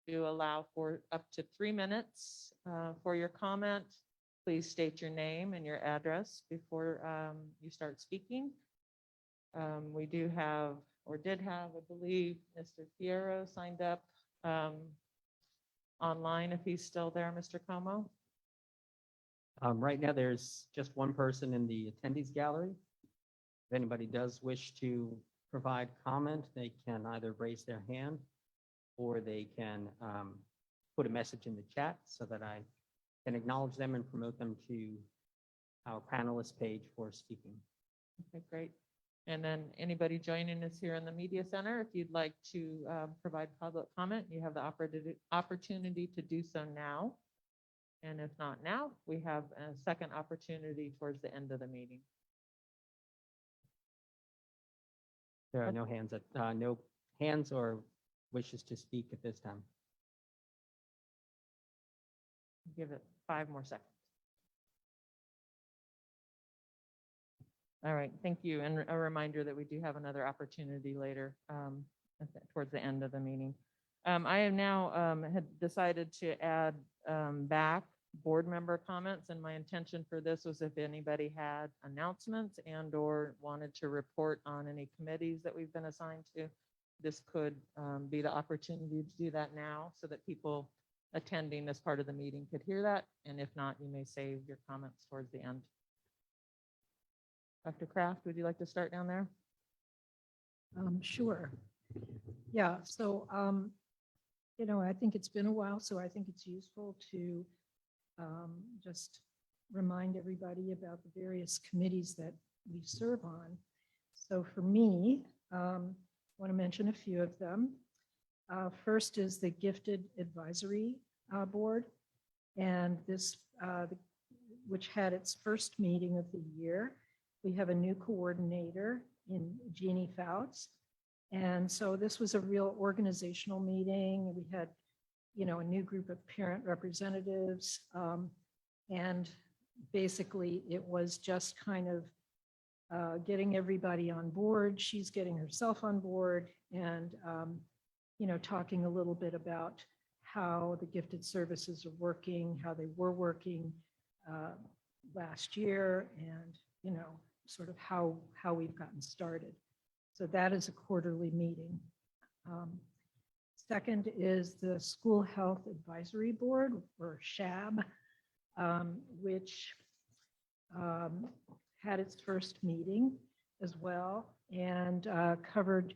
to allow for up to 3 minutes for your comment. Please state your name and your address before you start speaking. We do have, or did have, I believe, Mr. Fierro signed up online, if he's still there, Mr. Como. Right now, there's just one person in the attendees gallery. If anybody does wish to provide comment, they can either raise their hand or they can put a message in the chat so that I can acknowledge them and promote them to our panelist page for speaking. Okay, great. And then anybody joining us here in the media center, if you'd like to provide public comment, you have the opportunity to do so now. And if not now, we have a second opportunity towards the end of the meeting. There are no hands or wishes to speak at this time. Give it 5 more seconds. All right, thank you. And a reminder that we do have another opportunity later towards the end of the meeting. I have now had decided to add back board member comments, and my intention for this was if anybody had announcements and or wanted to report on any committees that we've been assigned to, this could be the opportunity to do that now so that people attending this part of the meeting could hear that. And if not, you may save your comments towards the end. Dr. Kraft, would you like to start down there? Sure. Yeah, so, I think it's been a while, so I think it's useful to just remind everybody about the various committees that we serve on. So for me, I want to mention a few of them. First is the Gifted Advisory Board, and this, which had its first meeting of the year. We have a new coordinator in Jeannie Fouts. And so this was a real organizational meeting. We had, a new group of parent representatives. And basically it was just kind of getting everybody on board. She's getting herself on board and, talking a little bit about how the gifted services are working, how they were working last year, and, sort of how we've gotten started. So that is a quarterly meeting. Second is the School Health Advisory Board, or SHAB, which had its first meeting as well and covered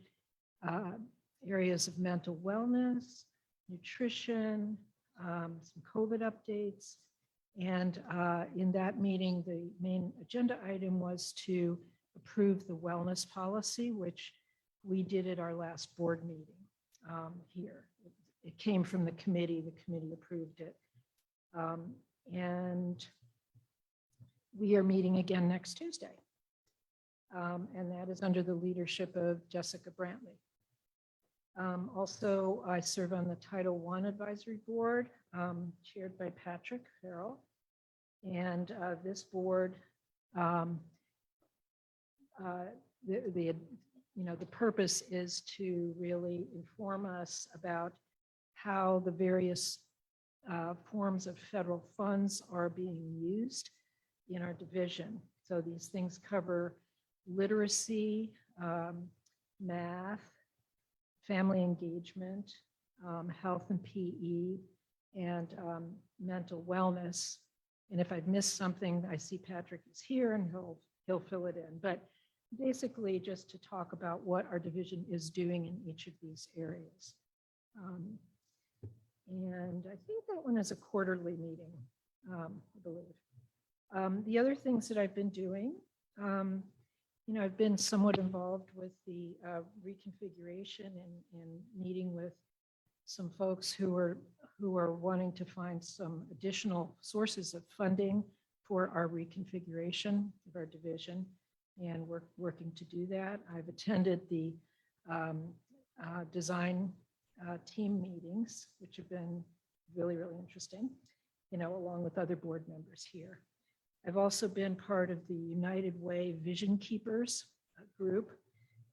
areas of mental wellness, nutrition, some COVID updates. And in that meeting, the main agenda item was to approve the wellness policy, which we did at our last board meeting here. It came from the committee approved it. And we are meeting again next Tuesday. And that is under the leadership of Jessica Brantley. Also, I serve on the Title I Advisory Board, chaired by Patrick Farrell. And this board, the purpose is to really inform us about how the various forms of federal funds are being used in our division. So these things cover literacy, math, family engagement, health and PE, and mental wellness. And if I've missed something, I see Patrick is here and he'll fill it in. But basically just to talk about what our division is doing in each of these areas. And I think that one is a quarterly meeting, I believe. The other things that I've been doing, I've been somewhat involved with the reconfiguration and meeting with some folks who are wanting to find some additional sources of funding for our reconfiguration of our division, and we're working to do that. I've attended the design team meetings, which have been really, really interesting, along with other board members here. I've also been part of the United Way Vision Keepers group,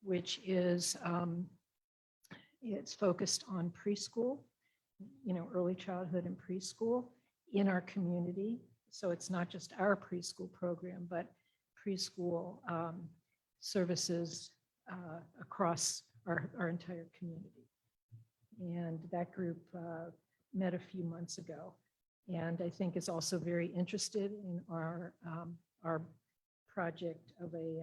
which is it's focused on preschool early childhood and preschool in our community. So it's not just our preschool program, but preschool services across our entire community. And that group met a few months ago, and I think is also very interested in our project of a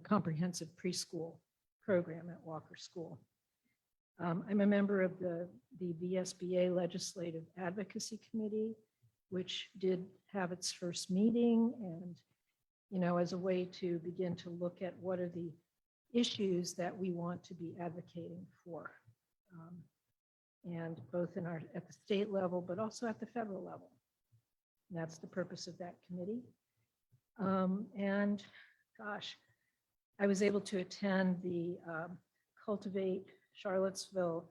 comprehensive preschool program at Walker School. I'm a member of the VSBA Legislative Advocacy Committee, which did have its first meeting, and as a way to begin to look at what are the issues that we want to be advocating for, and both at the state level, but also at the federal level. And that's the purpose of that committee. And gosh, I was able to attend the Cultivate Charlottesville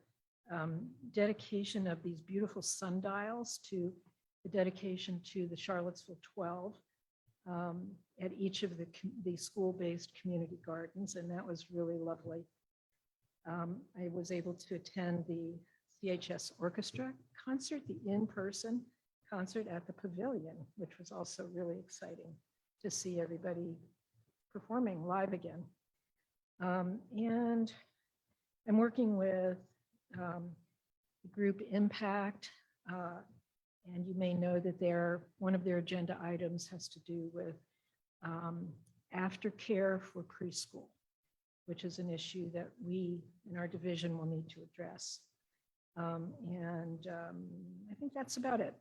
dedication of these beautiful sundials to the dedication to the Charlottesville 12 at each of the school-based community gardens, and that was really lovely. I was able to attend the CHS Orchestra concert, the in-person concert at the Pavilion, which was also really exciting to see everybody performing live again. And I'm working with the group Impact, and you may know that one of their agenda items has to do with aftercare for preschool, which is an issue that we in our division will need to address. I think that's about it.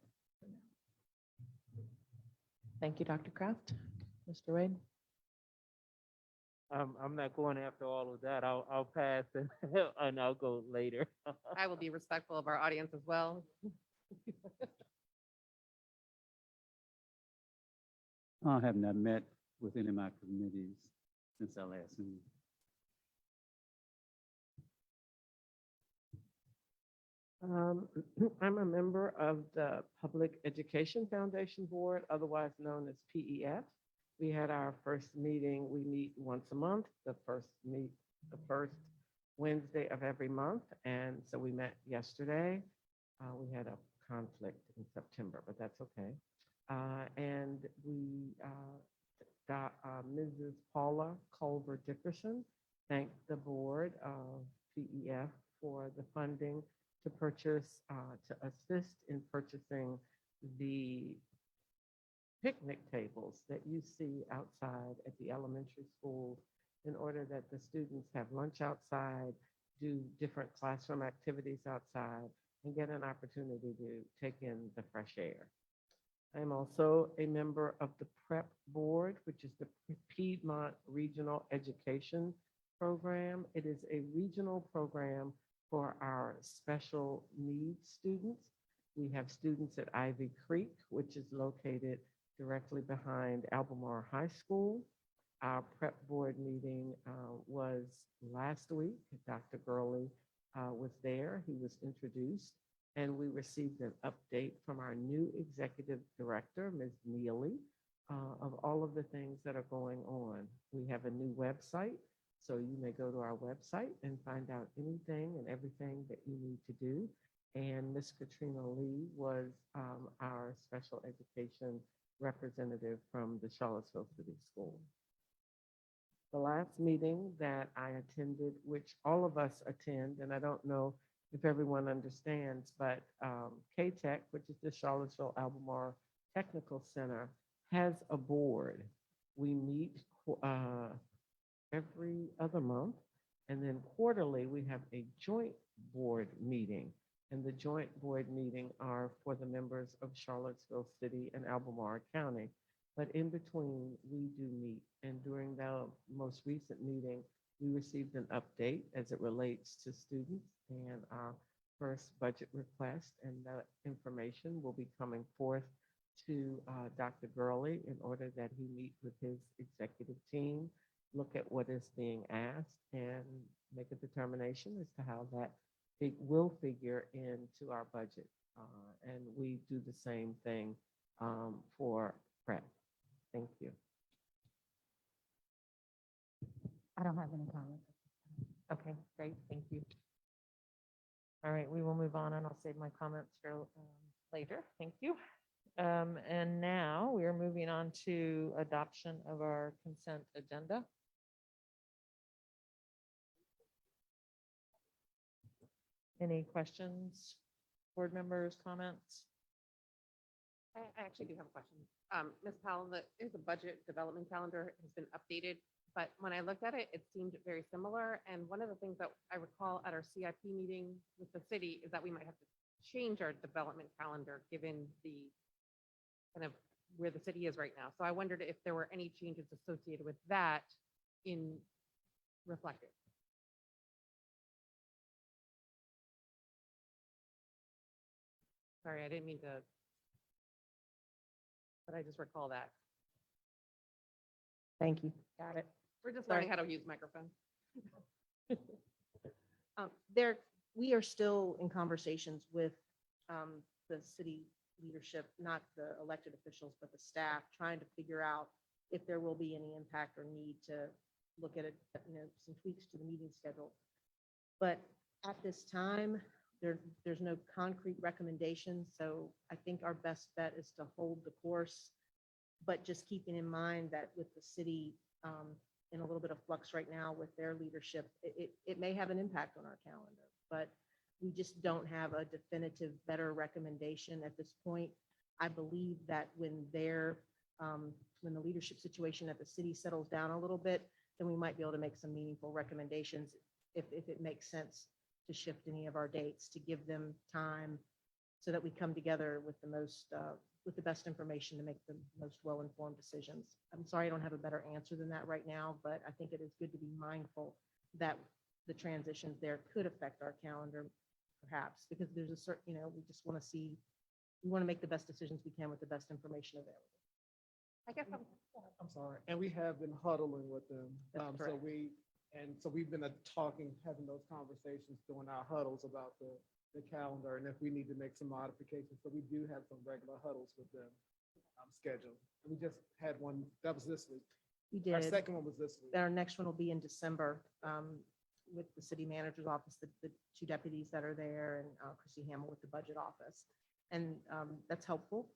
Thank you, Dr. Kraft. Mr. Wade? I'm not going after all of that. I'll pass and I'll go later. I will be respectful of our audience as well. I have not met with any of my committees since our last meeting. I'm a member of the Public Education Foundation Board, otherwise known as PEF. We had our first meeting. We meet once a month, the first Wednesday of every month. And so we met yesterday. We had a conflict in September, but that's okay. And we got Mrs. Paula Culver Dickerson thanked the board of PEF for the funding to purchase, to assist in purchasing the picnic tables that you see outside at the elementary schools in order that the students have lunch outside, do different classroom activities outside, and get an opportunity to take in the fresh air. I'm also a member of the PrEP board, which is the Piedmont Regional Education Program. It is a regional program for our special needs students. We have students at Ivy Creek, which is located directly behind Albemarle High School. Our PrEP board meeting was last week. Dr. Gurley was there. He was introduced, and we received an update from our new executive director, Ms. Neely, of all of the things that are going on. We have a new website, so you may go to our website and find out anything and everything that you need to do. And Ms. Katrina Lee was our special education representative from the Charlottesville City School. The last meeting that I attended, which all of us attend, and I don't know if everyone understands, but KTEC, which is the Charlottesville Albemarle Technical Center, has a board. We meet every other month, and then quarterly we have a joint board meeting. And the joint board meeting are for the members of Charlottesville City and Albemarle County. But in between, we do meet. And during the most recent meeting, we received an update as it relates to students and our first budget request. And that information will be coming forth to Dr. Gurley in order that he meet with his executive team, look at what is being asked, and make a determination as to how that will figure into our budget. And we do the same thing for PrEP. Thank you. I don't have any comments. Okay, great, thank you. All right, we will move on and I'll save my comments for later. Thank you. And now we are moving on to adoption of our consent agenda. Any questions, board members, comments? I actually do have a question. Ms. Powell, the budget development calendar has been updated, but when I looked at it, it seemed very similar. And one of the things that I recall at our CIP meeting with the city is that we might have to change our development calendar given the kind of where the city is right now. So I wondered if there were any changes associated with that in reflected. Sorry, I didn't mean to, but I just recall that. Thank you. Got it. We're just Sorry. learning how to use microphones. There, we are still in conversations with the city leadership, not the elected officials, but the staff, trying to figure out if there will be any impact or need to look at it, some tweaks to the meeting schedule. But at this time, there's no concrete recommendations, so I think our best bet is to hold the course, but just keeping in mind that with the city in a little bit of flux right now with their leadership, it may have an impact on our calendar, but we just don't have a definitive, better recommendation at this point. I believe that when the leadership situation at the city settles down a little bit, then we might be able to make some meaningful recommendations if it makes sense to shift any of our dates, to give them time so that we come together with the best information to make the most well-informed decisions. I'm sorry, I don't have a better answer than that right now, but I think it is good to be mindful that the transitions there could affect our calendar perhaps, because there's a certain, we just want to see, we want to make the best decisions we can with the best information available. I guess I'm sorry, and we have been huddling with them. That's So correct. we've been having those conversations during our huddles about the calendar and if we need to make some modifications. So we do have some regular huddles with them scheduled. We just had one, that was this week. We Our did. second one was this week. Our next one will be in December with the city manager's office, the two deputies that are there, and Chrissy Hamill with the budget office. And that's helpful,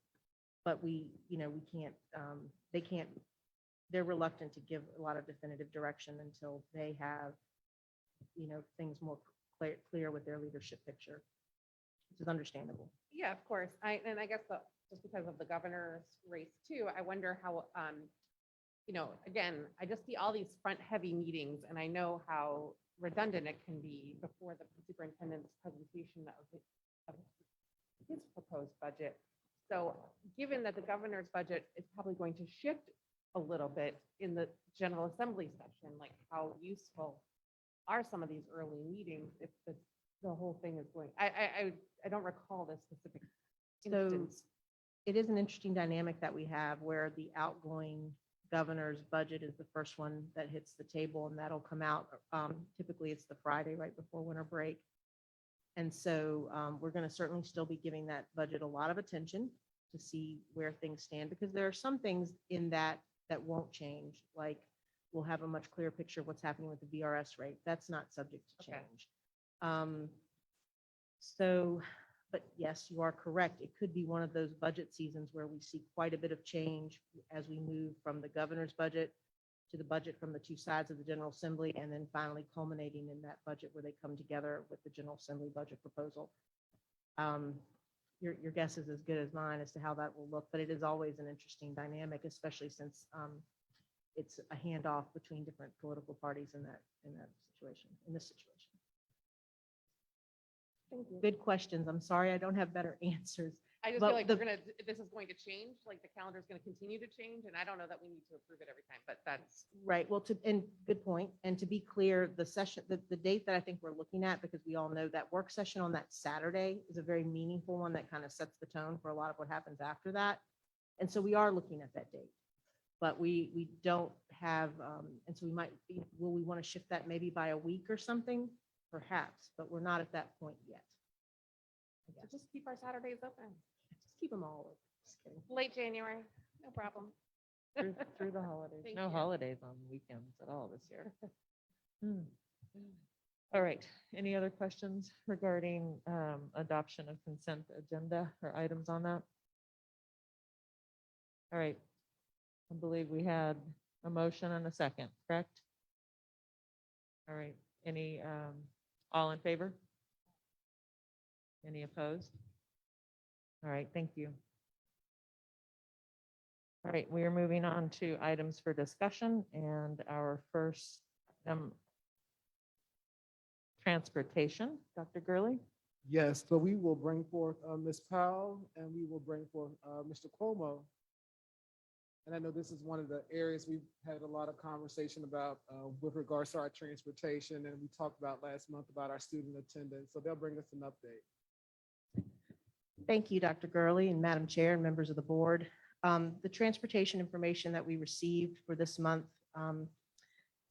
but we can't, they're reluctant to give a lot of definitive direction until they have, things more clear with their leadership picture, which is understandable. yeah, of course. And I guess just because of the governor's race too, I wonder how, again, I just see all these front heavy meetings and I know how redundant it can be before the superintendent's presentation of his proposed budget. So given that the governor's budget is probably going to shift a little bit in the General Assembly session, like how useful are some of these early meetings if the whole thing is going, I don't recall this specific So instance. it is an interesting dynamic that we have where the outgoing governor's budget is the first one that hits the table, and that'll come out. Typically, it's the Friday right before winter break. And so we're going to certainly still be giving that budget a lot of attention to see where things stand, because there are some things in that won't change, like we'll have a much clearer picture of what's happening with the VRS rate. That's not subject to Okay. change. So, but yes, you are correct. It could be one of those budget seasons where we see quite a bit of change as we move from the governor's budget to the budget from the two sides of the General Assembly, and then finally culminating in that budget where they come together with the General Assembly budget proposal. Your guess is as good as mine as to how that will look, but it is always an interesting dynamic, especially since it's a handoff between different political parties in this situation. Thank you. Good questions. I'm sorry, I don't have better answers. I just But feel like the- this is going to change, like the calendar is going to continue to change, and I don't know that we need to approve it every time, but that's, Right, well, and good point. And to be clear, the session, the date that I think we're looking at, because we all know that work session on that Saturday is a very meaningful one that kind of sets the tone for a lot of what happens after that. And so we are looking at that date. But we don't have, and so will we want to shift that maybe by a week or something? Perhaps, but we're not at that point yet. I so guess. just keep our Saturdays open. Just keep them all open. Just kidding. Late January, no problem. Through the holidays. Thank No you. holidays on weekends at all this year. Hmm. All right, any other questions regarding adoption of consent agenda or items on that? All right, I believe we had a motion and a second, correct? All right, any, all in favor? Any opposed? All right, thank you. All right, we are moving on to items for discussion, and our first transportation, Dr. Gurley. Yes, so we will bring forth Ms. Powell and we will bring forth Mr. Cuomo. And I know this is one of the areas we've had a lot of conversation about with regards to our transportation, and we talked about last month about our student attendance. So they'll bring us an update. Thank you, Dr. Gurley and Madam Chair and members of the board. The transportation information that we received for this month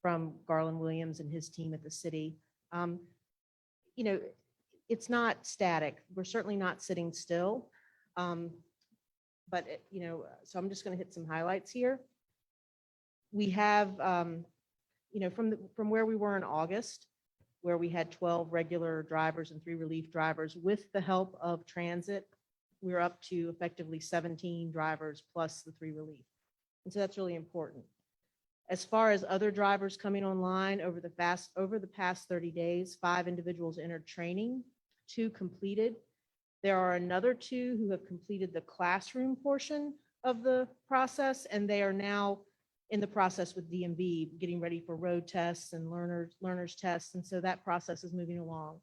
from Garland Williams and his team at the city, you know, it's not static. We're certainly not sitting still. But, you know, so I'm just going to hit some highlights here. We have, you know, from where we were in August, where we had 12 regular drivers and 3 relief drivers, with the help of transit, we're up to effectively 17 drivers plus the 3 relief. And so that's really important. As far as other drivers coming online over the past 30 days, 5 individuals entered training, 2 completed. There are another 2 who have completed the classroom portion of the process, and they are now in the process with DMV, getting ready for road tests and learners tests. And so that process is moving along.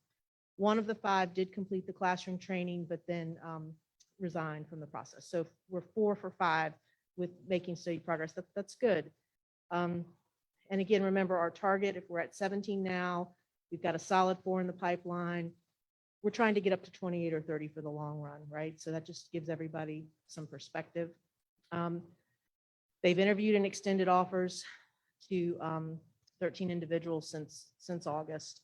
1 of the 5 did complete the classroom training, but then resigned from the process. So we're 4 for 5 with making steady progress. That's good. And again, remember our target, if we're at 17 now, we've got a solid 4 in the pipeline. We're trying to get up to 28 or 30 for the long run, right? So that just gives everybody some perspective. They've interviewed and extended offers to 13 individuals since August.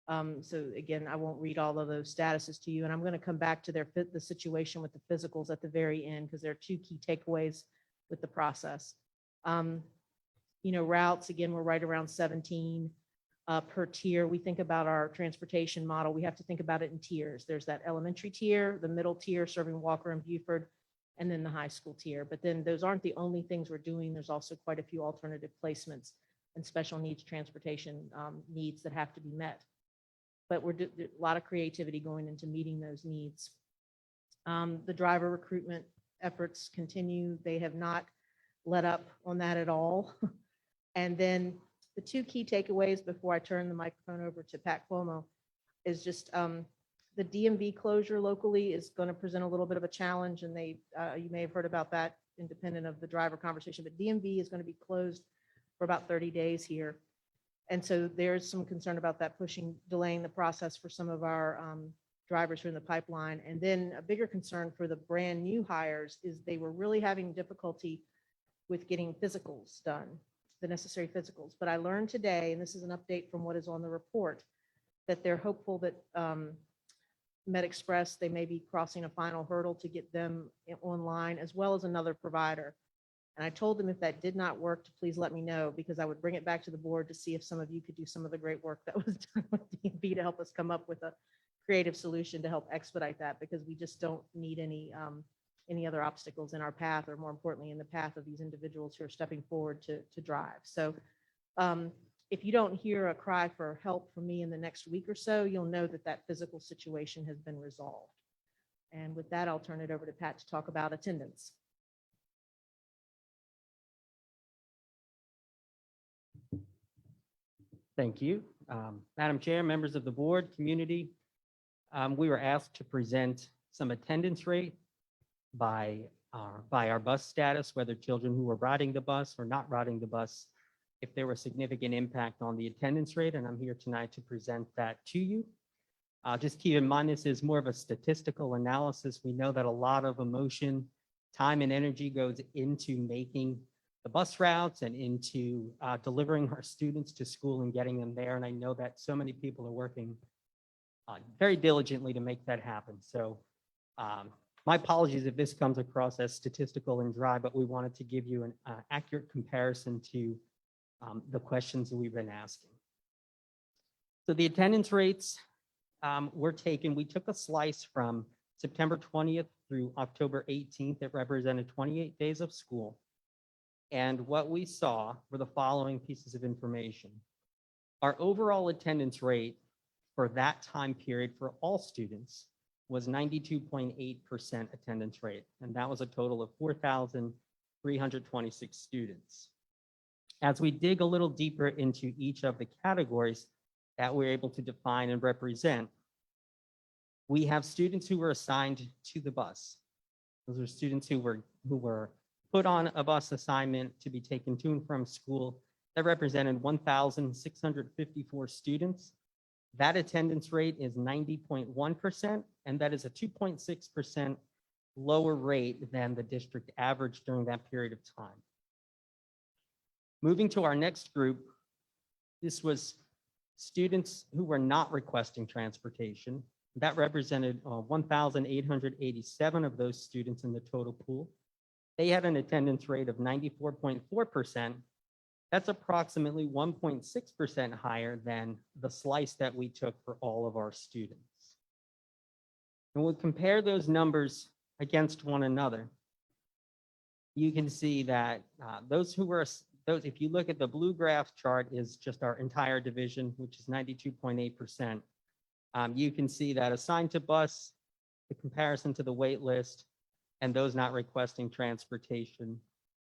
So again, I won't read all of those statuses to you, and I'm going to come back to the situation with the physicals at the very end, because there are 2 key takeaways with the process. You know, routes, again, we're right around 17 per tier. We think about our transportation model. We have to think about it in tiers. There's that elementary tier, the middle tier serving Walker and Buford, and then the high school tier. But then those aren't the only things we're doing. There's also quite a few alternative placements and special needs transportation needs that have to be met. But there's a lot of creativity going into meeting those needs. The driver recruitment efforts continue. They have not let up on that at all. And then the 2 key takeaways before I turn the microphone over to Pat Cuomo is just the DMV closure locally is going to present a little bit of a challenge, and you may have heard about that independent of the driver conversation, but DMV is going to be closed for about 30 days here. And so there's some concern about that delaying the process for some of our drivers who are in the pipeline. And then a bigger concern for the brand new hires is they were really having difficulty with getting physicals done, the necessary physicals. But I learned today, and this is an update from what is on the report, that they're hopeful that MedExpress, they may be crossing a final hurdle to get them online, as well as another provider. And I told them if that did not work, to please let me know, because I would bring it back to the board to see if some of you could do some of the great work that was done with DMV to help us come up with a creative solution to help expedite that, because we just don't need any other obstacles in our path, or more importantly, in the path of these individuals who are stepping forward to drive. So if you don't hear a cry for help from me in the next week or so, you'll know that that physical situation has been resolved. And with that, I'll turn it over to Pat to talk about attendance. Thank you. Madam Chair, members of the board, community, we were asked to present some attendance rate by our bus status, whether children who were riding the bus or not riding the bus, if there was significant impact on the attendance rate, and I'm here tonight to present that to you. Just keep in mind, this is more of a statistical analysis. We know that a lot of emotion, time, and energy goes into making the bus routes and into delivering our students to school and getting them there. And I know that so many people are working very diligently to make that happen. So my apologies if this comes across as statistical and dry, but we wanted to give you an accurate comparison to the questions that we've been asking. So the attendance rates we took a slice from September 20th through October 18th. It represented 28 days of school. And what we saw were the following pieces of information. Our overall attendance rate for that time period for all students was 92.8% attendance rate. And that was a total of 4,326 students. As we dig a little deeper into each of the categories that we're able to define and represent, we have students who were assigned to the bus. Those are students who were put on a bus assignment to be taken to and from school. That represented 1,654 students. That attendance rate is 90.1%, and that is a 2.6% lower rate than the district average during that period of time. Moving to our next group, this was students who were not requesting transportation. That represented 1,887 of those students in the total pool. They had an attendance rate of 94.4%. That's approximately 1.6% higher than the slice that we took for all of our students. And we'll compare those numbers against one another. You can see that if you look at the blue graph chart, is just our entire division, which is 92.8%. You can see that assigned to bus, the comparison to the wait list, and those not requesting transportation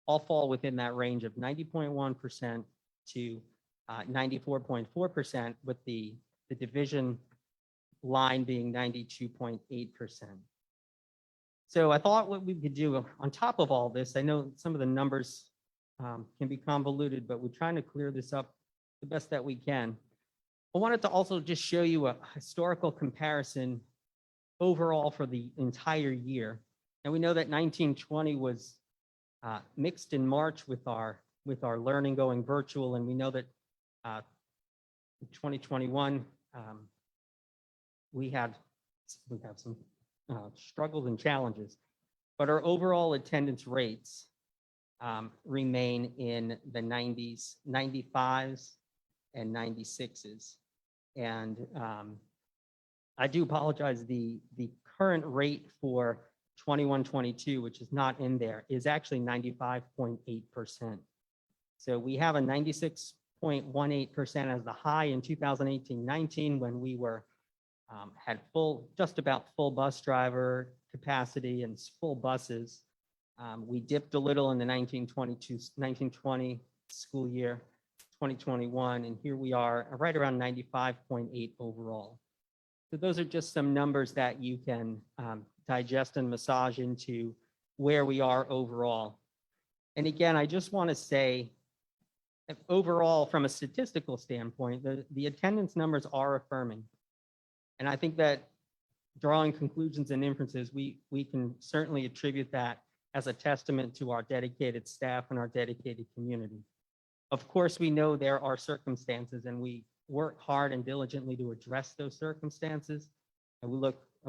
all fall within that range of 90.1% to 94.4%, with the division line being 92.8%. So I thought what we could do on top of all this, I know some of the numbers can be convoluted, but we're trying to clear this up the best that we can. I wanted to also just show you a historical comparison overall for the entire year. And we know that 1920 was mixed in March with our learning going virtual, and we know that 2021 we have some struggles and challenges, but our overall attendance rates remain in the 90s, 95s, and 96s. And I do apologize, the current rate for 21-22, which is not in there, is actually 95.8%. So we have a 96.18% as the high in 2018-19, when we had just about full bus driver capacity and full buses. We dipped a little in the 1920 school year, 2021, and here we are right around 95.8 overall. So those are just some numbers that you can digest and massage into where we are overall. And again, I just want to say, overall, from a statistical standpoint, the attendance numbers are affirming. And I think that drawing conclusions and inferences, we can certainly attribute that as a testament to our dedicated staff and our dedicated community. Of course, we know there are circumstances, and we work hard and diligently to address those circumstances. And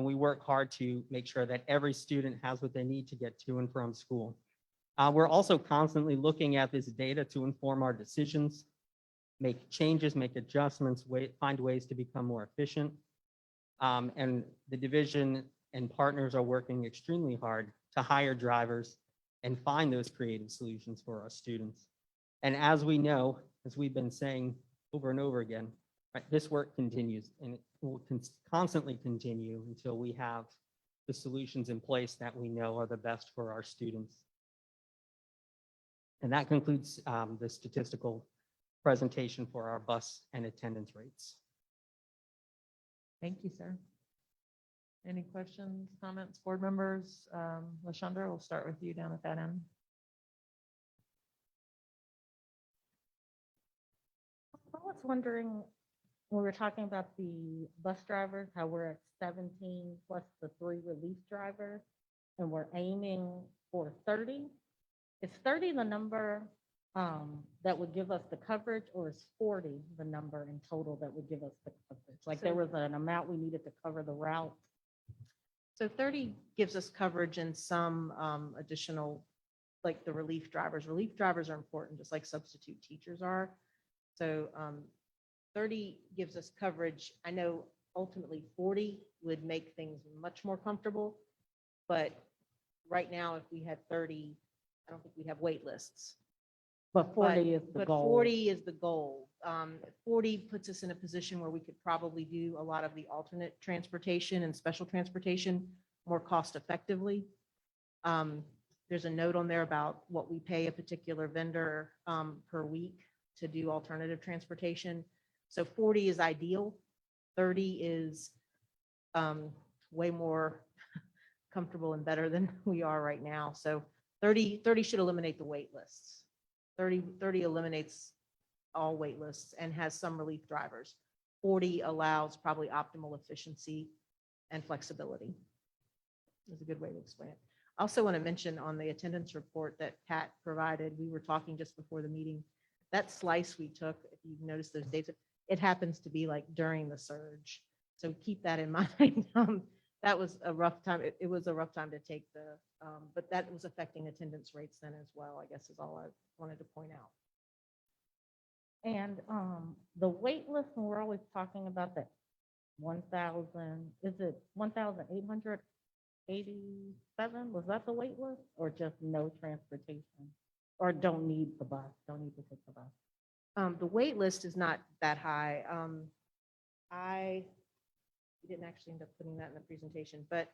we work hard to make sure that every student has what they need to get to and from school. We're also constantly looking at this data to inform our decisions, make changes, make adjustments, find ways to become more efficient. And the division and partners are working extremely hard to hire drivers and find those creative solutions for our students. And as we know, as we've been saying over and over again, right, this work continues, and it will constantly continue until we have the solutions in place that we know are the best for our students. And that concludes the statistical presentation for our bus and attendance rates. Thank you, sir. Any questions, comments, board members? LaShondra, we'll start with you down at that end. I was wondering, when we were talking about the bus drivers, how we're at 17 plus the 3 relief drivers, and we're aiming for 30. Is 30 the number that would give us the coverage, or is 40 the number in total that would give us the coverage? Like there was an amount we needed to cover the route. So 30 gives us coverage in some additional, like the relief drivers. Relief drivers are important, just like substitute teachers are. So 30 gives us coverage. I know ultimately 40 would make things much more comfortable, but right now, if we had 30, I don't think we'd have wait lists. But 40 is the But goal. 40 is the goal. 40 puts us in a position where we could probably do a lot of the alternate transportation and special transportation more cost effectively. There's a note on there about what we pay a particular vendor per week to do alternative transportation. So 40 is ideal. 30 is way more comfortable and better than we are right now. So 30 should eliminate the wait lists. 30 eliminates all wait lists and has some relief drivers. 40 allows probably optimal efficiency and flexibility. Is a good way to explain it. I also want to mention on the attendance report that Pat provided, we were talking just before the meeting, that slice we took, if you've noticed those dates, it happens to be like during the surge. So keep that in mind. That was a rough time. It was a rough time to take but that was affecting attendance rates then as well, I guess is all I wanted to point out. And the wait list, when we're always talking about that 1,000, is it 1,887? Was that the wait list or just no transportation? Or don't need the bus, don't need to take the bus? The wait list is not that high. We didn't actually end up putting that in the presentation, but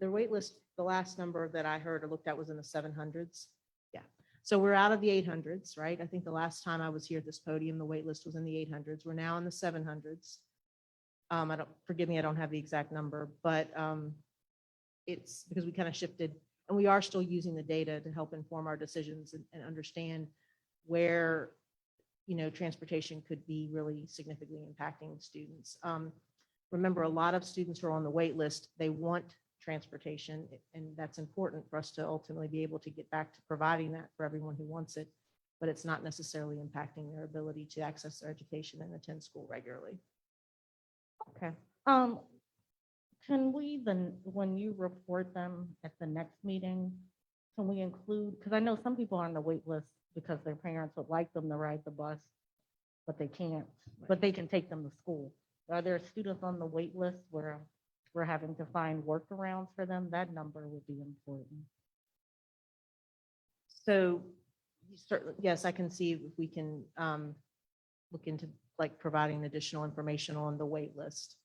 the wait list, the last number that I heard or looked at was in the 700s. Yeah. So we're out of the 800s, right? I think the last time I was here at this podium, the wait list was in the 800s. We're now in the 700s. Forgive me, I don't have the exact number, but it's because we kind of shifted and we are still using the data to help inform our decisions and understand where, transportation could be really significantly impacting students. Remember, a lot of students who are on the wait list, they want transportation, and that's important for us to ultimately be able to get back to providing that for everyone who wants it, but it's not necessarily impacting their ability to access their education and attend school regularly. Okay. Can we then, when you report them at the next meeting, can we include, because I know some people are on the wait list because their parents would like them to ride the bus, but they can't, but they can take them to school. Are there students on the wait list where we're having to find workarounds for them? That number would be important. So certainly, yes, I can see if we can look into like providing additional information on the wait list.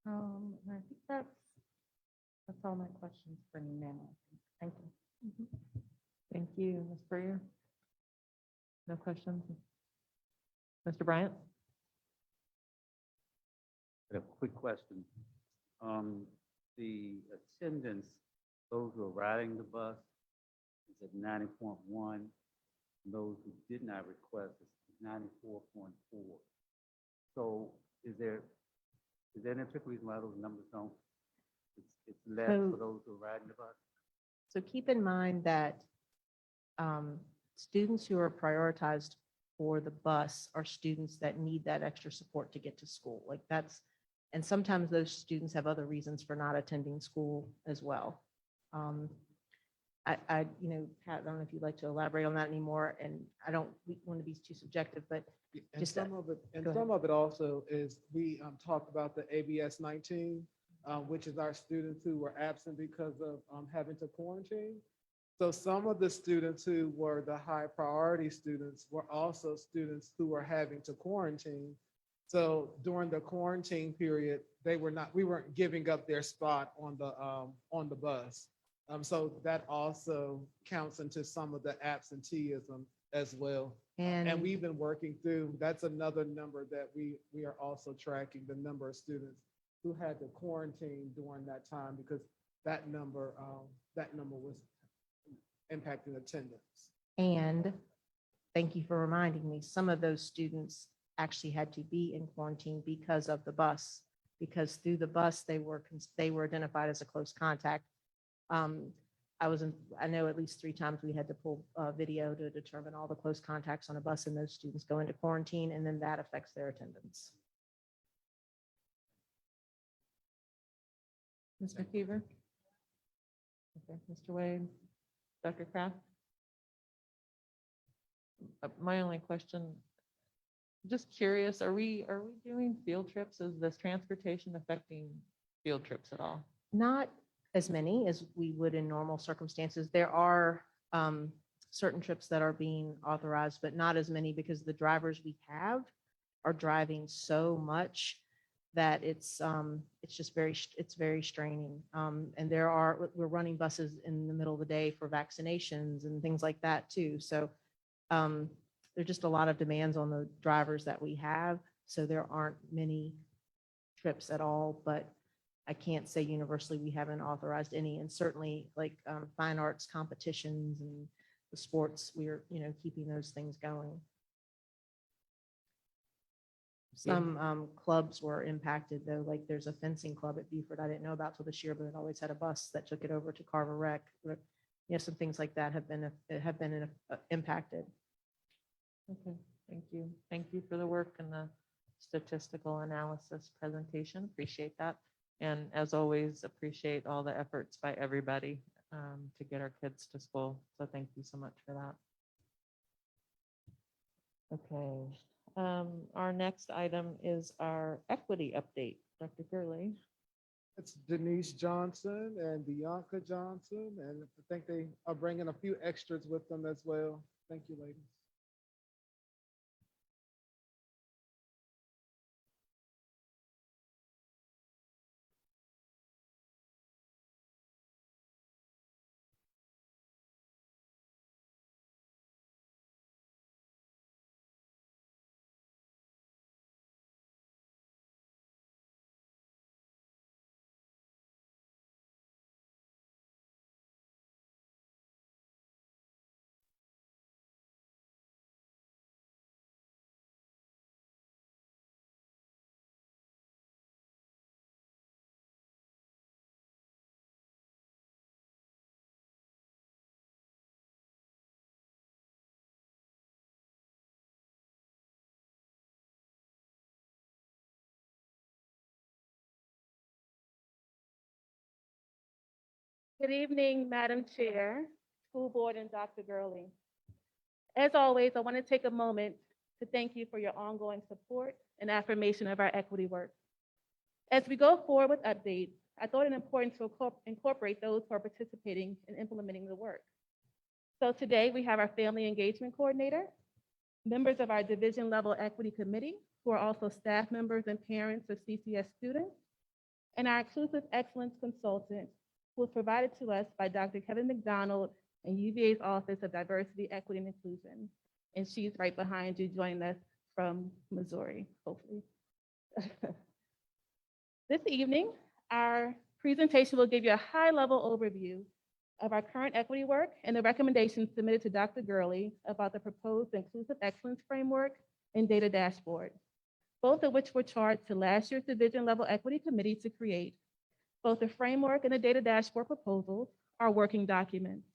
I think that's all my questions for now. Thank you. Thank you, Ms. Breyer. No questions? Mr. Bryant? I have a quick question. The attendance, those who are riding the bus is at 90.1. Those who did not request is 94.4. So is there any particular reason why those numbers don't? It's less for those who are riding the bus? So keep in mind that students who are prioritized for the bus are students that need that extra support to get to school. Like and sometimes those students have other reasons for not attending school as well. Pat, I don't know if you'd like to elaborate on that anymore, and I don't want to be too subjective, but And Just some of it, and go ahead. some of it also is we talked about the ABS 19, which is our students who were absent because of having to quarantine. So some of the students who were the high priority students were also students who were having to quarantine. So during the quarantine period, we weren't giving up their spot on the bus. So that also counts into some of the absenteeism as well. And we've been working through, that's another number that we are also tracking, the number of students who had to quarantine during that time, because that number was impacting attendance. And thank you for reminding me, some of those students actually had to be in quarantine because of the bus, because through the bus, they were identified as a close contact. I know at least 3 times we had to pull video to determine all the close contacts on a bus, and those students go into quarantine, and then that affects their attendance. Ms. McKeever? Okay, Mr. Wade? Dr. Kraft? my only question, just curious, are we doing field trips? Is this transportation affecting field trips at all? Not as many as we would in normal circumstances. There are certain trips that are being authorized, but not as many because the drivers we have are driving so much that it's just it's very straining. And we're running buses in the middle of the day for vaccinations and things like that too. So there's just a lot of demands on the drivers that we have. So there aren't many trips at all, but I can't say universally we haven't authorized any. And certainly like fine arts competitions and the sports, we're, keeping those things going. Some clubs were impacted though, like there's a fencing club at Beaufort I didn't know about till this year, but it always had a bus that took it over to Carver Rec. Some things like that have been impacted. Okay, thank you. Thank you for the work and the statistical analysis presentation. Appreciate that. And as always, appreciate all the efforts by everybody to get our kids to school. So thank you so much for that. Okay. Our next item is our equity update. Dr. Gurley. It's Denise Johnson and Bianca Johnson, and I think they are bringing a few extras with them as well. Thank you, ladies. Good evening, Madam Chair, School Board, and Dr. Gurley. As always, I want to take a moment to thank you for your ongoing support and affirmation of our equity work. As we go forward with updates, I thought it important to incorporate those who are participating in implementing the work. So today we have our Family Engagement Coordinator, members of our division level equity committee, who are also staff members and parents of CCS students, and our Inclusive Excellence Consultant, who was provided to us by Dr. Kevin McDonald in UVA's Office of Diversity, Equity, and Inclusion. And she's right behind you, joining us from Missouri, hopefully. This evening, our presentation will give you a high-level overview of our current equity work and the recommendations submitted to Dr. Gurley about the proposed Inclusive Excellence Framework and Data Dashboard, both of which were charged to last year's Division Level Equity Committee to create. Both the framework and the data dashboard proposals are working documents.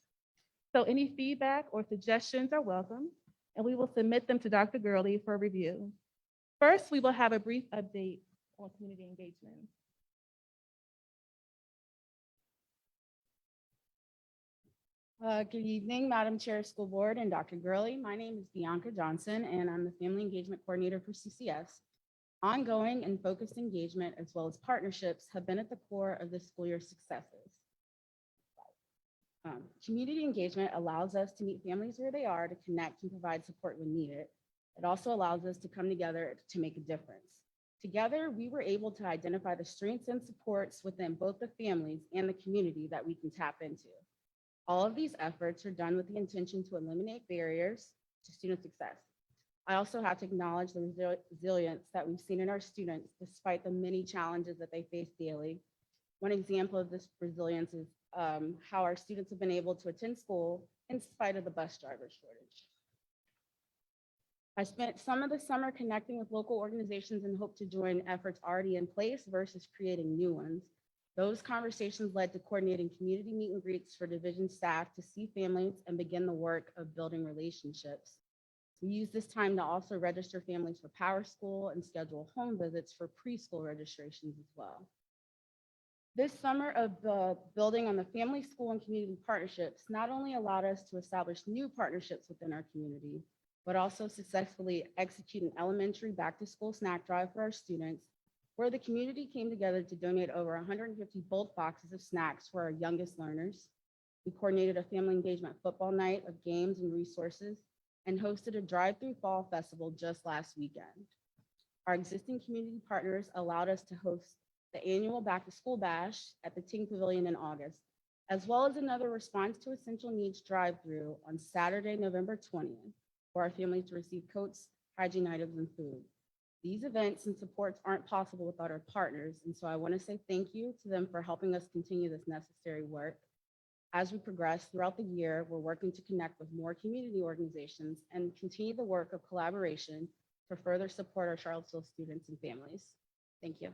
So any feedback or suggestions are welcome, and we will submit them to Dr. Gurley for review. First, we will have a brief update on community engagement. Good evening, Madam Chair, School Board, and Dr. Gurley. My name is Bianca Johnson, and I'm the Family Engagement Coordinator for CCS. Ongoing and focused engagement, as well as partnerships, have been at the core of this school year's successes. Community engagement allows us to meet families where they are, to connect and provide support when needed. It also allows us to come together to make a difference. Together, we were able to identify the strengths and supports within both the families and the community that we can tap into. All of these efforts are done with the intention to eliminate barriers to student success. I also have to acknowledge the resilience that we've seen in our students despite the many challenges that they face daily. One example of this resilience is how our students have been able to attend school in spite of the bus driver shortage. I spent some of the summer connecting with local organizations and hope to join efforts already in place versus creating new ones. Those conversations led to coordinating community meet and greets for division staff to see families and begin the work of building relationships. We use this time to also register families for Power School and schedule home visits for preschool registrations as well. This summer of building on the family, school, and community partnerships not only allowed us to establish new partnerships within our community, but also successfully execute an elementary back-to-school snack drive for our students, where the community came together to donate over 150 bulk boxes of snacks for our youngest learners. We coordinated a family engagement football night of games and resources and hosted a drive-through fall festival just last weekend. Our existing community partners allowed us to host the annual back-to-school bash at the Ting Pavilion in August, as well as another response to essential needs drive-through on Saturday, November 20th, for our families to receive coats, hygiene items, and food. These events and supports aren't possible without our partners, and so I want to say thank you to them for helping us continue this necessary work. As we progress throughout the year, we're working to connect with more community organizations and continue the work of collaboration to further support our Charlottesville students and families. Thank you.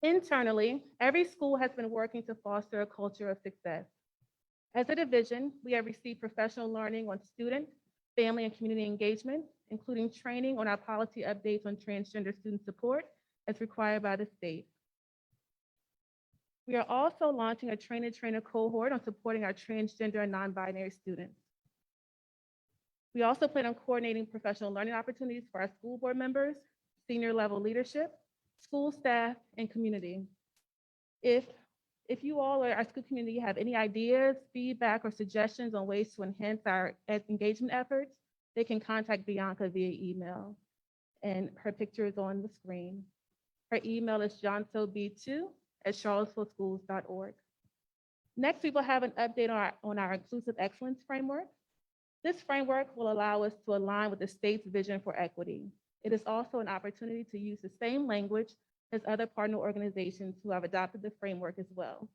Internally, every school has been working to foster a culture of success. As a division, we have received professional learning on student, family, and community engagement, including training on our policy updates on transgender student support as required by the state. We are also launching a trainer cohort on supporting our transgender and non-binary students. We also plan on coordinating professional learning opportunities for our school board members, senior level leadership, school staff, and community. If you all or our school community have any ideas, feedback, or suggestions on ways to enhance our engagement efforts, they can contact Bianca via email. And her picture is on the screen. Her email is johnsob2@charlottesvilleschools.org. Next, we will have an update on our Inclusive Excellence Framework. This framework will allow us to align with the state's vision for equity. It is also an opportunity to use the same language as other partner organizations who have adopted the framework as well.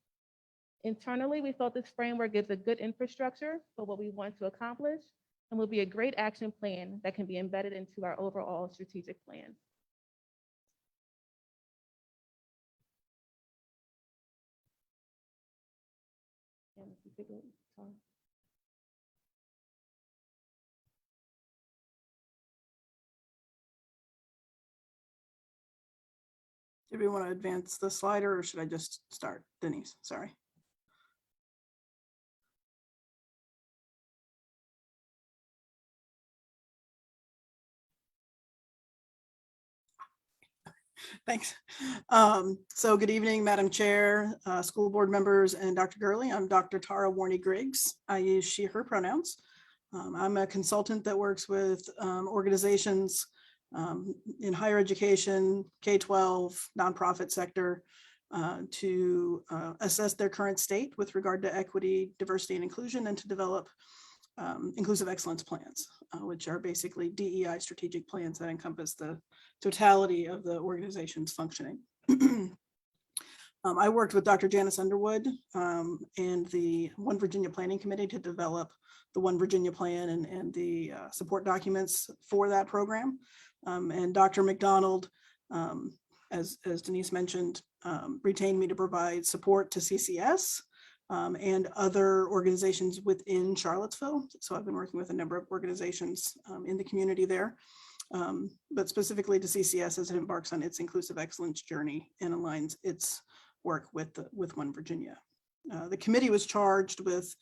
Internally, we felt this framework gives a good infrastructure for what we want to accomplish and will be a great action plan that can be embedded into our overall strategic plan. And if you take it, sorry. Do we want to advance the slider or should I just start? Denise, sorry. Thanks. So good evening, Madam Chair, school board members, and Dr. Gurley. I'm Dr. Tara Warney-Griggs. I use she, her pronouns. I'm a consultant that works with organizations in higher education, K-12, nonprofit sector, to assess their current state with regard to equity, diversity, and inclusion, and to develop inclusive excellence plans, which are basically DEI strategic plans that encompass the totality of the organization's functioning. I worked with Dr. Janice Underwood and the One Virginia Planning Committee to develop the One Virginia Plan and the support documents for that program. And Dr. McDonald, as Denise mentioned, retained me to provide support to CCS and other organizations within Charlottesville. So I've been working with a number of organizations in the community there, but specifically to CCS as it embarks on its inclusive excellence journey and aligns its work with One Virginia. The committee was charged with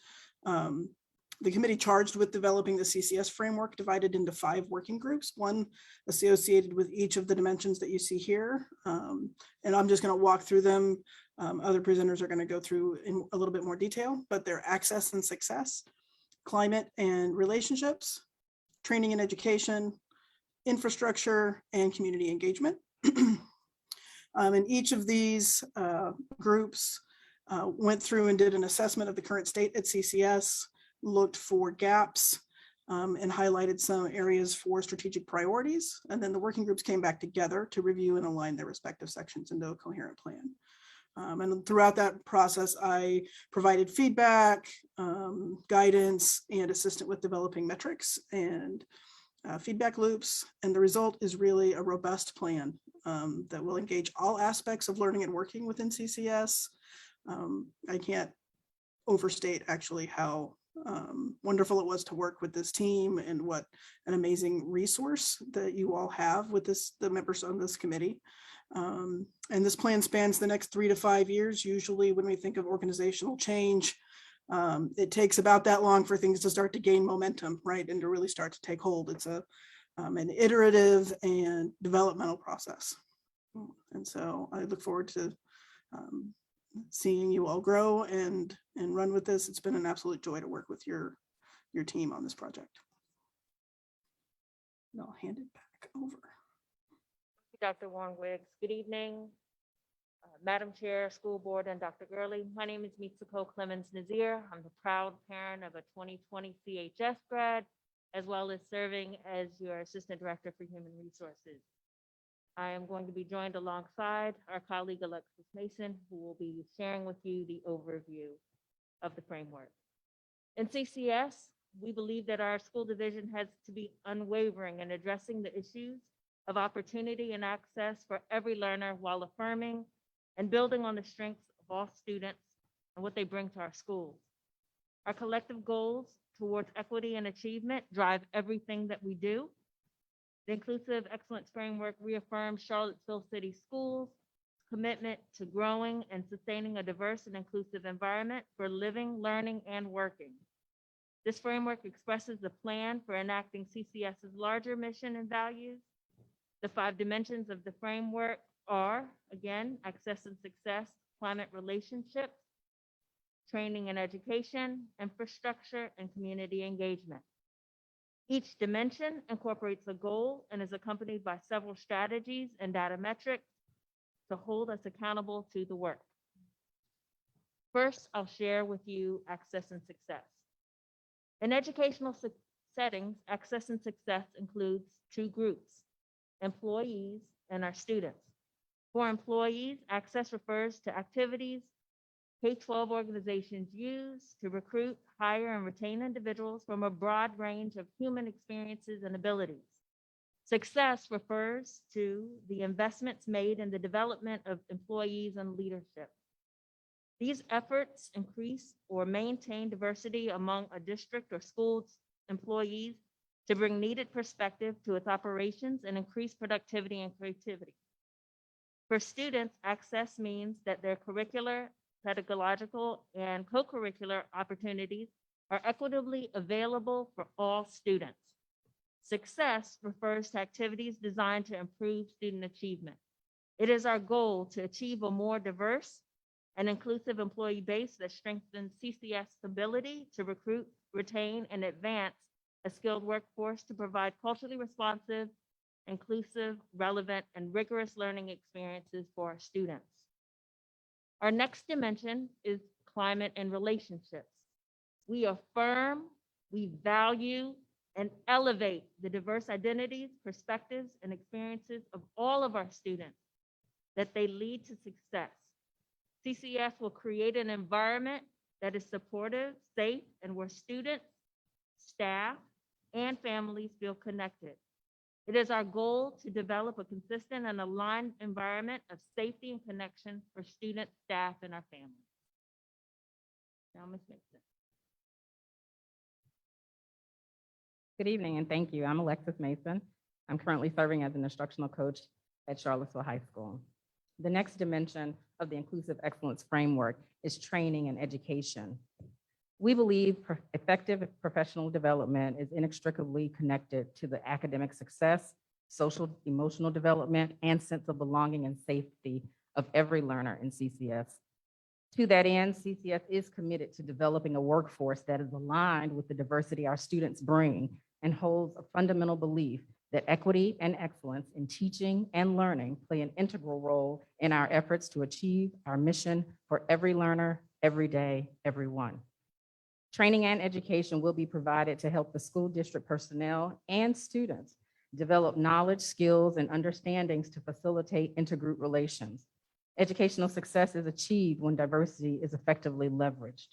developing the CCS framework, divided into 5 working groups, one associated with each of the dimensions that you see here. And I'm just going to walk through them. Other presenters are going to go through in a little bit more detail, but they're access and success, climate and relationships, training and education, infrastructure, and community engagement. And each of these groups went through and did an assessment of the current state at CCS, looked for gaps, and highlighted some areas for strategic priorities. And then the working groups came back together to review and align their respective sections into a coherent plan. And throughout that process, I provided feedback, guidance, and assisted with developing metrics and feedback loops. And the result is really a robust plan that will engage all aspects of learning and working within CCS. I can't overstate actually how wonderful it was to work with this team and what an amazing resource that you all have with the members on this committee. And this plan spans the next 3 to 5 years. Usually when we think of organizational change, It takes about that long for things to start to gain momentum, right? And to really start to take hold. It's an iterative and developmental process. And so I look forward to seeing you all grow and run with this. It's been an absolute joy to work with your team on this project. And I'll hand it back over. Dr. Warren Wiggs. Good evening, Madam Chair, School Board, and Dr. Gurley. My name is Mitsuko Clemens Nazir. I'm the proud parent of a 2020 CHS grad, as well as serving as your Assistant Director for Human Resources. I am going to be joined alongside our colleague Alexis Mason, who will be sharing with you the overview of the framework. In CCS, we believe that our school division has to be unwavering in addressing the issues of opportunity and access for every learner while affirming and building on the strengths of all students and what they bring to our schools. Our collective goals towards equity and achievement drive everything that we do. The Inclusive Excellence Framework reaffirms Charlottesville City Schools' commitment to growing and sustaining a diverse and inclusive environment for living, learning, and working. This framework expresses the plan for enacting CCS's larger mission and values. The 5 dimensions of the framework are, again, access and success, climate relationships, training and education, infrastructure, and community engagement. Each dimension incorporates a goal and is accompanied by several strategies and data metrics to hold us accountable to the work. First, I'll share with you access and success. In educational settings, access and success includes 2 groups: employees and our students. For employees, access refers to activities K-12 organizations use to recruit, hire, and retain individuals from a broad range of human experiences and abilities. Success refers to the investments made in the development of employees and leadership. These efforts increase or maintain diversity among a district or school's employees to bring needed perspective to its operations and increase productivity and creativity. For students, access means that their curricular, pedagogical, and co-curricular opportunities are equitably available for all students. Success refers to activities designed to improve student achievement. It is our goal to achieve a more diverse and inclusive employee base that strengthens CCS's ability to recruit, retain, and advance a skilled workforce to provide culturally responsive, inclusive, relevant, and rigorous learning experiences for our students. Our next dimension is climate and relationships. We affirm, we value, and elevate the diverse identities, perspectives, and experiences of all of our students, that they lead to success. CCS will create an environment that is supportive, safe, and where students, staff, and families feel connected. It is our goal to develop a consistent and aligned environment of safety and connection for students, staff, and our families. Now, Ms. Mason. Good evening and thank you. I'm Alexis Mason. I'm currently serving as an instructional coach at Charlottesville High School. The next dimension of the Inclusive Excellence Framework is training and education. We believe effective professional development is inextricably connected to the academic success, social, emotional development, and sense of belonging and safety of every learner in CCS. To that end, CCS is committed to developing a workforce that is aligned with the diversity our students bring and holds a fundamental belief that equity and excellence in teaching and learning play an integral role in our efforts to achieve our mission for every learner, every day, everyone. Training and education will be provided to help the school district personnel and students develop knowledge, skills, and understandings to facilitate intergroup relations. Educational success is achieved when diversity is effectively leveraged,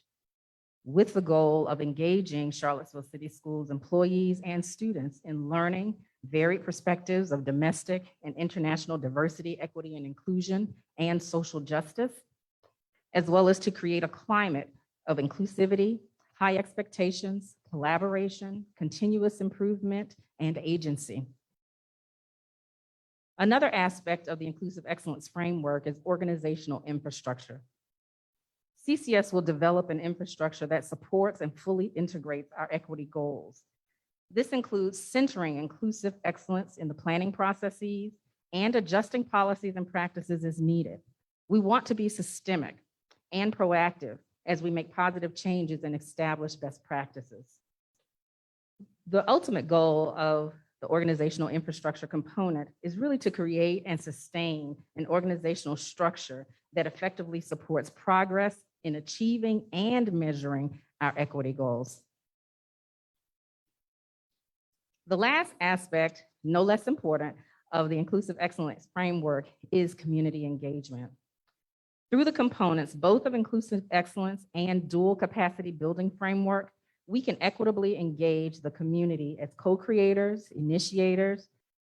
with the goal of engaging Charlottesville City Schools employees and students in learning varied perspectives of domestic and international diversity, equity, and inclusion, and social justice, as well as to create a climate of inclusivity, high expectations, collaboration, continuous improvement, and agency. Another aspect of the Inclusive Excellence Framework is organizational infrastructure. CCS will develop an infrastructure that supports and fully integrates our equity goals. This includes centering inclusive excellence in the planning processes and adjusting policies and practices as needed. We want to be systemic and proactive as we make positive changes and establish best practices. The ultimate goal of the organizational infrastructure component is really to create and sustain an organizational structure that effectively supports progress in achieving and measuring our equity goals. The last aspect, no less important, of the Inclusive Excellence Framework is community engagement. Through the components, both of Inclusive Excellence and Dual Capacity Building Framework, we can equitably engage the community as co-creators, initiators,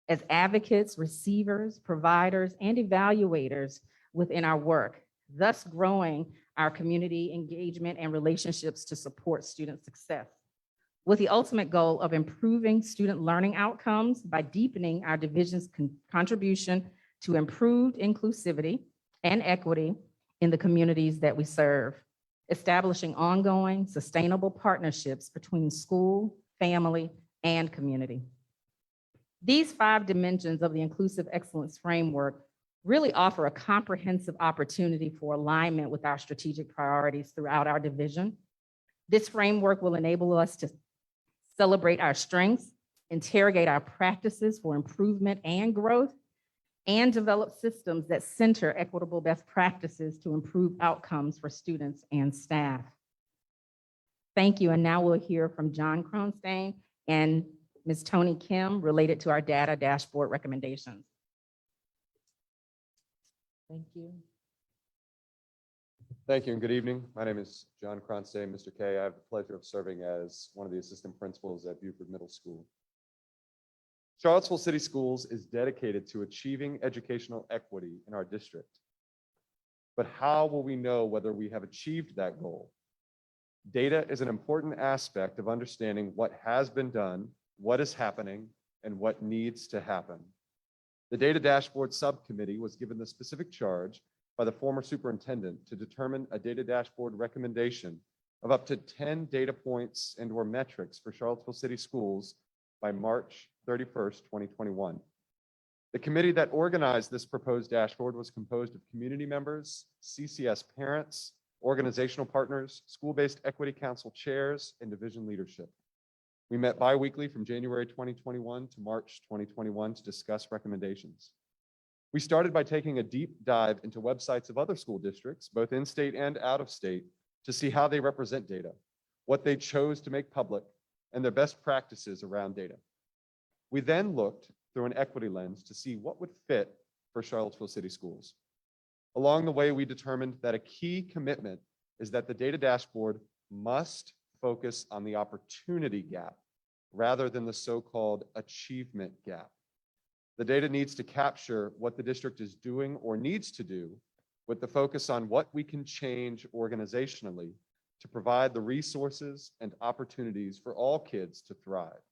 as advocates, receivers, providers, and evaluators within our work, thus growing our community engagement and relationships to support student success, with the ultimate goal of improving student learning outcomes by deepening our division's contribution to improved inclusivity and equity in the communities that we serve, establishing ongoing sustainable partnerships between school, family, and community. These 5 dimensions of the Inclusive Excellence Framework really offer a comprehensive opportunity for alignment with our strategic priorities throughout our division. This framework will enable us to celebrate our strengths, interrogate our practices for improvement and growth, and develop systems that center equitable best practices to improve outcomes for students and staff. Thank you, and now we'll hear from John Kronstein and Ms. Tony Kim related to our data dashboard recommendations. Thank you. Thank you and good evening. My name is John Kronstein. Mr. K, I have the pleasure of serving as one of the assistant principals at Buford Middle School. Charlottesville City Schools is dedicated to achieving educational equity in our district. But how will we know whether we have achieved that goal? Data is an important aspect of understanding what has been done, what is happening, and what needs to happen. The Data Dashboard Subcommittee was given the specific charge by the former superintendent to determine a data dashboard recommendation of up to 10 data points and/or metrics for Charlottesville City Schools by March 31st, 2021. The committee that organized this proposed dashboard was composed of community members, CCS parents, organizational partners, school-based equity council chairs, and division leadership. We met bi-weekly from January 2021 to March 2021 to discuss recommendations. We started by taking a deep dive into websites of other school districts, both in-state and out of state, to see how they represent data, what they chose to make public, and their best practices around data. We then looked through an equity lens to see what would fit for Charlottesville City Schools. Along the way, we determined that a key commitment is that the data dashboard must focus on the opportunity gap rather than the so-called achievement gap. The data needs to capture what the district is doing or needs to do with the focus on what we can change organizationally to provide the resources and opportunities for all kids to thrive.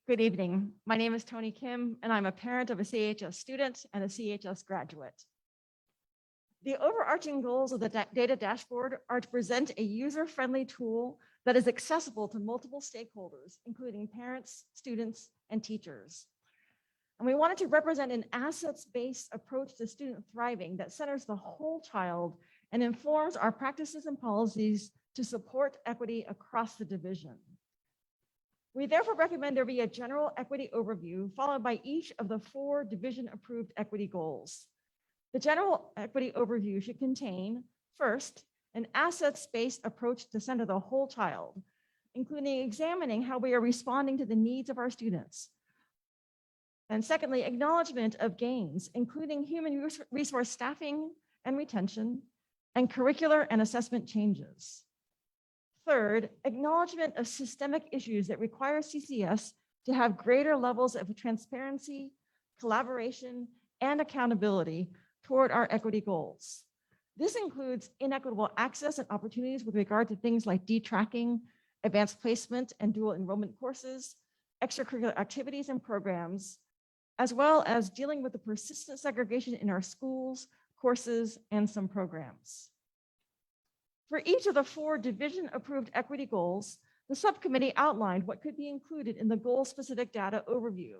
Good evening. My name is Tony Kim, and I'm a parent of a CHS student and a CHS graduate. The overarching goals of the data dashboard are to present a user-friendly tool that is accessible to multiple stakeholders, including parents, students, and teachers. And we wanted to represent an assets-based approach to student thriving that centers the whole child and informs our practices and policies to support equity across the division. We therefore recommend there be a general equity overview followed by each of the 4 division-approved equity goals. The general equity overview should contain, first, an assets-based approach to center the whole child, including examining how we are responding to the needs of our students. And secondly, acknowledgement of gains, including human resource staffing and retention, and curricular and assessment changes. Third, acknowledgement of systemic issues that require CCS to have greater levels of transparency, collaboration, and accountability toward our equity goals. This includes inequitable access and opportunities with regard to things like detracking, advanced placement and dual enrollment courses, extracurricular activities and programs, as well as dealing with the persistent segregation in our schools, courses, and some programs. For each of the 4 division-approved equity goals, the subcommittee outlined what could be included in the goal-specific data overview,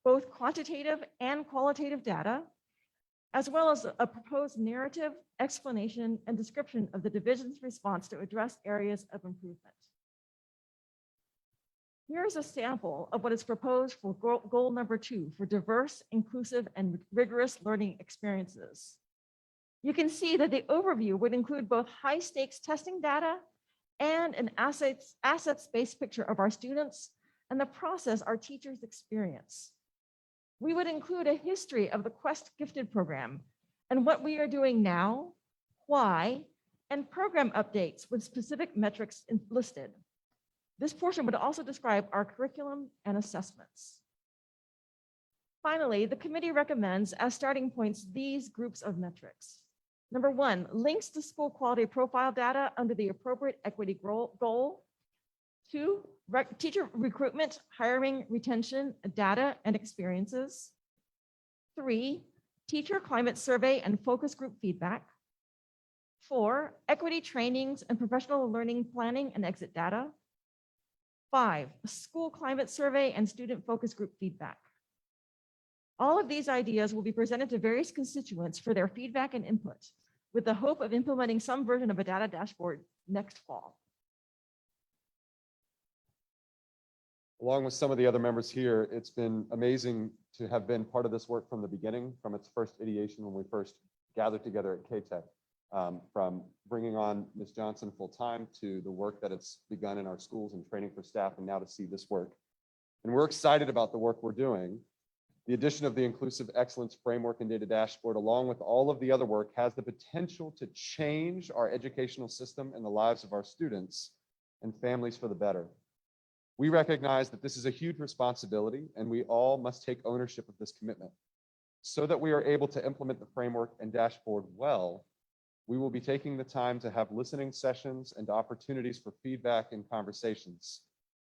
both quantitative and qualitative data, as well as a proposed narrative, explanation, and description of the division's response to address areas of improvement. Here's a sample of what is proposed for goal number 2 for diverse, inclusive, and rigorous learning experiences. You can see that the overview would include both high-stakes testing data and an assets-based picture of our students and the process our teachers experience. We would include a history of the Quest Gifted program and what we are doing now, why, and program updates with specific metrics listed. This portion would also describe our curriculum and assessments. Finally, the committee recommends as starting points these groups of metrics. Number 1, links to school quality profile data under the appropriate equity goal. 2, teacher recruitment, hiring, retention, data, and experiences. 3, teacher climate survey and focus group feedback. 4, equity trainings and professional learning planning and exit data. 5, school climate survey and student focus group feedback. All of these ideas will be presented to various constituents for their feedback and input, with the hope of implementing some version of a data dashboard next fall. Along with some of the other members here, it's been amazing to have been part of this work from the beginning, from its first ideation when we first gathered together at K-Tech, from bringing on Ms. Johnson full-time to the work that it's begun in our schools and training for staff, and now to see this work. And we're excited about the work we're doing. The addition of the Inclusive Excellence Framework and Data Dashboard, along with all of the other work, has the potential to change our educational system and the lives of our students and families for the better. We recognize that this is a huge responsibility, and we all must take ownership of this commitment. So that we are able to implement the framework and dashboard well, we will be taking the time to have listening sessions and opportunities for feedback and conversations.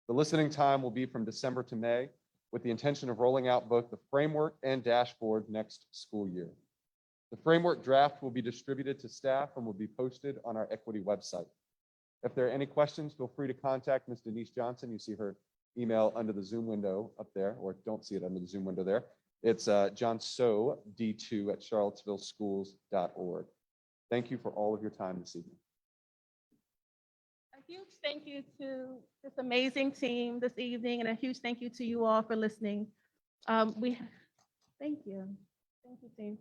The listening time will be from December to May, with the intention of rolling out both the framework and dashboard next school year. The framework draft will be distributed to staff and will be posted on our equity website. If there are any questions, feel free to contact Ms. Denise Johnson. You see her email under the Zoom window up there, or don't see it under the Zoom window there. It's johnso.d2@charlottesvilleschools.org. Thank you for all of your time this evening. A huge thank you to this amazing team this evening, and a huge thank you to you all for listening. Thank you. Thank you, team.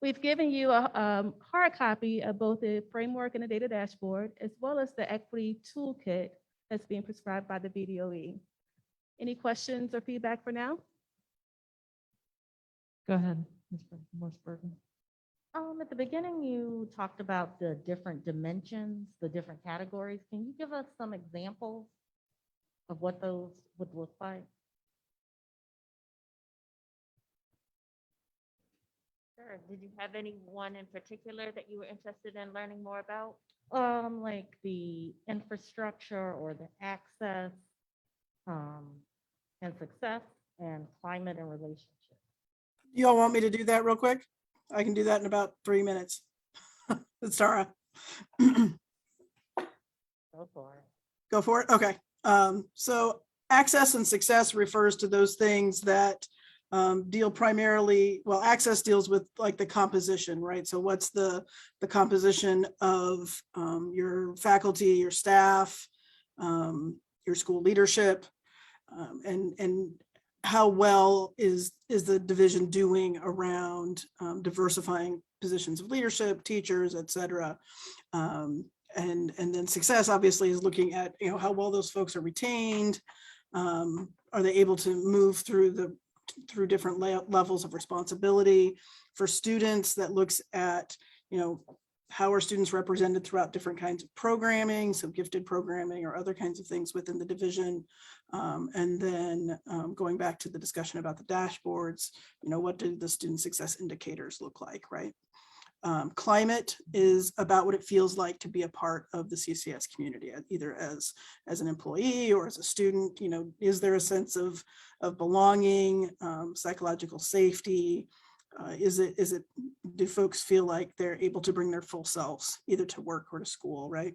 We've given you a hard copy of both the framework and the data dashboard, as well as the equity toolkit that's being prescribed by the BDOE. Any questions or feedback for now? Go ahead, Ms. Morsbergen. At the beginning, you talked about the different dimensions, the different categories. Can you give us some examples of what those would look like? Sure. Did you have any one in particular that you were interested in learning more about? Like the infrastructure or the access, and success, and climate and relationships. You all want me to do that real quick? I can do that in about 3 minutes. Sarah. Go for it. Go for it. Okay. So access and success refers to those things that deal primarily, well, access deals with like the composition, right? So what's the composition of your faculty, your staff, your school leadership, and how well is the division doing around diversifying positions of leadership, teachers, et cetera. And then success obviously is looking at, how well those folks are retained. Are they able to move through different levels of responsibility? For students, that looks at, how are students represented throughout different kinds of programming, so gifted programming or other kinds of things within the division. And then going back to the discussion about the dashboards, what do the student success indicators look like, right? Climate is about what it feels like to be a part of the CCS community, either as an employee or as a student. You know, is there a sense of belonging, psychological safety? Do folks feel like they're able to bring their full selves either to work or to school, right?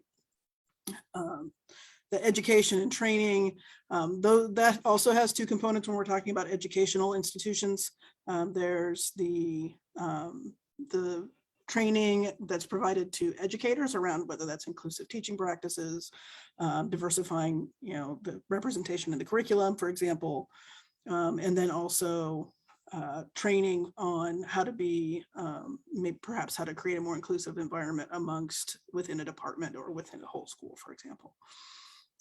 The education and training, though that also has two components when we're talking about educational institutions. There's the training that's provided to educators around whether that's inclusive teaching practices, diversifying, you know, the representation in the curriculum, for example, and then also training on how to be, maybe perhaps how to create a more inclusive environment within a department or within a whole school, for example.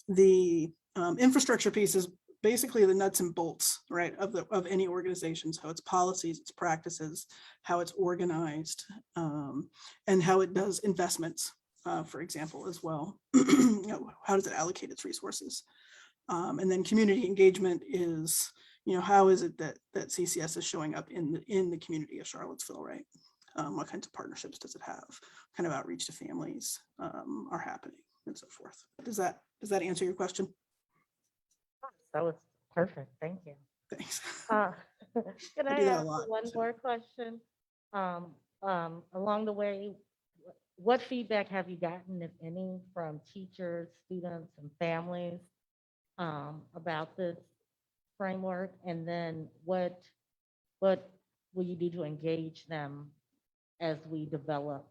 The infrastructure piece is basically the nuts and bolts, right, of any organization. So it's policies, its practices, how it's organized, and how it does investments, for example, as well. You know, how does it allocate its resources? And then community engagement is, you know, how is it that CCS is showing up in the community of Charlottesville, right? What kinds of partnerships does it have? What kind of outreach to families are happening, and so forth. Does that answer your question? That was perfect. Thank you. Thanks. Can I I do that a ask lot, one so. more question? Along the way, what feedback have you gotten, if any, from teachers, students, and families about this framework? And then what will you do to engage them as we develop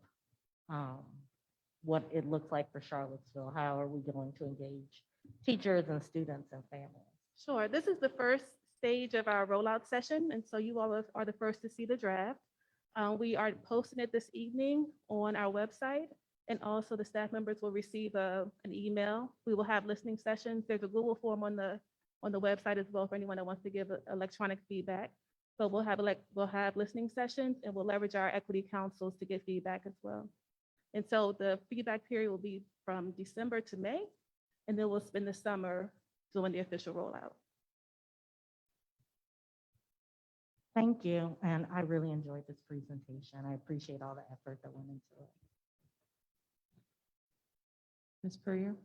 what it looks like for Charlottesville? How are we going to engage teachers and students and families? Sure. This is the first stage of our rollout session, and so you all are the first to see the draft. We are posting it this evening on our website, and also the staff members will receive an email. We will have listening sessions. There's a Google form on the website as well for anyone that wants to give electronic feedback. So we'll have listening sessions, and we'll leverage our equity councils to get feedback as well. And so the feedback period will be from December to May, and then we'll spend the summer doing the official rollout. Thank you, and I really enjoyed this presentation. I appreciate all the effort that went into it. Ms. Puryear?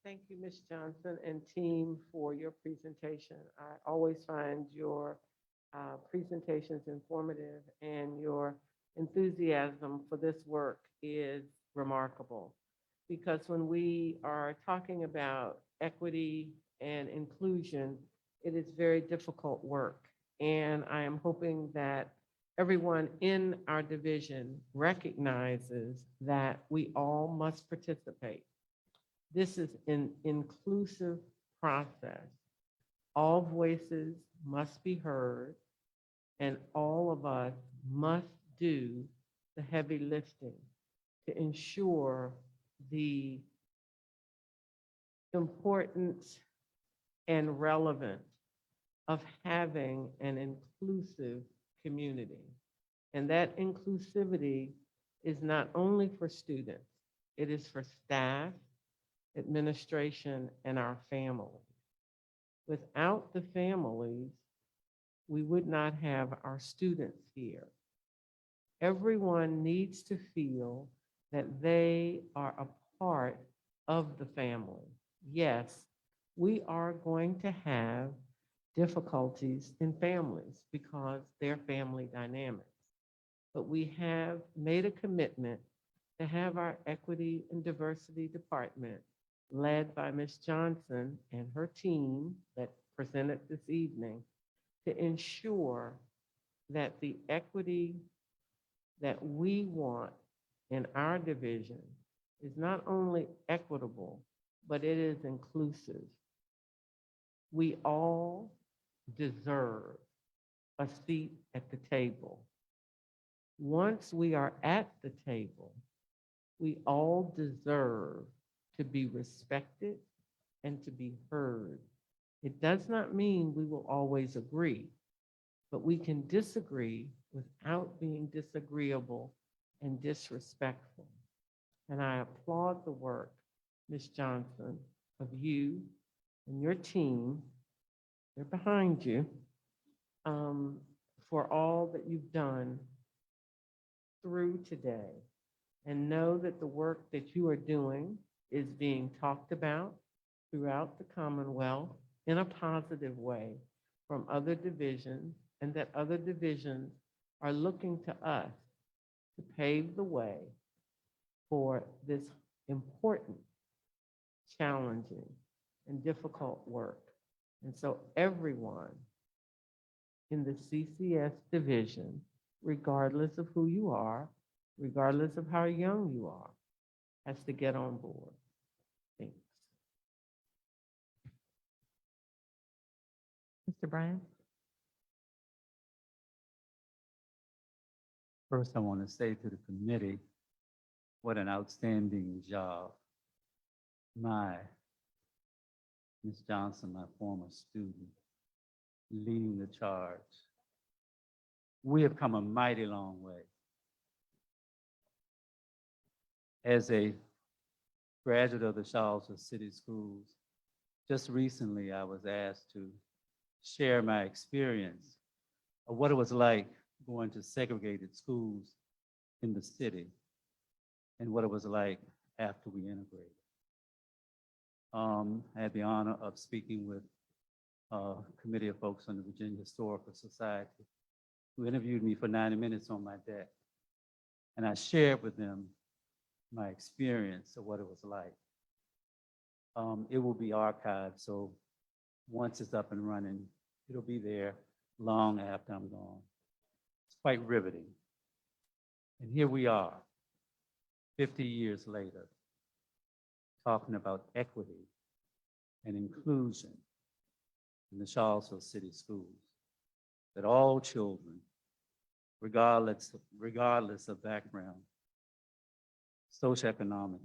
Thank you, Ms. Johnson and team, for your presentation. I always find your presentations informative, and your enthusiasm for this work is remarkable. Because when we are talking about equity and inclusion, it is very difficult work. And I am hoping that everyone in our division recognizes that we all must participate. This is an inclusive process. All voices must be heard, and all of us must do the heavy lifting to ensure the importance and relevance of having an inclusive community. And that inclusivity is not only for students, it is for staff, administration, and our families. Without the families, we would not have our students here. Everyone needs to feel that they are a part of the family. Yes, we are going to have difficulties in families because they're family dynamics. But we have made a commitment to have our equity and diversity department, led by Ms. Johnson and her team that presented this evening, to ensure that the equity that we want in our division is not only equitable, but it is inclusive. We all deserve a seat at the table. Once we are at the table, we all deserve to be respected and to be heard. It does not mean we will always agree, but we can disagree without being disagreeable and disrespectful. And I applaud the work, Ms. Johnson, of you and your team. They're behind you. for all that you've done through today. And know that the work that you are doing is being talked about throughout the Commonwealth in a positive way from other divisions, and that other divisions are looking to us to pave the way for this important, challenging, and difficult work. And so everyone in the CCS division, regardless of who you are, regardless of how young you are, has to get on board. Thanks. Mr. Bryan? First, I want to say to the committee, what an outstanding job. Ms. Johnson, my former student, leading the charge. We have come a mighty long way. As a graduate of the Charlottesville City Schools, just recently I was asked to share my experience of what it was like going to segregated schools in the city and what it was like after we integrated. I had the honor of speaking with a committee of folks on the Virginia Historical Society who interviewed me for 90 minutes on my deck. And I shared with them my experience of what it was like. It will be archived, so once it's up and running, it'll be there long after I'm gone. It's quite riveting. And here we are, 50 years later, talking about equity and inclusion in the Charlottesville City Schools, that all children, regardless of background, socioeconomic,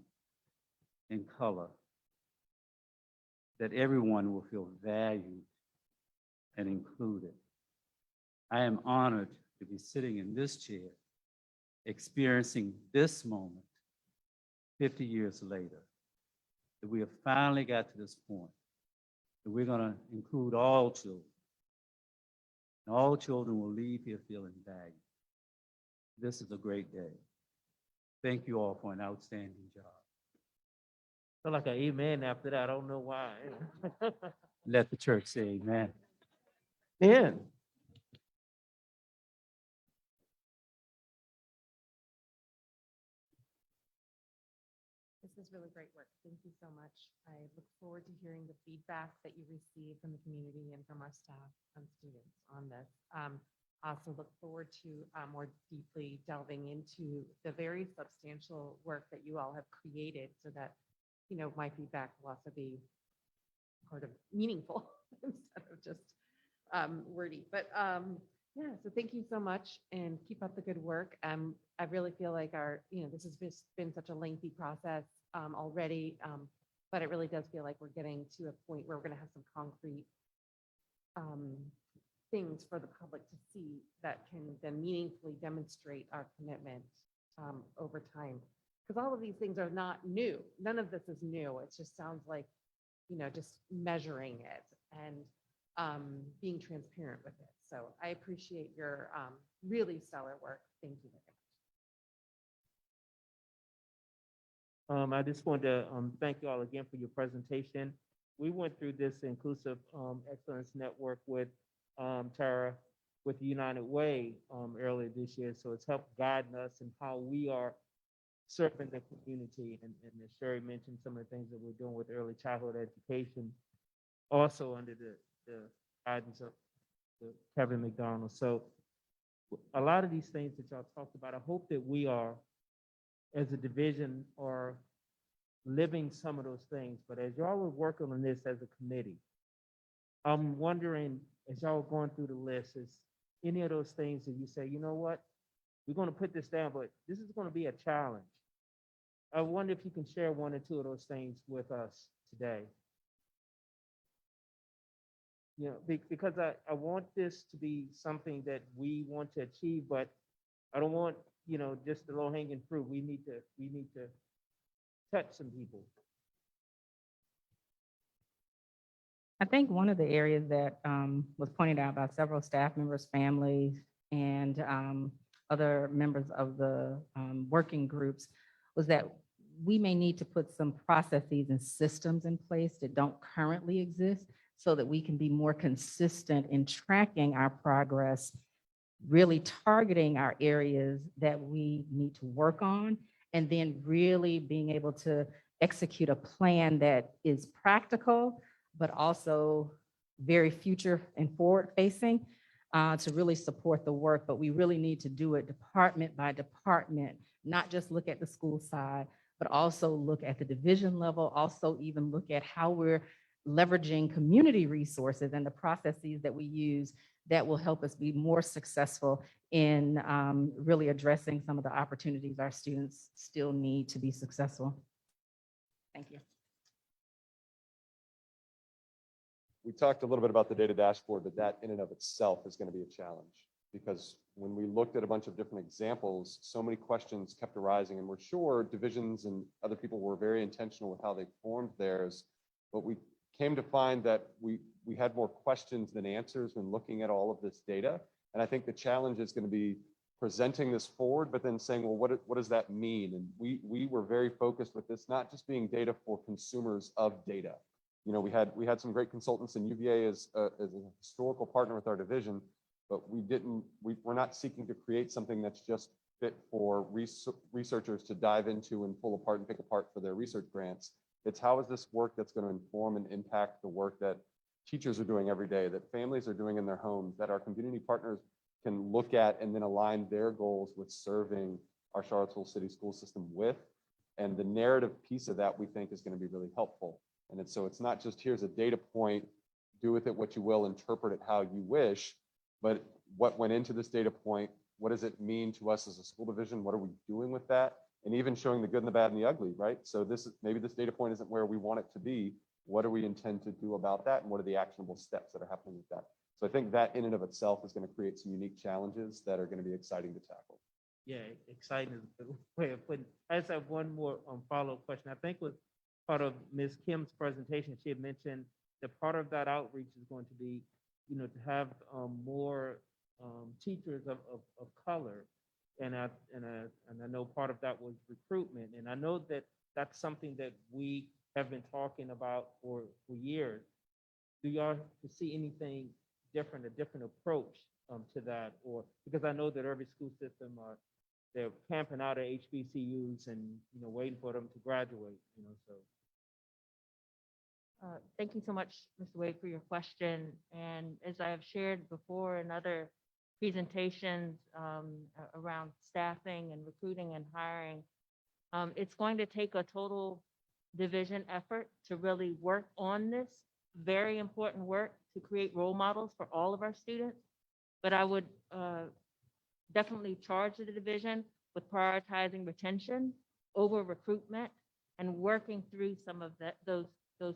and color, that everyone will feel valued and included. I am honored to be sitting in this chair, experiencing this moment 50 years later, that we have finally got to this point, that we're going to include all children. And all children will leave here feeling valued. This is a great day. Thank you all for an outstanding job. Feel like an amen after that. I don't know why. Let the church say amen. Man. This is really great work. Thank you so much. I look forward to hearing the feedback that you receive from the community and from our staff and students on this. I also look forward to more deeply delving into the very substantial work that you all have created so that, you know, my feedback will also be sort of meaningful instead of just wordy. But yeah, so thank you so much and keep up the good work. I really feel like this has just been such a lengthy process already, but it really does feel like we're getting to a point where we're going to have some concrete things for the public to see that can then meaningfully demonstrate our commitment over time. Because all of these things are not new. None of this is new. It just sounds like, you know, just measuring it and being transparent with it. So I appreciate your really stellar work. Thank you very much. I just wanted to thank you all again for your presentation. We went through this Inclusive Excellence Network with Tara, with the United Way earlier this year. So it's helped guide us in how we are serving the community. And as Sherry mentioned, some of the things that we're doing with early childhood education, also under the guidance of Kevin McDonald. So a lot of these things that y'all talked about, I hope that we are, as a division, are living some of those things. But as y'all are working on this as a committee, I'm wondering, as y'all are going through the list, is any of those things that you say, you know what, we're going to put this down, but this is going to be a challenge. I wonder if you can share one or two of those things with us today. You know, because I want this to be something that we want to achieve, but I don't want, you know, just the low hanging fruit. We need to touch some people. I think one of the areas that was pointed out by several staff members, families, and other members of the working groups was that we may need to put some processes and systems in place that don't currently exist so that we can be more consistent in tracking our progress, really targeting our areas that we need to work on, and then really being able to execute a plan that is practical, but also very future and forward facing to really support the work. But we really need to do it department by department, not just look at the school side, but also look at the division level, also even look at how we're leveraging community resources and the processes that we use that will help us be more successful in really addressing some of the opportunities our students still need to be successful. Thank you. We talked a little bit about the data dashboard, but that in and of itself is going to be a challenge because when we looked at a bunch of different examples, so many questions kept arising, and we're sure divisions and other people were very intentional with how they formed theirs, but we came to find that we had more questions than answers when looking at all of this data. And I think the challenge is going to be presenting this forward, but then saying, well, what does that mean? And we were very focused with this, not just being data for consumers of data. You know, we had some great consultants, and UVA is a historical partner with our division, but we're not seeking to create something that's just fit for researchers to dive into and pull apart and pick apart for their research grants. It's how is this work that's going to inform and impact the work that teachers are doing every day, that families are doing in their homes, that our community partners can look at and then align their goals with serving our Charlottesville City school system with. And the narrative piece of that we think is going to be really helpful. And so it's not just here's a data point, do with it what you will, interpret it how you wish, but what went into this data point, what does it mean to us as a school division? What are we doing with that? And even showing the good and the bad and the ugly, right? So maybe this data point isn't where we want it to be. What do we intend to do about that? And what are the actionable steps that are happening with that? So I think that in and of itself is going to create some unique challenges that are going to be exciting to tackle. Yeah, exciting is a good way of putting it. I just have one more follow-up question. I think was part of Ms. Kim's presentation, she had mentioned that part of that outreach is going to be, you know, to have more teachers of color. And I know part of that was recruitment. And I know that that's something that we have been talking about for years. Do y'all see anything different, a different approach to that? Or because I know that every school system they're camping out at HBCUs and, you know, waiting for them to graduate, you know, so. Thank you so much, Mr. Wade, for your question. And as I have shared before in other presentations around staffing and recruiting and hiring, it's going to take a total division effort to really work on this very important work to create role models for all of our students. But I would definitely charge the division with prioritizing retention over recruitment and working through some of those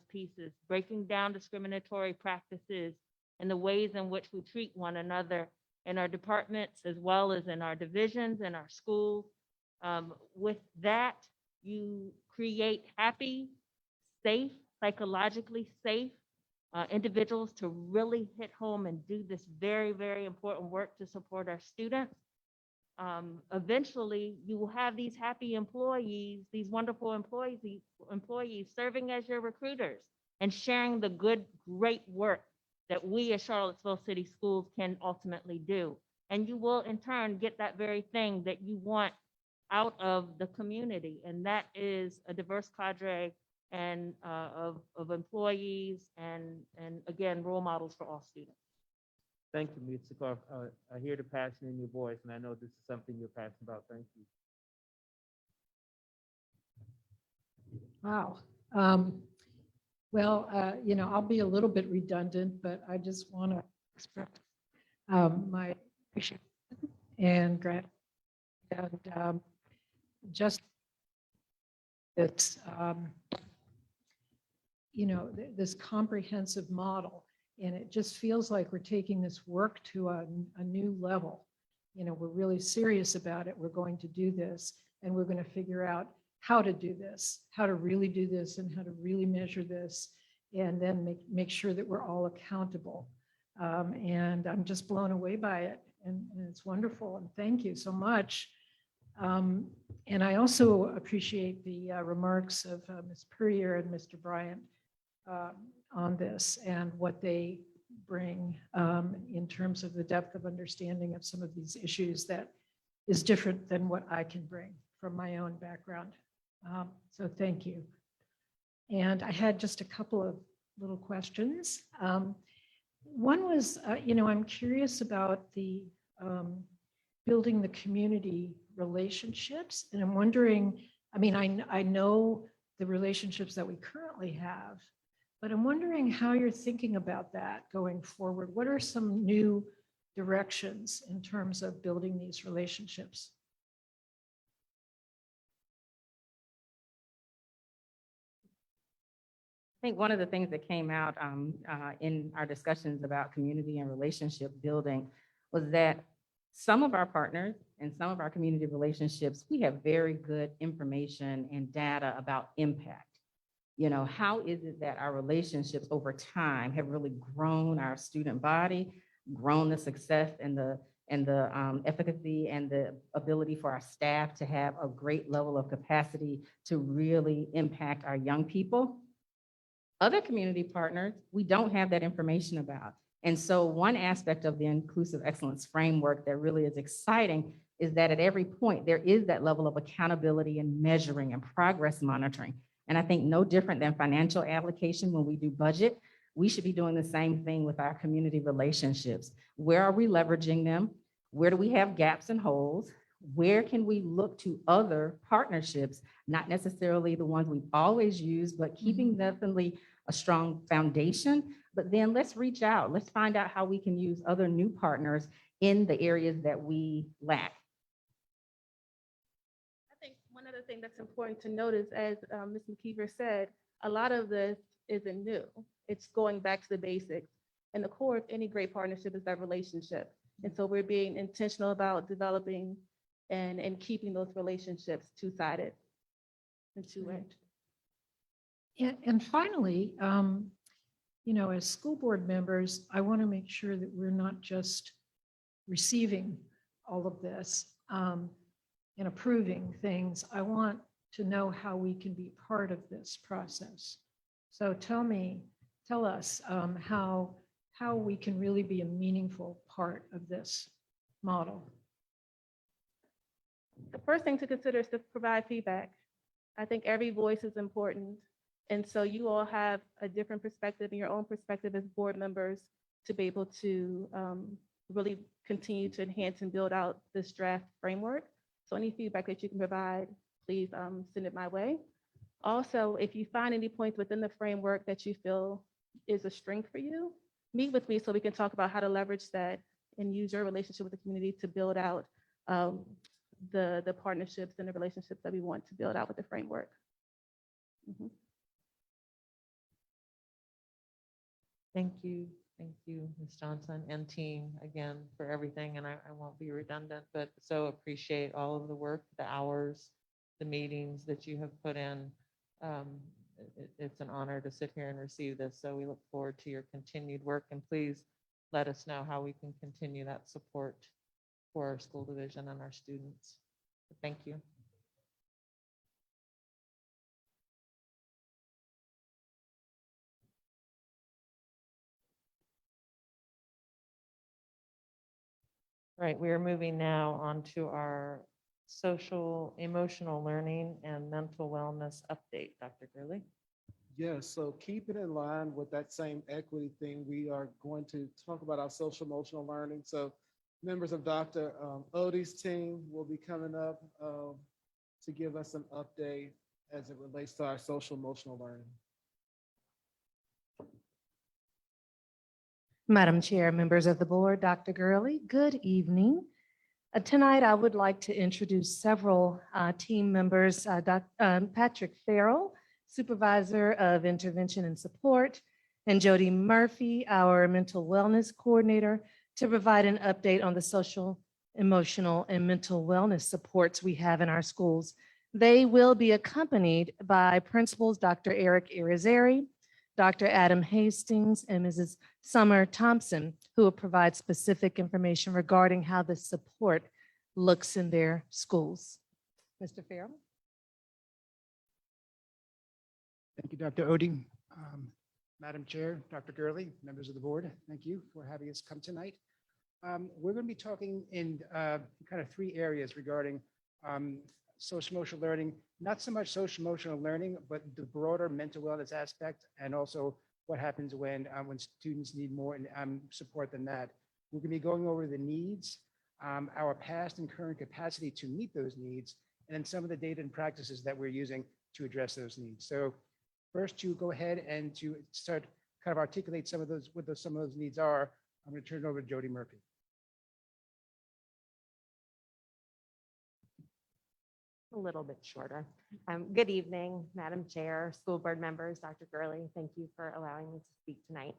pieces, breaking down discriminatory practices and the ways in which we treat one another in our departments as well as in our divisions and our schools. With that, you create happy, safe, psychologically safe individuals to really hit home and do this very, very important work to support our students. Eventually, you will have these happy employees, these wonderful employees serving as your recruiters and sharing the good, great work that we as Charlottesville City Schools can ultimately do. And you will in turn get that very thing that you want out of the community. And that is a diverse cadre and of employees and again, role models for all students. Thank you, Ms. Sikar. I hear the passion in your voice, and I know this is something you're passionate about. Thank you. Wow. Well, you know, I'll be a little bit redundant, but I just want to express my appreciation and gratitude. And just it's, you know, this comprehensive model. And it just feels like we're taking this work to a new level. You know, we're really serious about it. We're going to do this, and we're going to figure out how to do this, how to really do this, and how to really measure this. and then make sure that we're all accountable. And I'm just blown away by it, and it's wonderful, and thank you so much. And I also appreciate the remarks of Ms. Purrier and Mr. Bryant on this and what they bring in terms of the depth of understanding of some of these issues that is different than what I can bring from my own background. So thank you. And I had just a couple of little questions. One was, I'm curious about the building the community relationships. And I'm wondering, I know the relationships that we currently have, but I'm wondering how you're thinking about that going forward. What are some new directions in terms of building these relationships? I think one of the things that came out in our discussions about community and relationship building was that some of our partners and some of our community relationships, we have very good information and data about impact. How is it that our relationships over time have really grown our student body, grown the success and the efficacy and the ability for our staff to have a great level of capacity to really impact our young people? Other community partners, we don't have that information about. And so one aspect of the Inclusive Excellence Framework that really is exciting is that at every point, there is that level of accountability and measuring and progress monitoring. And I think no different than financial allocation when we do budget, we should be doing the same thing with our community relationships. Where are we leveraging them? Where do we have gaps and holes? Where can we look to other partnerships, not necessarily the ones we've always used, but keeping definitely a strong foundation. But then let's reach out. Let's find out how we can use other new partners in the areas that we lack. I think one other thing that's important to notice, as Ms. McKeever said, a lot of this isn't new. It's going back to the basics. And the core of any great partnership is that relationship. And so we're being intentional about developing and keeping those relationships two-sided and two-way. And finally, as school board members, I want to make sure that we're not just receiving all of this and approving things. I want to know how we can be part of this process. So tell us how we can really be a meaningful part of this model. The first thing to consider is to provide feedback. I think every voice is important. And so you all have a different perspective and your own perspective as board members to be able to really continue to enhance and build out this draft framework. So any feedback that you can provide, please send it my way. Also, if you find any points within the framework that you feel is a strength for you, meet with me so we can talk about how to leverage that and use your relationship with the community to build out the partnerships and the relationships that we want to build out with the framework. Mm-hmm. Thank you, Ms. Johnson and team again for everything. And I won't be redundant, but so appreciate all of the work, the hours, the meetings that you have put in. It's an honor to sit here and receive this. So we look forward to your continued work, and please let us know how we can continue that support for our school division and our students. Thank you. Right, we are moving now on to our social, emotional learning and mental wellness update. Dr. Gurley. Yes, so keep it in line with that same equity thing. We are going to talk about our social emotional learning. So members of Dr. Odie's team will be coming up to give us an update as it relates to our social emotional learning. Madam Chair, members of the board, Dr. Gurley, good evening. Tonight, I would like to introduce several team members. Patrick Farrell, Supervisor of Intervention and Support, and Jody Murphy, our Mental Wellness Coordinator, to provide an update on the social, emotional, and mental wellness supports we have in our schools. They will be accompanied by Principals Dr. Eric Irizarry, Dr. Adam Hastings, and Mrs. Summer Thompson, who will provide specific information regarding how the support looks in their schools. Mr. Farrell? Thank you, Dr. Odie. Madam Chair, Dr. Gurley, members of the board, thank you for having us come tonight. We're going to be talking in kind of three areas regarding social emotional learning, not so much social emotional learning, but the broader mental wellness aspect, and also what happens when students need more support than that. We're going to be going over the needs, our past and current capacity to meet those needs, and then some of the data and practices that we're using to address those needs. So first, to go ahead and to start kind of articulate some of those, what some of those needs are, I'm going to turn it over to Jody Murphy. A little bit shorter. Good evening, Madam Chair, school board members, Dr. Gurley. Thank you for allowing me to speak tonight.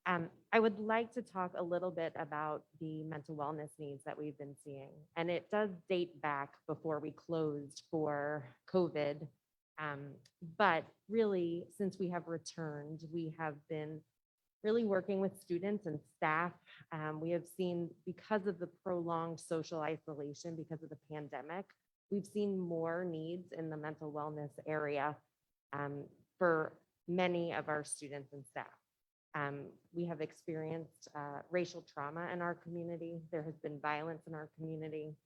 I would like to talk a little bit about the mental wellness needs that we've been seeing. And it does date back before we closed for COVID. But really, since we have returned, we have been really working with students and staff. We have seen, because of the prolonged social isolation, because of the pandemic, we've seen more needs in the mental wellness area for many of our students and staff. We have experienced racial trauma in our community. There has been violence in our community.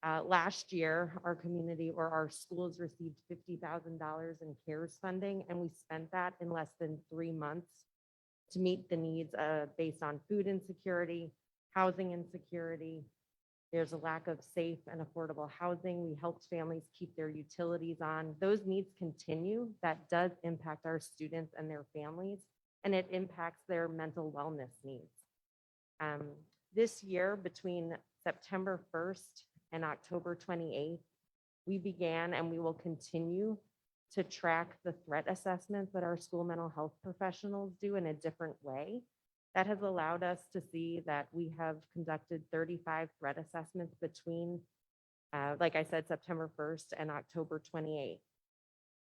Last year, our community or our schools received $50,000 in CARES funding, and we spent that in less than 3 months to meet the needs based on food insecurity, housing insecurity. There's a lack of safe and affordable housing. We helped families keep their utilities on. Those needs continue. That does impact our students and their families, and it impacts their mental wellness needs. This year, between September 1st and October 28th, we began and we will continue to track the threat assessments that our school mental health professionals do in a different way. That has allowed us to see that we have conducted 35 threat assessments between, like I said, September 1st and October 28th.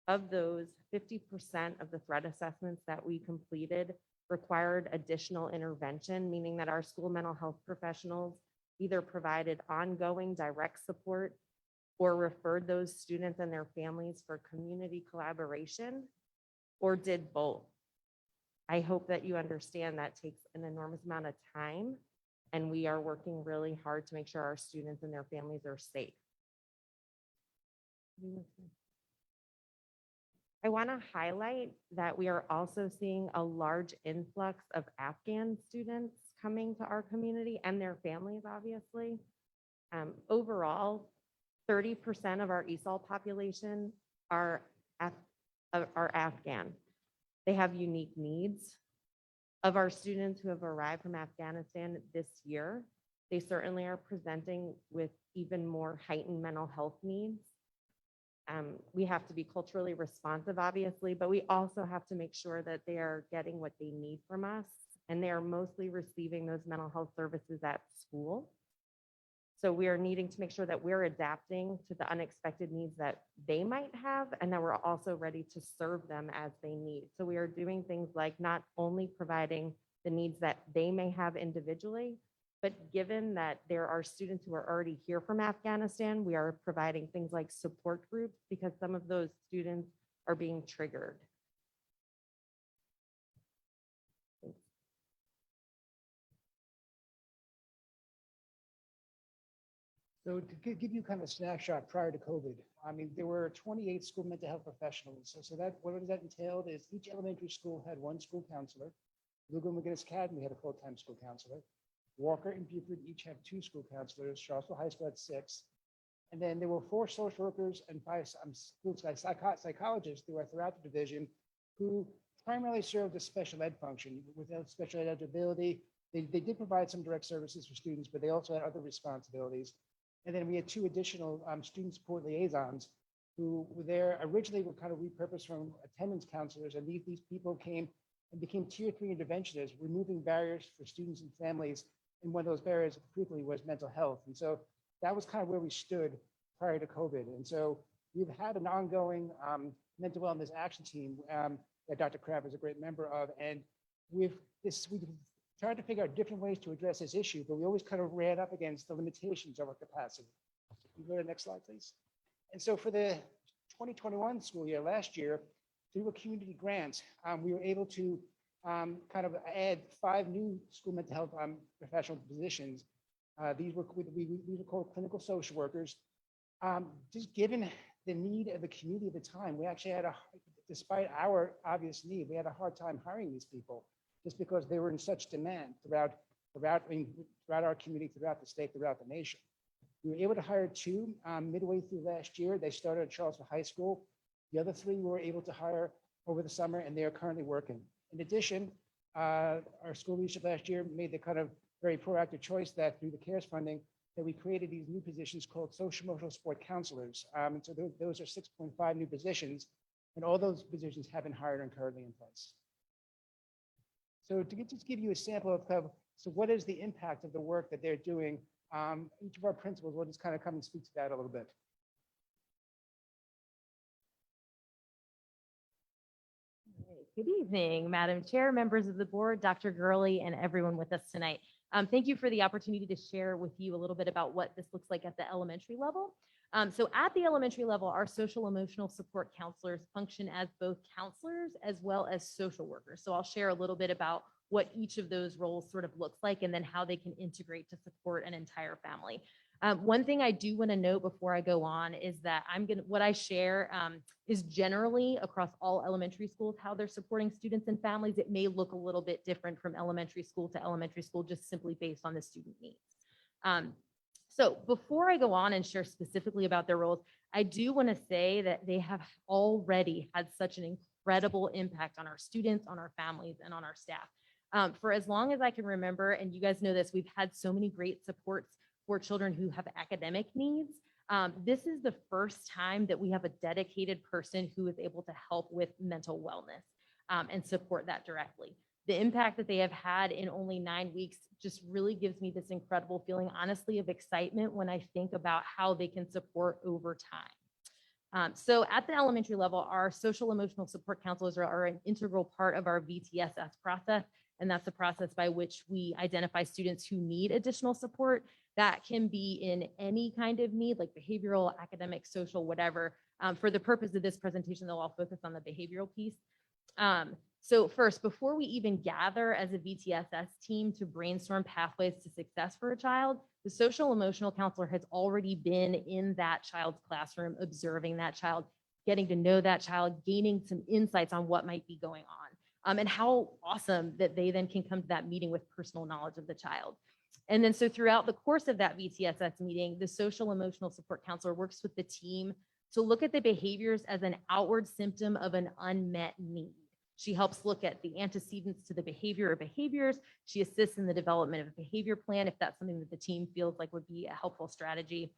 Of those, 50% of the threat assessments that we completed required additional intervention, meaning that our school mental health professionals either provided ongoing direct support or referred those students and their families for community collaboration, or did both. I hope that you understand that takes an enormous amount of time, and we are working really hard to make sure our students and their families are safe. I want to highlight that we are also seeing a large influx of Afghan students coming to our community and their families, obviously. Overall, 30% of our ESOL population are Afghan. They have unique needs. Of our students who have arrived from Afghanistan this year, they certainly are presenting with even more heightened mental health needs. We have to be culturally responsive, obviously, but we also have to make sure that they are getting what they need from us, and they are mostly receiving those mental health services at school. So we are needing to make sure that we're adapting to the unexpected needs that they might have, and that we're also ready to serve them as they need. So we are doing things like not only providing the needs that they may have individually, but given that there are students who are already here from Afghanistan, we are providing things like support groups because some of those students are being triggered. So to give you kind of a snapshot prior to COVID, I mean, there were 28 school mental health professionals. So that what that entailed is each elementary school had one school counselor. Lugo McGinnis Academy had a full-time school counselor. Walker and Buford each have 2 school counselors. Charlottesville High School had 6. And then there were 4 social workers and 5 psychologists throughout the division who primarily served a special ed function. Without special ed eligibility, they did provide some direct services for students, but they also had other responsibilities. And then we had 2 additional student support liaisons who were there originally were kind of repurposed from attendance counselors. And these people came and became tier 3 interventionists, removing barriers for students and families. And one of those barriers particularly was mental health. And so that was kind of where we stood prior to COVID. And so we've had an ongoing mental wellness action team that Dr. Crab is a great member of. And we've tried to figure out different ways to address this issue, but we always kind of ran up against the limitations of our capacity. Can you go to the next slide, please? And so for the 2021 school year, last year, through a community grant, we were able to kind of add 5 new school mental health professional positions. These were called clinical social workers. Just given the need of the community at the time, we actually had despite our obvious need, we had a hard time hiring these people just because they were in such demand throughout our community, throughout the state, throughout the nation. We were able to hire 2 midway through last year. They started at Charlottesville High School. The other 3 we were able to hire over the summer, and they are currently working. In addition, our school leadership last year made the kind of very proactive choice that through the CARES funding, that we created these new positions called social emotional support counselors. And so those are 6.5 new positions, and all those positions have been hired and currently in place. So to just give you a sample of so what is the impact of the work that they're doing, each of our principals will just kind of come and speak to that a little bit. Good evening, Madam Chair, members of the board, Dr. Gurley, and everyone with us tonight. Thank you for the opportunity to share with you a little bit about what this looks like at the elementary level. So at the elementary level, our social emotional support counselors function as both counselors as well as social workers. So I'll share a little bit about what each of those roles sort of looks like and then how they can integrate to support an entire family. One thing I do want to note before I go on is that what I share is generally across all elementary schools, how they're supporting students and families. It may look a little bit different from elementary school to elementary school, just simply based on the student needs. So before I go on and share specifically about their roles, I do want to say that they have already had such an incredible impact on our students, on our families, and on our staff. For as long as I can remember, and you guys know this, we've had so many great supports for children who have academic needs. This is the first time that we have a dedicated person who is able to help with mental wellness and support that directly. The impact that they have had in only 9 weeks just really gives me this incredible feeling, honestly, of excitement when I think about how they can support over time. So at the elementary level, our social emotional support counselors are an integral part of our VTSS process. And that's the process by which we identify students who need additional support. That can be in any kind of need, like behavioral, academic, social, whatever. For the purpose of this presentation, they'll all focus on the behavioral piece. So first, before we even gather as a VTSS team to brainstorm pathways to success for a child, the social emotional counselor has already been in that child's classroom, observing that child, getting to know that child, gaining some insights on what might be going on. And how awesome that they then can come to that meeting with personal knowledge of the child. And then so throughout the course of that VTSS meeting, the social emotional support counselor works with the team to look at the behaviors as an outward symptom of an unmet need. She helps look at the antecedents to the behavior or behaviors. She assists in the development of a behavior plan if that's something that the team feels like would be a helpful strategy.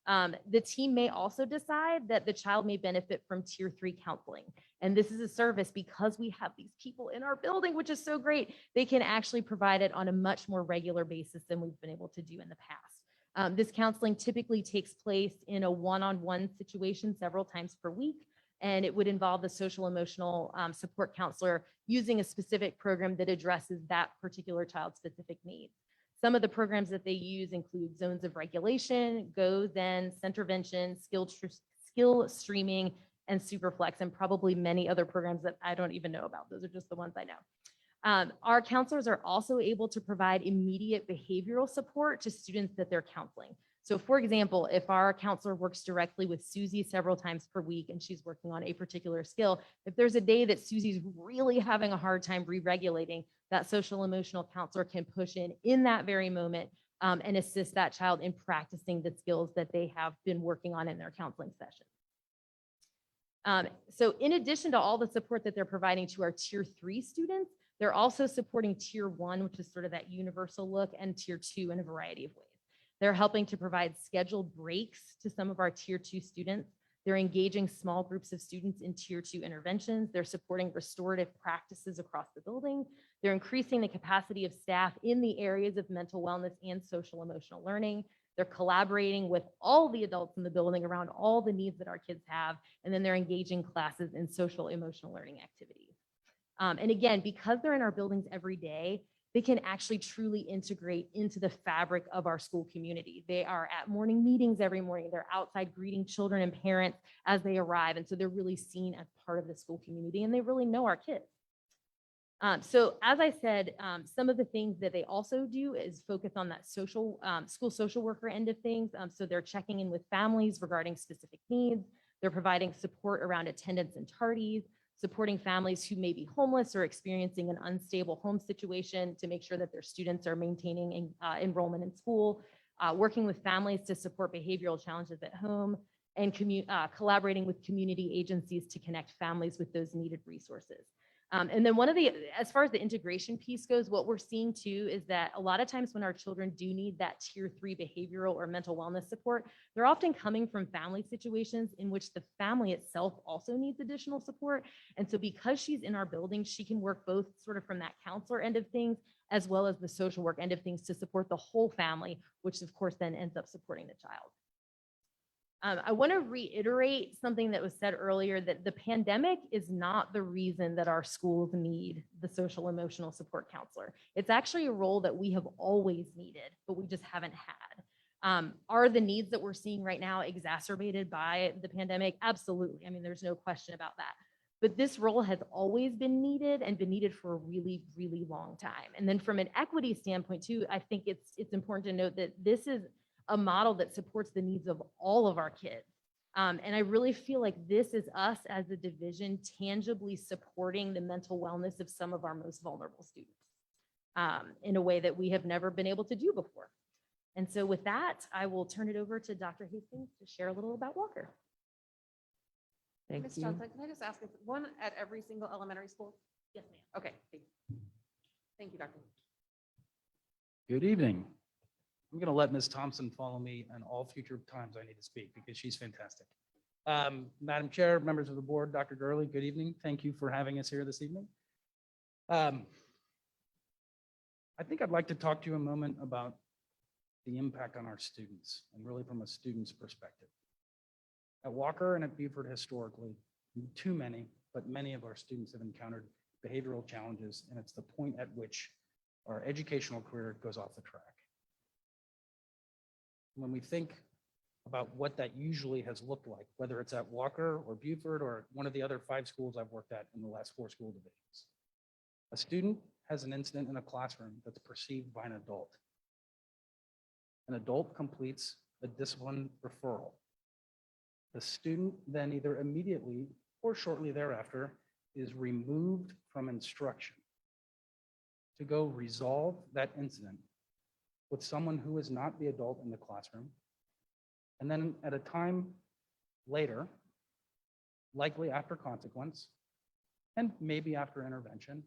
The team may also decide that the child may benefit from Tier 3 counseling. And this is a service because we have these people in our building, which is so great. They can actually provide it on a much more regular basis than we've been able to do in the past. This counseling typically takes place in a one-on-one situation several times per week. And it would involve the social emotional support counselor using a specific program that addresses that particular child's specific needs. Some of the programs that they use include zones of regulation, Go, Zen, Centervention, skill streaming, and Superflex, and probably many other programs that I don't even know about. Those are just the ones I know. Our counselors are also able to provide immediate behavioral support to students that they're counseling. So for example, if our counselor works directly with Susie several times per week and she's working on a particular skill, if there's a day that Susie's really having a hard time re-regulating, that social emotional counselor can push in that very moment and assist that child in practicing the skills that they have been working on in their counseling session. So in addition to all the support that they're providing to our Tier 3 students, they're also supporting Tier 1, which is sort of that universal look, and Tier 2 in a variety of ways. They're helping to provide scheduled breaks to some of our Tier 2 students. They're engaging small groups of students in Tier 2 interventions. They're supporting restorative practices across the building. They're increasing the capacity of staff in the areas of mental wellness and social emotional learning. They're collaborating with all the adults in the building around all the needs that our kids have. And then they're engaging classes in social emotional learning activities. And again, because they're in our buildings every day, they can actually truly integrate into the fabric of our school community. They are at morning meetings every morning. They're outside greeting children and parents as they arrive. And so they're really seen as part of the school community and they really know our kids. So as I said, some of the things that they also do is focus on that social, school social worker end of things. So they're checking in with families regarding specific needs. They're providing support around attendance and tardies, supporting families who may be homeless or experiencing an unstable home situation to make sure that their students are maintaining enrollment in school, working with families to support behavioral challenges at home, and collaborating with community agencies to connect families with those needed resources. And then as far as the integration piece goes, what we're seeing too is that a lot of times when our children do need that tier 3 behavioral or mental wellness support, they're often coming from family situations in which the family itself also needs additional support. And so because she's in our building, she can work both sort of from that counselor end of things, as well as the social work end of things to support the whole family, which of course then ends up supporting the child. I want to reiterate something that was said earlier, that the pandemic is not the reason that our schools need the social emotional support counselor. It's actually a role that we have always needed, but we just haven't had. Are the needs that we're seeing right now exacerbated by the pandemic? Absolutely. I mean, there's no question about that. But this role has always been needed and been needed for a really, really long time. And then from an equity standpoint too, I think it's important to note that this is a model that supports the needs of all of our kids. And I really feel like this is us as a division tangibly supporting the mental wellness of some of our most vulnerable students in a way that we have never been able to do before. And so with that, I will turn it over to Dr. Hastings to share a little about Walker. Thank Ms. you. Johnson, can I just ask, is one at every single elementary school? Yes, ma'am. Okay, thank you, Doctor. Good evening. I'm going to let Ms. Thompson follow me on all future times I need to speak because she's fantastic. Madam Chair, members of the board, Dr. Gurley, good evening. Thank you for having us here this evening. I think I'd like to talk to you a moment about the impact on our students and really from a student's perspective. At Walker and at Beaufort historically, too many, but many of our students have encountered behavioral challenges, and it's the point at which our educational career goes off the track. When we think about what that usually has looked like, whether it's at Walker or Beaufort or one of the other 5 schools I've worked at in the last 4 school divisions, a student has an incident in a classroom that's perceived by an adult. An adult completes a discipline referral. The student then either immediately or shortly thereafter is removed from instruction to go resolve that incident with someone who is not the adult in the classroom. And then at a time later, likely after consequence, and maybe after intervention,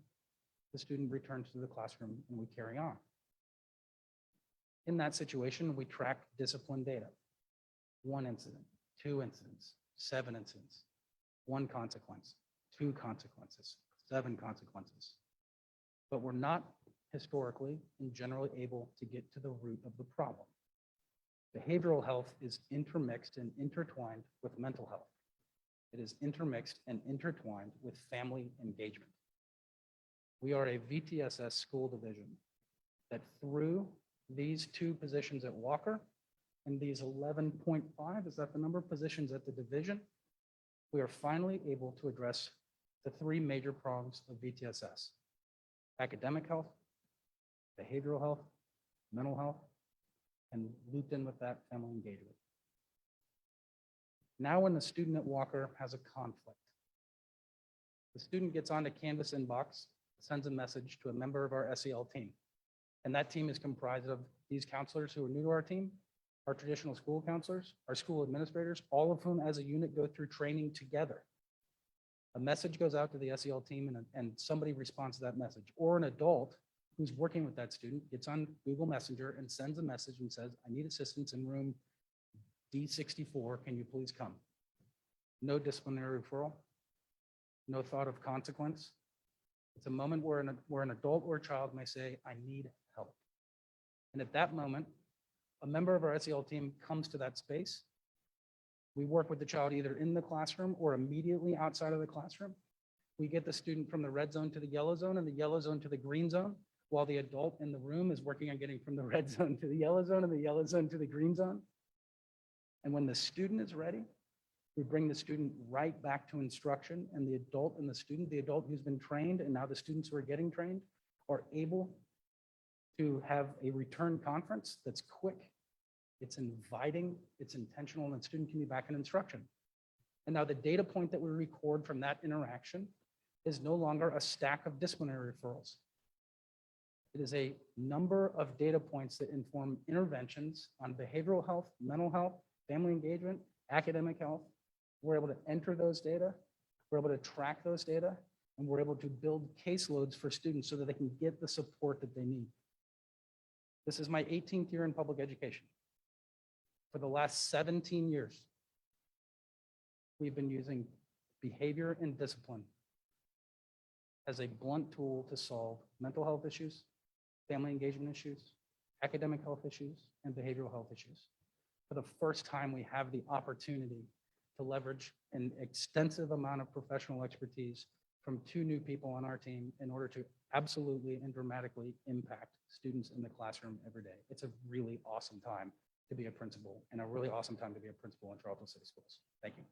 the student returns to the classroom and we carry on. In that situation, we track discipline data. 1 incident, 2 incidents, 7 incidents, 1 consequence, 2 consequences, 7 consequences. But we're not historically and generally able to get to the root of the problem. Behavioral health is intermixed and intertwined with mental health. It is intermixed and intertwined with family engagement. We are a VTSS school division that through these 2 positions at Walker and these 11.5, is that the number of positions at the division, we are finally able to address the 3 major prongs of VTSS: academic health, behavioral health, mental health, and looped in with that family engagement. Now when the student at Walker has a conflict, the student gets onto Canvas inbox, sends a message to a member of our SEL team. And that team is comprised of these counselors who are new to our team, our traditional school counselors, our school administrators, all of whom as a unit go through training together. A message goes out to the SEL team and somebody responds to that message, or an adult who's working with that student gets on Google Messenger and sends a message and says, I need assistance in room D64, can you please come? No disciplinary referral, no thought of consequence. It's a moment where an adult or a child may say, I need help. And at that moment, a member of our SEL team comes to that space. We work with the child either in the classroom or immediately outside of the classroom. We get the student from the red zone to the yellow zone and the yellow zone to the green zone, while the adult in the room is working on getting from the red zone to the yellow zone and the yellow zone to the green zone. And when the student is ready, we bring the student right back to instruction, and the adult and the adult who's been trained, and now the students who are getting trained are able to have a return conference that's quick, it's inviting, it's intentional, and the student can be back in instruction. And now the data point that we record from that interaction is no longer a stack of disciplinary referrals. It is a number of data points that inform interventions on behavioral health, mental health, family engagement, academic health. We're able to enter those data, we're able to track those data, and we're able to build caseloads for students so that they can get the support that they need. This is my 18th year in public education. For the last 17 years, we've been using behavior and discipline as a blunt tool to solve mental health issues, family engagement issues, academic health issues, and behavioral health issues. For the first time, we have the opportunity to leverage an extensive amount of professional expertise from 2 new people on our team in order to absolutely and dramatically impact students in the classroom every day. It's a really awesome time to be a principal, and a really awesome time to be a principal in Charlottesville City Schools. Thank you.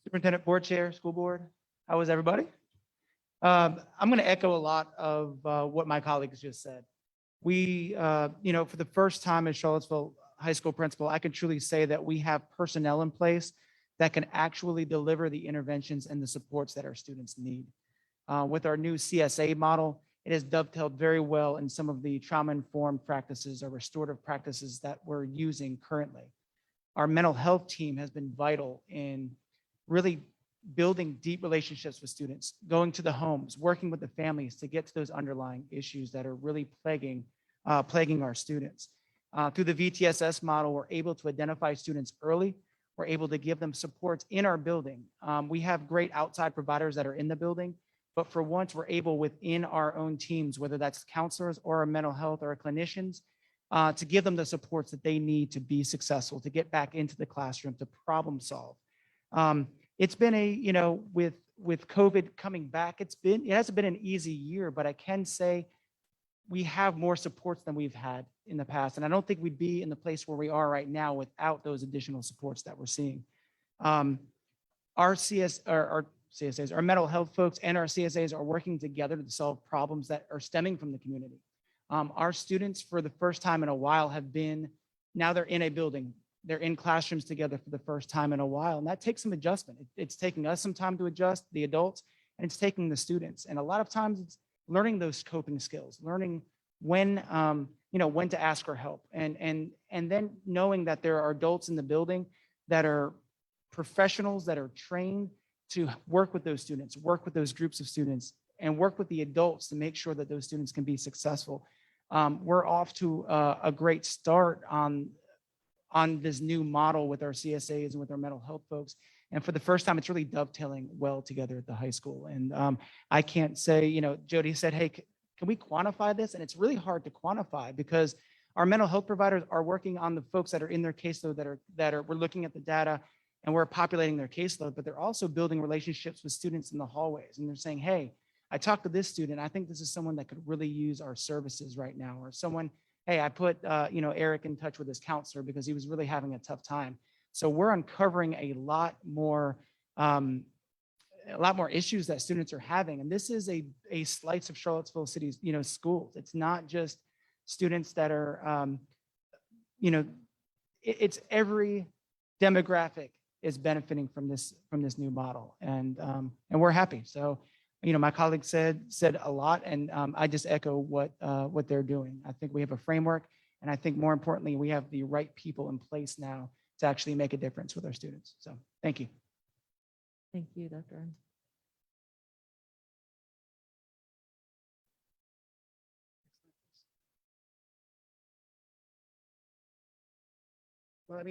Superintendent, Board Chair, School Board, how is everybody? I'm going to echo a lot of what my colleagues just said. We, for the first time as Charlottesville High School principal, I can truly say that we have personnel in place that can actually deliver the interventions and the supports that our students need. With our new CSA model, it has dovetailed very well in some of the trauma-informed practices or restorative practices that we're using currently. Our mental health team has been vital in really building deep relationships with students, going to the homes, working with the families to get to those underlying issues that are really plaguing our students. Through the VTSS model, we're able to identify students early. We're able to give them supports in our building. We have great outside providers that are in the building, but for once, we're able within our own teams, whether that's counselors or our mental health or our clinicians, to give them the supports that they need to be successful, to get back into the classroom, to problem solve. It's been with COVID coming back, it hasn't been an easy year, but I can say we have more supports than we've had in the past. And I don't think we'd be in the place where we are right now without those additional supports that we're seeing. Our CSAs, our mental health folks and our CSAs are working together to solve problems that are stemming from the community. Our students, for the first time in a while, now they're in a building. They're in classrooms together for the first time in a while, and that takes some adjustment. It's taking us some time to adjust, the adults, and it's taking the students. And a lot of times it's learning those coping skills, learning when to ask for help, and then knowing that there are adults in the building that are professionals that are trained to work with those students, work with those groups of students, and work with the adults to make sure that those students can be successful. We're off to a great start on this new model with our CSAs and with our mental health folks. And for the first time, it's really dovetailing well together at the high school. And I can't say, Jody said, hey, can we quantify this? And it's really hard to quantify because our mental health providers are working on the folks that are in their caseload we're looking at the data and we're populating their caseload, but they're also building relationships with students in the hallways. And they're saying, hey, I talked to this student. I think this is someone that could really use our services right now. Or someone, hey, I put Eric in touch with his counselor because he was really having a tough time. So we're uncovering a lot more issues that students are having. And this is a slice of Charlottesville City's, schools. It's not just students that are, it's every demographic is benefiting from this new model. And we're happy. So, my colleague said a lot, and I just echo what they're doing. I think we have a framework, and I think more importantly, we have the right people in place now to actually make a difference with our students. So thank you. Thank you, Dr. Arns. Well,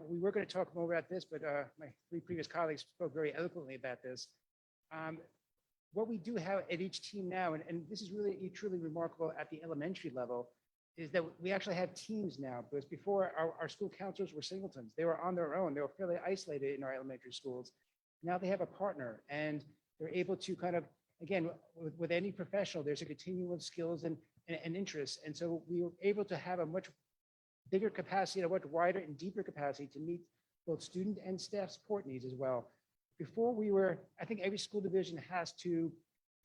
we were going to talk more about this, but my 3 previous colleagues spoke very eloquently about this. What we do have at each team now, and this is really truly remarkable at the elementary level, is that we actually have teams now, because before our school counselors were singletons. They were on their own. They were fairly isolated in our elementary schools. Now they have a partner and they're able to kind of, again, with any professional, there's a continuum of skills and interests. And so we were able to have a much bigger capacity, a much wider and deeper capacity to meet both student and staff support needs as well. Before I think every school division has to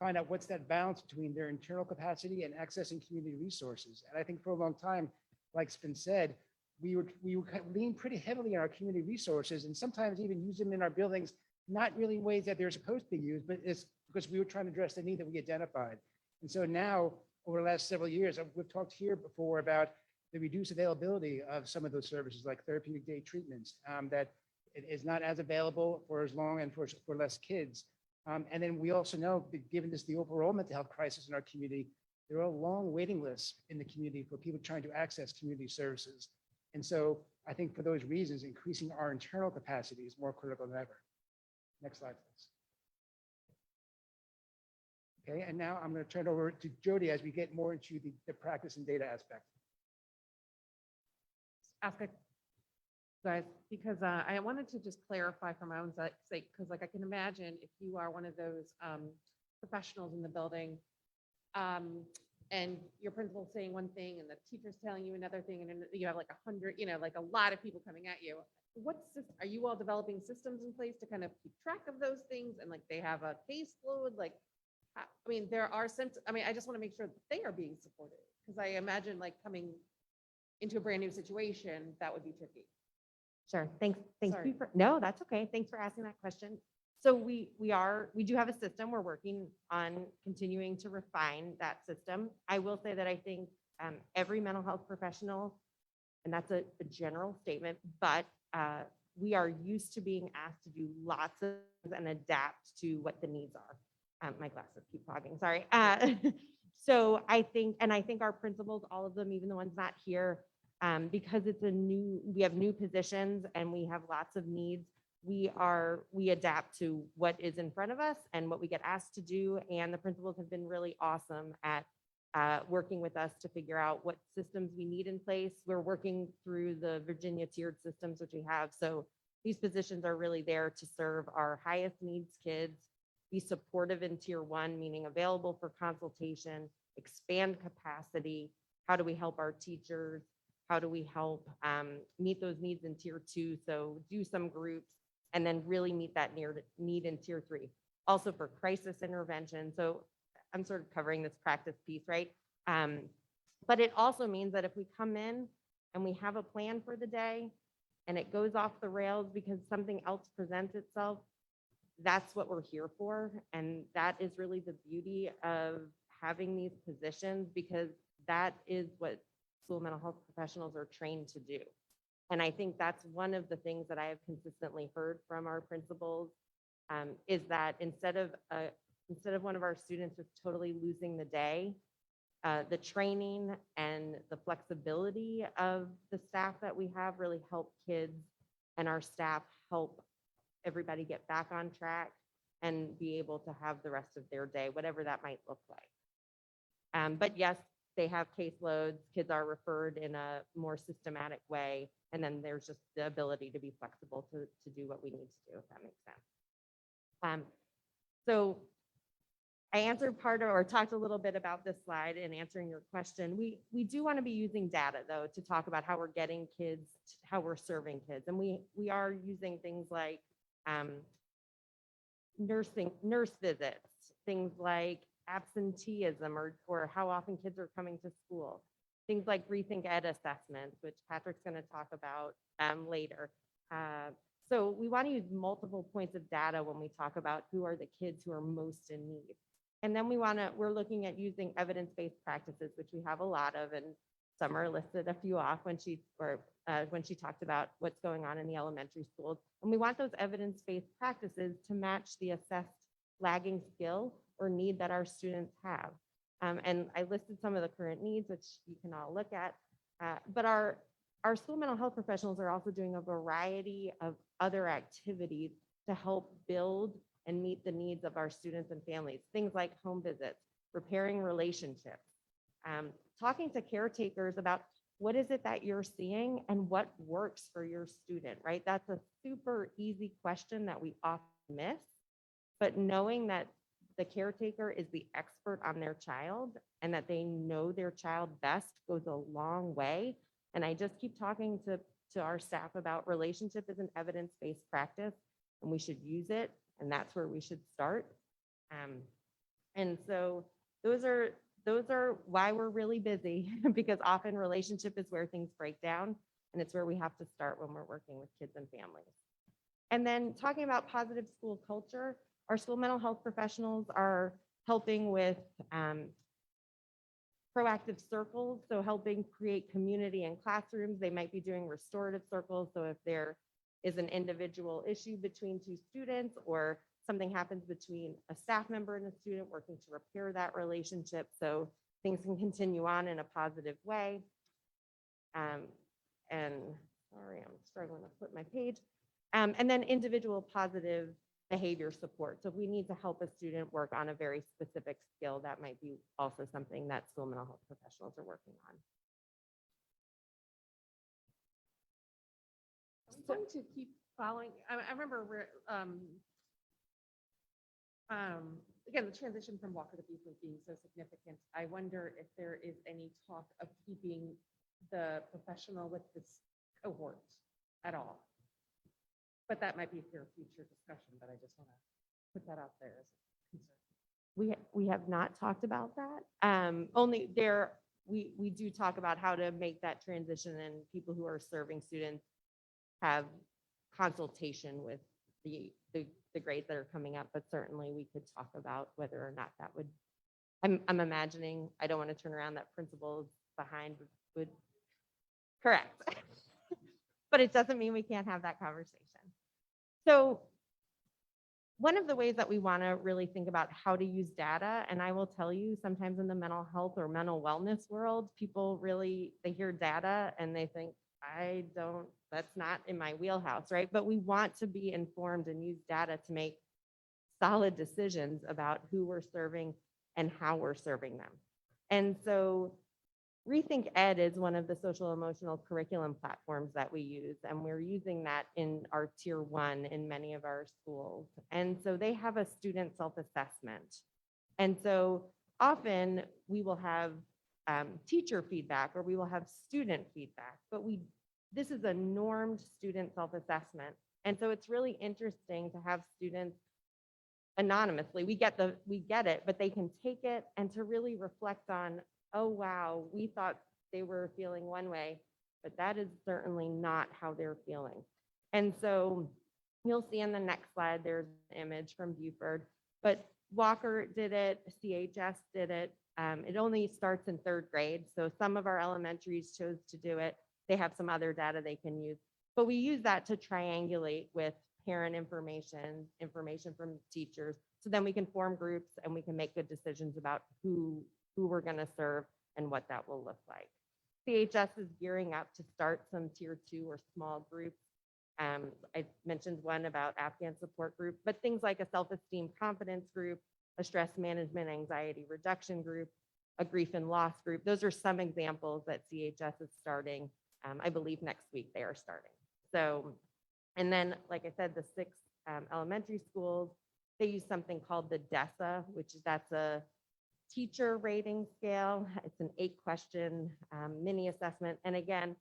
find out what's that balance between their internal capacity and accessing community resources. And I think for a long time, like it's been said, we would lean pretty heavily on our community resources and sometimes even use them in our buildings, not really in ways that they're supposed to be used, but it's because we were trying to address the need that we identified. And so now, over the last several years, we've talked here before about the reduced availability of some of those services like therapeutic day treatments, that it is not as available for as long and for less kids. And then we also know that given the overall mental health crisis in our community, there are long waiting lists in the community for people trying to access community services. And so I think for those reasons, increasing our internal capacity is more critical than ever. Next slide, please. Okay, and now I'm going to turn it over to Jody as we get more into the practice and data aspect. Ask a guys, because I wanted to just clarify for my own sake, because like I can imagine if you are one of those professionals in the building and your principal's saying one thing and the teacher's telling you another thing, and then you have like 100, like a lot of people coming at you. Are you all developing systems in place to kind of keep track of those things, and like they have a caseload? Like, I mean, there are symptoms. I mean, I just want to make sure that they are being supported, because I imagine like coming into a brand new situation, that would be tricky. Sure. Thanks Sorry. you for, no, that's okay. Thanks for asking that question. So we do have a system. We're working on continuing to refine that system. I will say that I think every mental health professional, and that's a general statement, but we are used to being asked to do lots of things and adapt to what the needs are. My glasses keep fogging, sorry. So I think our principals, all of them, even the ones not here, because we have new positions and we have lots of needs, we adapt to what is in front of us and what we get asked to do. And the principals have been really awesome at working with us to figure out what systems we need in place. We're working through the Virginia tiered systems, which we have. So these positions are really there to serve our highest needs kids, be supportive in tier 1, meaning available for consultation, expand capacity. How do we help our teachers? How do we help meet those needs in tier 2? So do some groups and then really meet that need in tier 3. Also for crisis intervention. So I'm sort of covering this practice piece, right? But it also means that if we come in and we have a plan for the day and it goes off the rails because something else presents itself, that's what we're here for. And that is really the beauty of having these positions, because that is what school mental health professionals are trained to do. And I think that's one of the things that I have consistently heard from our principals, is that instead of one of our students just totally losing the day, the training and the flexibility of the staff that we have really help kids, and our staff help everybody get back on track and be able to have the rest of their day, whatever that might look like. But yes, they have caseloads, kids are referred in a more systematic way, and then there's just the ability to be flexible to do what we need to do, if that makes sense. So I answered talked a little bit about this slide in answering your question. We do want to be using data, though, to talk about how we're getting kids, how we're serving kids. And we are using things like nurse visits, things like absenteeism or how often kids are coming to school, things like Rethink Ed assessments, which Patrick's going to talk about later. So we want to use multiple points of data when we talk about who are the kids who are most in need. And then we're looking at using evidence-based practices, which we have a lot of, and Summer listed a few off when she talked about what's going on in the elementary schools. And we want those evidence-based practices to match the assessed lagging skill or need that our students have. And I listed some of the current needs, which you can all look at. But our school mental health professionals are also doing a variety of other activities to help build and meet the needs of our students and families. Things like home visits, repairing relationships, talking to caretakers about what is it that you're seeing and what works for your student, right? That's a super easy question that we often miss, but knowing that the caretaker is the expert on their child and that they know their child best goes a long way. And I just keep talking to our staff about relationship is an evidence-based practice and we should use it. And that's where we should start. And so those are why we're really busy because often relationship is where things break down and it's where we have to start when we're working with kids and families. And then talking about positive school culture, our school mental health professionals are helping with proactive circles, so helping create community in classrooms. They might be doing restorative circles. So if there is an individual issue between two students or something happens between a staff member and a student, working to repair that relationship so things can continue on in a positive way. And sorry, I'm struggling to flip my page. And then individual positive behavior support. So if we need to help a student work on a very specific skill, that might be also something that school mental health professionals are working on. I'm going to keep following. I remember again, the transition from Walker to Buford being so significant. I wonder if there is any talk of keeping the professional with this cohort at all. But that might be for a future discussion, but I just want to put that out there as a concern. We have not talked about that. Only there, we do talk about how to make that transition and people who are serving students have consultation with the grades that are coming up, but certainly we could talk about whether or not that would, I'm imagining, I don't want to turn around that principals behind would correct. But it doesn't mean we can't have that conversation. So one of the ways that we want to really think about how to use data, and I will tell you, sometimes in the mental health or mental wellness world, people really, they hear data and they think, that's not in my wheelhouse, right? But we want to be informed and use data to make solid decisions about who we're serving and how we're serving them. And so Rethink Ed is one of the social emotional curriculum platforms that we use, and we're using that in our tier 1 in many of our schools. And so they have a student self-assessment. And so often we will have teacher feedback or we will have student feedback, but this is a normed student self-assessment. And so it's really interesting to have students anonymously. We get it, but they can take it and to really reflect on, oh, wow, we thought they were feeling one way, but that is certainly not how they're feeling. And so you'll see in the next slide, there's an image from Buford, but Walker did it, CHS did it. It only starts in 3rd grade. So some of our elementaries chose to do it. They have some other data they can use, but we use that to triangulate with parent information from teachers. So then we can form groups and we can make good decisions about who we're going to serve and what that will look like. CHS is gearing up to start some tier 2 or small groups. I mentioned one about Afghan support group, but things like a self-esteem confidence group, a stress management anxiety reduction group, a grief and loss group. Those are some examples that CHS is starting. I believe next week they are starting. So, and then, like I said, the 6 elementary schools, they use something called the DESA, that's a teacher rating scale. It's an 8-question mini assessment. And again,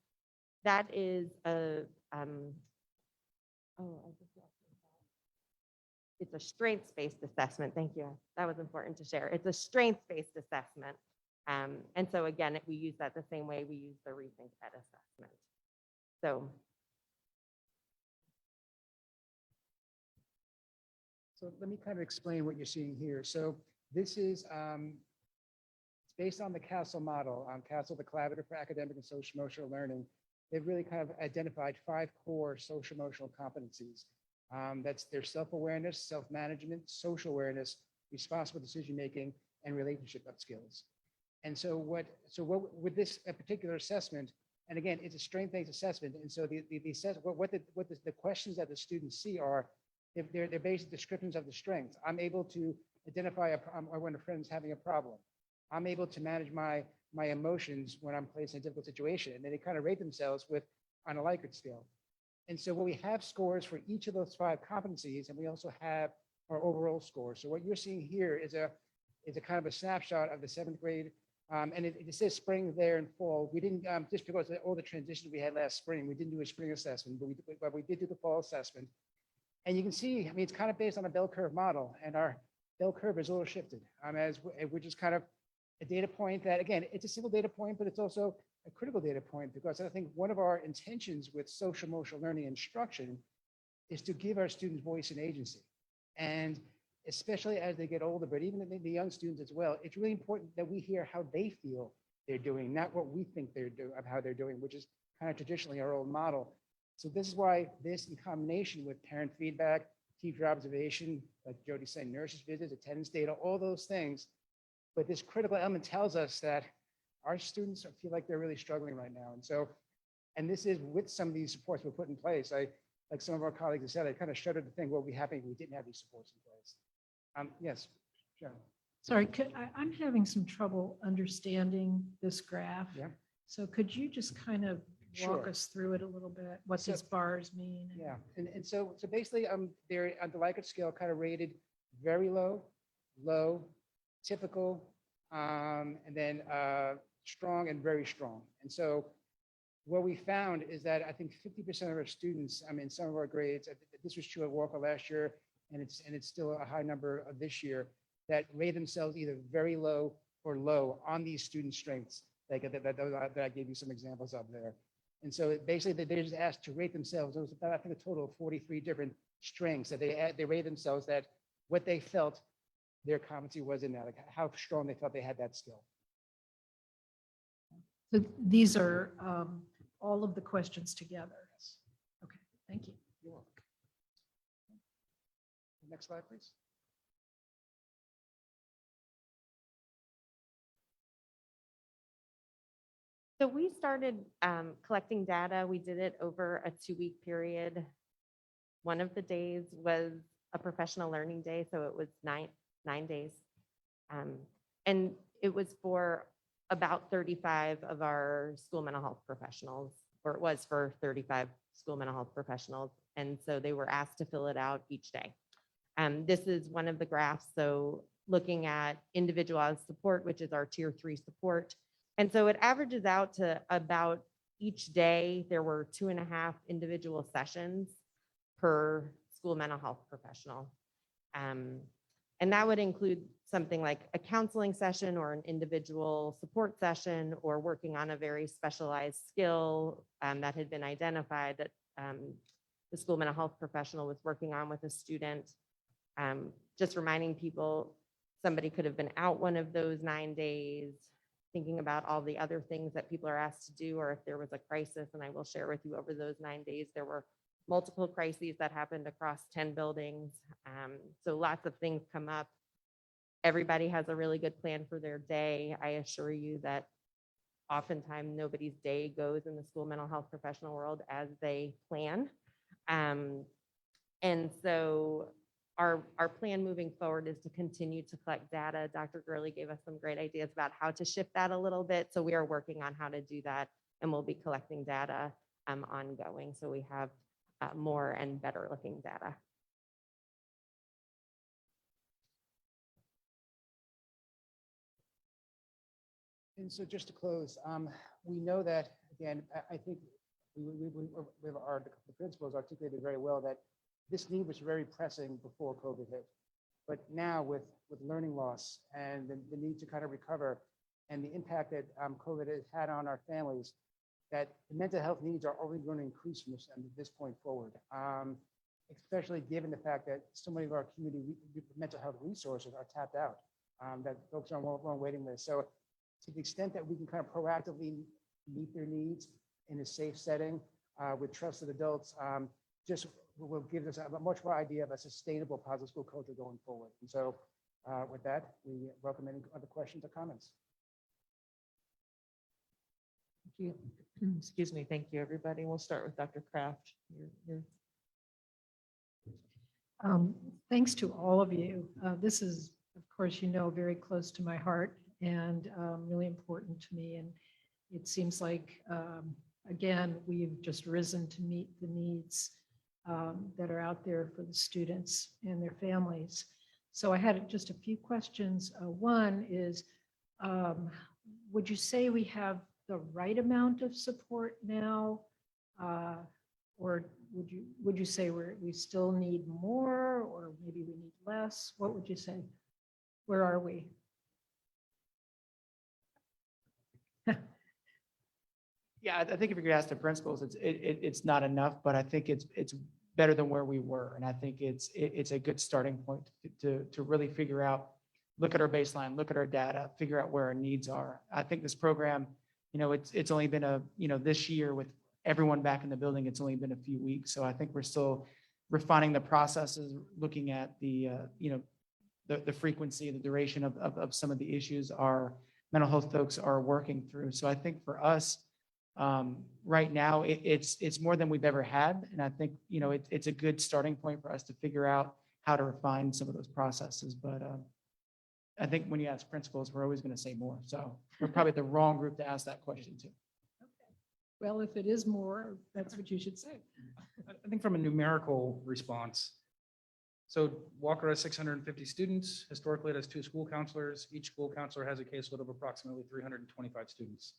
that is it's a strengths-based assessment. Thank you. That was important to share. It's a strengths-based assessment. And so again, we use that the same way we use the Rethink Ed assessment. So let me kind of explain what you're seeing here. So this is it's based on the CASEL model. CASEL, the Collaborative for Academic and Social Emotional Learning. They've really kind of identified 5 core social emotional competencies. That's their self-awareness, self-management, social awareness, responsible decision-making, and relationship skills. And so what with this particular assessment, and again, it's a strength-based assessment. And so the questions that the students see are, if they're basic descriptions of the strengths. I'm able to identify or when a friend's having a problem. I'm able to manage my emotions when I'm placed in a difficult situation. And then they kind of rate themselves on a Likert scale. And so when we have scores for each of those 5 competencies, and we also have our overall score. So what you're seeing here is a kind of a snapshot of the 7th grade. And it says spring there and fall. We didn't, just because of all the transitions we had last spring, we didn't do a spring assessment, but we did do the fall assessment. And you can see, I mean, it's kind of based on a bell curve model, and our bell curve is a little shifted, which is kind of a data point that, again, it's a single data point, but it's also a critical data point, because I think one of our intentions with social emotional learning instruction is to give our students voice and agency. And especially as they get older, but even the young students as well, it's really important that we hear how they feel they're doing, not what we think they're doing, of how they're doing, which is kind of traditionally our old model. So this is why this, in combination with parent feedback, teacher observation, like Jody said, nurses visits, attendance data, all those things. But this critical element tells us that our students feel like they're really struggling right now. And so, and this is with some of these supports we put in place. Like some of our colleagues have said, I kind of shudder to think what would be happening if we didn't have these supports in place. Yes, Sharon. Sorry, I'm having some trouble understanding this graph. Yeah. So could you just kind of walk Sure. us through it a little bit? What So- these bars mean? Yeah, and so basically, they're on the Likert scale, kind of rated very low, low, typical, and then strong and very strong. And so what we found is that I think 50% of our students, I mean, some of our grades, this was true at Walker last year, and it's still a high number of this year, that rate themselves either very low or low on these student strengths that I gave you some examples of there. And so basically, they're just asked to rate themselves. There was about, I think, a total of 43 different strengths that they rate themselves, that what they felt their competency was in that, like how strong they felt they had that skill. So these are all of the questions together. Okay, thank you. You're welcome. Next slide, please. So we started collecting data. We did it over a 2-week period. One of the days was a professional learning day, so it was nine days. And it was for about 35 of our school mental health professionals, or it was for 35 school mental health professionals. And so they were asked to fill it out each day. This is one of the graphs. So looking at individualized support, which is our tier 3 support. And so it averages out to about each day, there were 2.5 individual sessions per school mental health professional. And that would include something like a counseling session or an individual support session, or working on a very specialized skill that had been identified that the school mental health professional was working on with a student. Just reminding people, somebody could have been out one of those 9 days, thinking about all the other things that people are asked to do, or if there was a crisis. And I will share with you, over those 9 days, there were multiple crises that happened across 10 buildings. So lots of things come up. Everybody has a really good plan for their day. I assure you that oftentimes nobody's day goes in the school mental health professional world as they plan. And so our plan moving forward is to continue to collect data. Dr. Gurley gave us some great ideas about how to shift that a little bit. So we are working on how to do that, and we'll be collecting data ongoing. So we have more and better looking data. And so just to close, we know that, again, I think the principals articulated very well that this need was very pressing before COVID hit. But now with learning loss and the need to kind of recover, and the impact that COVID has had on our families, that the mental health needs are only going to increase from this point forward. Especially given the fact that so many of our community mental health resources are tapped out, that folks are on long waiting lists. So to the extent that we can kind of proactively meet their needs in a safe setting with trusted adults, just will give us a much more idea of a sustainable positive school culture going forward. And so with that, we welcome any other questions or comments. Thank you. Excuse me. Thank you, everybody. We'll start with Dr. Kraft. Thanks to all of you. This is, of course, very close to my heart. and really important to me. And it seems like, again, we've just risen to meet the needs that are out there for the students and their families. So I had just a few questions. One is, would you say we have the right amount of support now? Or would you say we still need more, or maybe we need less? What would you say? Where are we? Yeah, I think if you're gonna ask the principals, it's not enough, but I think it's better than where we were. And I think it's a good starting point to really figure out, look at our baseline, look at our data, figure out where our needs are. I think this program, it's only been this year with everyone back in the building, it's only been a few weeks. So I think we're still refining the processes, looking at the frequency, the duration of some of the issues our mental health folks are working through. So I think for us, right now, it's more than we've ever had. And I think, it's a good starting point for us to figure out how to refine some of those processes. But I think when you ask principals, we're always going to say more. So we're probably the wrong group to ask that question to. Well, if it is more, that's what you should say. I think from a numerical response, so Walker has 650 students. Historically, it has 2 school counselors. Each school counselor has a caseload of approximately 325 students.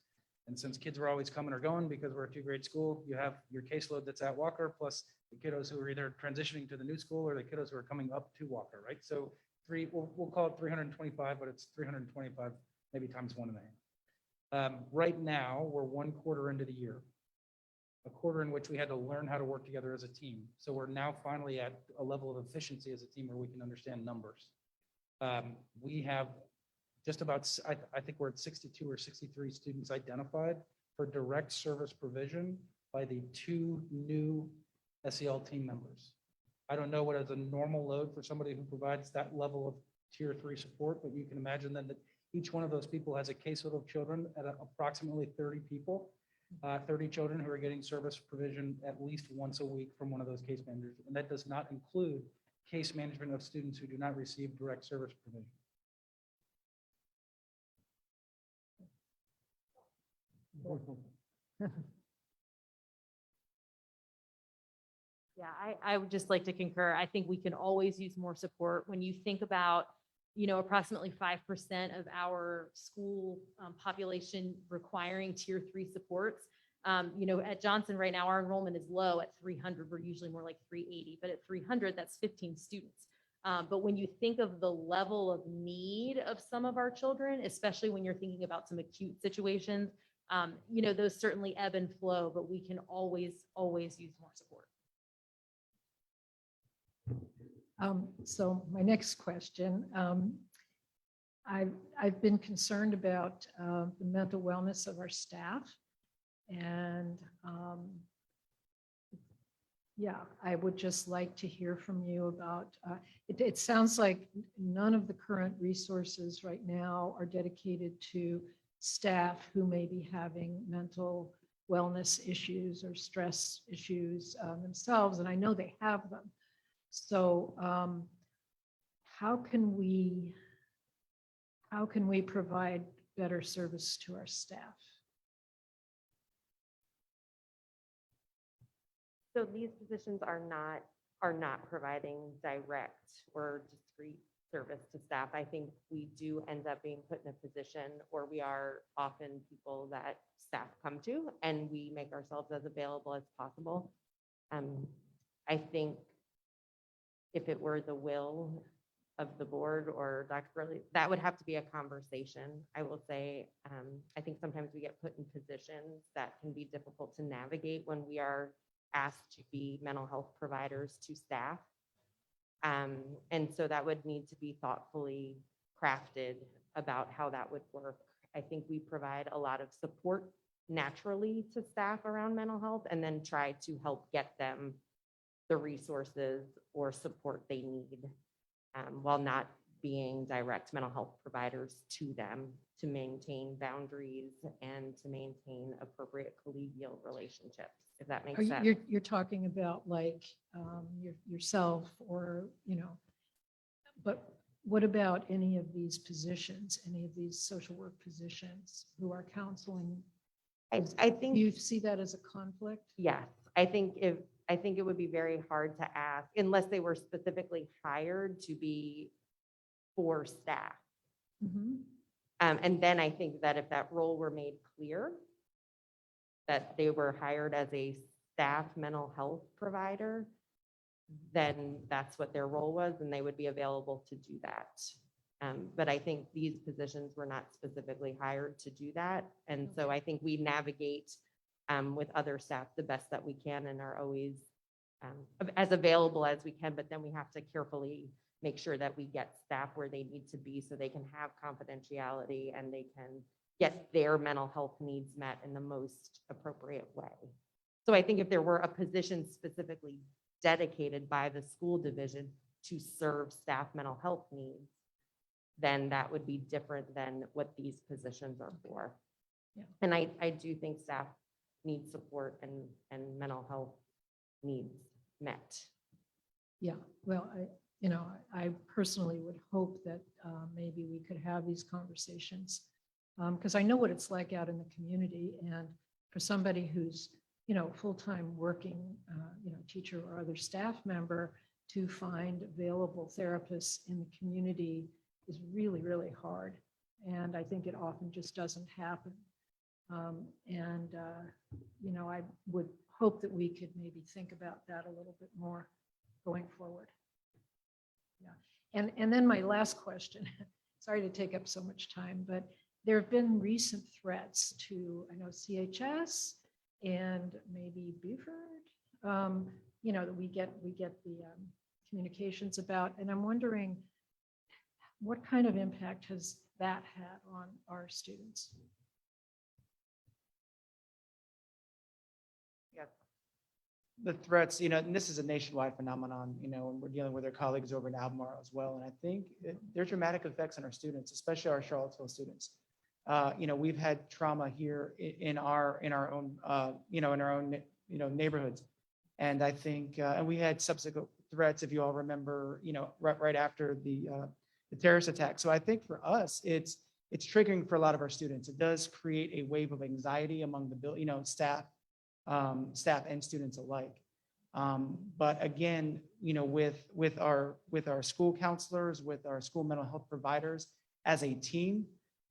And since kids are always coming or going because we're a 2-grade school, you have your caseload that's at Walker plus the kiddos who are either transitioning to the new school or the kiddos who are coming up to Walker, right? So we'll call it 325, but it's 325 maybe times 1.5. Right now, we're 1 quarter into the year, a quarter in which we had to learn how to work together as a team. So we're now finally at a level of efficiency as a team where we can understand numbers. We have just about, I think we're at 62 or 63 students identified for direct service provision by the 2 new SEL team members. I don't know what is a normal load for somebody who provides that level of tier 3 support, but you can imagine then that each one of those people has a caseload of children at approximately 30 people, 30 children who are getting service provision at least once a week from one of those case managers. And that does not include case management of students who do not receive direct service provision. Yeah, I would just like to concur. I think we can always use more support. When you think about, approximately 5% of our school population requiring tier 3 supports. At Johnson right now, our enrollment is low at 300. We're usually more like 380, but at 300, that's 15 students. But when you think of the level of need of some of our children, especially when you're thinking about some acute situations, those certainly ebb and flow, but we can always use more support. So my next question, I've been concerned about the mental wellness of our staff. And yeah, I would just like to hear from you about, it sounds like none of the current resources right now are dedicated to staff who may be having mental wellness issues or stress issues themselves, and I know they have them. So how can we provide better service to our staff? So these positions are not providing direct or discrete service to staff. I think we do end up being put in a position where we are often people that staff come to, and we make ourselves as available as possible. I think if it were the will of the board or Dr. Gurley, that would have to be a conversation. I will say, I think sometimes we get put in positions that can be difficult to navigate when we are asked to be mental health providers to staff. And so that would need to be thoughtfully crafted about how that would work. I think we provide a lot of support naturally to staff around mental health and then try to help get them the resources or support they need while not being direct mental health providers to them, to maintain boundaries and to maintain appropriate collegial relationships, if that makes sense. You're talking about like yourself or, but what about any of these positions, any of these social work positions who are counseling? I think. Do you see that as a conflict? Yes, I think it would be very hard to ask unless they were specifically hired to be for staff. Mhm. And then I think that if that role were made clear, that they were hired as a staff mental health provider, then that's what their role was, and they would be available to do that. But I think these positions were not specifically hired to do that. And so I think we navigate with other staff the best that we can and are always as available as we can, but then we have to carefully make sure that we get staff where they need to be so they can have confidentiality and they can get their mental health needs met in the most appropriate way. So I think if there were a position specifically dedicated by the school division to serve staff mental health needs, then that would be different than what these positions are for. Yeah. And I do think staff need support and mental health needs met. Yeah, well, I personally would hope that maybe we could have these conversations. Because I know what it's like out in the community, and for somebody who's, full-time working, teacher or other staff member, to find available therapists in the community is really, really hard. And I think it often just doesn't happen. I would hope that we could maybe think about that a little bit more going forward. Yeah. And then my last question, sorry to take up so much time, but there have been recent threats to, I know, CHS and maybe Buford, that we get the communications about. And I'm wondering, what kind of impact has that had on our students? The threats, and this is a nationwide phenomenon, and we're dealing with our colleagues over in Albemarle as well. And I think there are dramatic effects on our students, especially our Charlottesville students. We've had trauma here in our own, neighborhoods. And I think, and we had subsequent threats, if you all remember, right after the terrorist attack. So I think for us, it's triggering for a lot of our students. It does create a wave of anxiety among the staff and students alike. But again, with our school counselors, with our school mental health providers, as a team,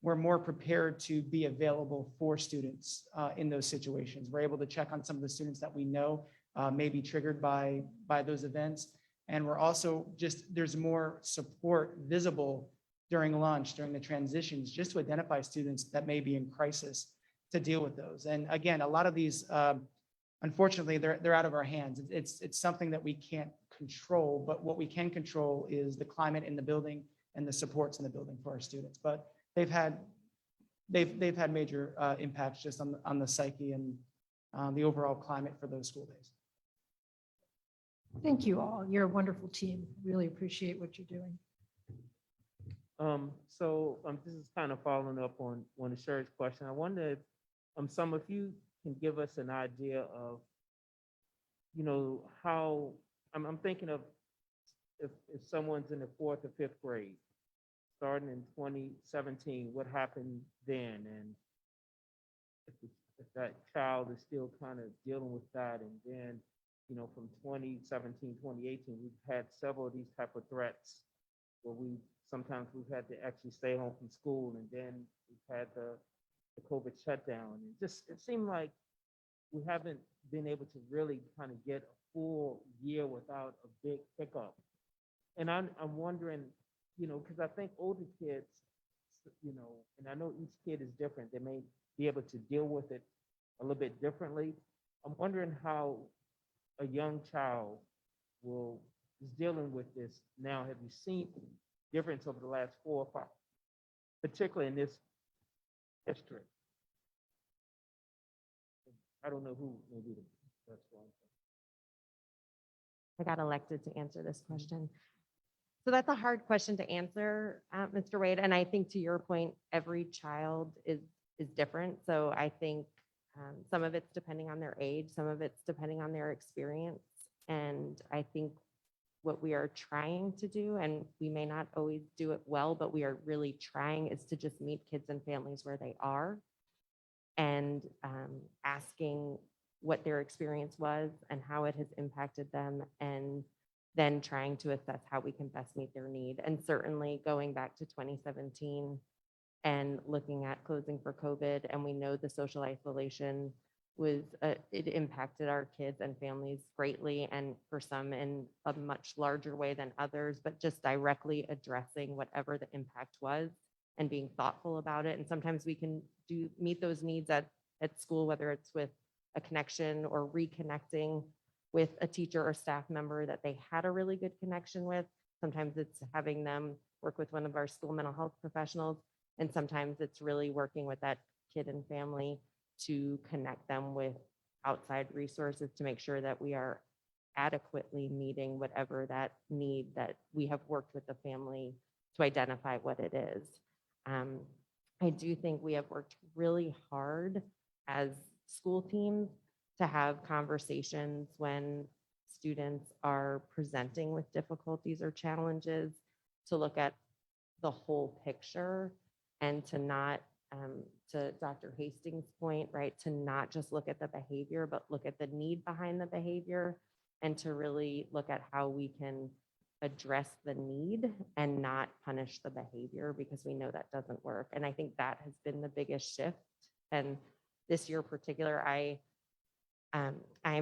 we're more prepared to be available for students in those situations. We're able to check on some of the students that we know may be triggered by those events. And we're also there's more support visible during lunch, during the transitions, just to identify students that may be in crisis, to deal with those. And again, a lot of these, unfortunately, they're out of our hands. It's something that we can't control, but what we can control is the climate in the building and the supports in the building for our students. But they've had major impacts just on the psyche and the overall climate for those school days. Thank you all. You're a wonderful team. Really appreciate what you're doing. This is kind of following up on the Sherry's question. I wonder if some of you can give us an idea of, how I'm thinking of if someone's in the 4th or 5th grade, starting in 2017, what happened then, and if that child is still kind of dealing with that, and then from 2017, 2018, we've had several of these type of threats where sometimes we've had to actually stay home from school, and then we've had the COVID shutdown. And it seemed like we haven't been able to really kind of get a full year without a big pickup. And I'm wondering, because I think older kids, and I know each kid is different, they may be able to deal with it a little bit differently. I'm wondering how a young child is dealing with this now. Have you seen difference over the last 4 or 5, particularly in this district? I don't know who may be the best one. I got elected to answer this question. So that's a hard question to answer, Mr. Wade. And I think to your point, every child is different. So I think some of it's depending on their age, some of it's depending on their experience. And I think what we are trying to do, and we may not always do it well, but we are really trying, is to just meet kids and families where they are and asking what their experience was and how it has impacted them, and then trying to assess how we can best meet their need. And certainly going back to 2017 and looking at closing for COVID, and we know the social isolation was, it impacted our kids and families greatly, and for some in a much larger way than others, but just directly addressing whatever the impact was and being thoughtful about it. And sometimes we can meet those needs at school, whether it's with a connection or reconnecting with a teacher or staff member that they had a really good connection with. Sometimes it's having them work with one of our school mental health professionals, and sometimes it's really working with that kid and family to connect them with outside resources to make sure that we are adequately meeting whatever that need that we have worked with the family to identify what it is. I do think we have worked really hard as school teams to have conversations when students are presenting with difficulties or challenges, to look at the whole picture and to not, to Dr. Hastings' point, right, to not just look at the behavior, but look at the need behind the behavior, and to really look at how we can address the need and not punish the behavior, because we know that doesn't work. And I think that has been the biggest shift. And this year in particular,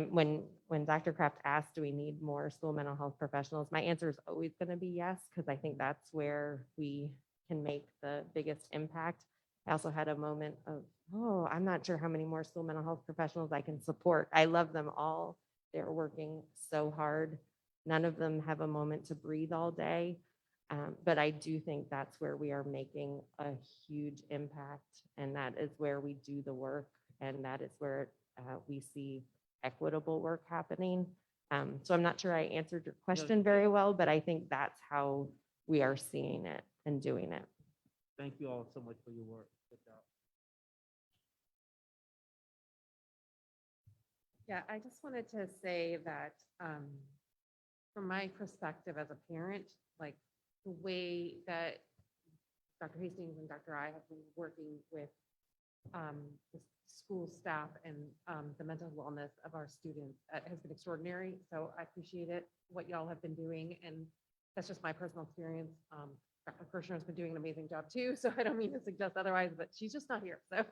when Dr. Kraft asked, do we need more school mental health professionals? My answer is always going to be yes, because I think that's where we can make the biggest impact. I also had a moment of, oh, I'm not sure how many more school mental health professionals I can support. I love them all. They're working so hard. None of them have a moment to breathe all day. But I do think that's where we are making a huge impact. And that is where we do the work. And that is where we see equitable work happening. So I'm not sure I answered your question very well, but I think that's how we are seeing it and doing it. Thank you all so much for your work. Good job. Yeah, I just wanted to say that from my perspective as a parent, like the way that Dr. Hastings and Dr. I have been working with the school staff and the mental wellness of our students has been extraordinary. So I appreciate it, what y'all have been doing. And that's just my personal experience. Dr. Kirshner has been doing an amazing job too. So I don't mean to suggest otherwise, but she's just not here. So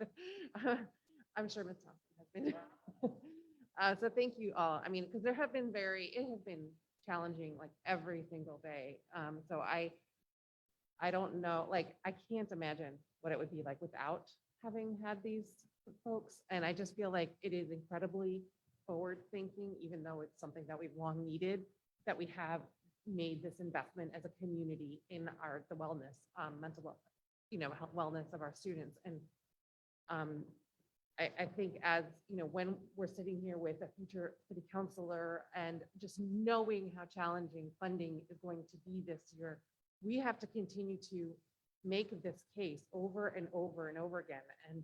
I'm sure Ms. Thompson has been. So thank you all. I mean, because it has been challenging like every single day. So I don't know, like, I can't imagine what it would be like without having had these folks. And I just feel like it is incredibly forward thinking, even though it's something that we've long needed, that we have made this investment as a community in the wellness, mental health wellness of our students. And I think as, when we're sitting here with a future city councilor and just knowing how challenging funding is going to be this year, we have to continue to make this case over and over and over again. And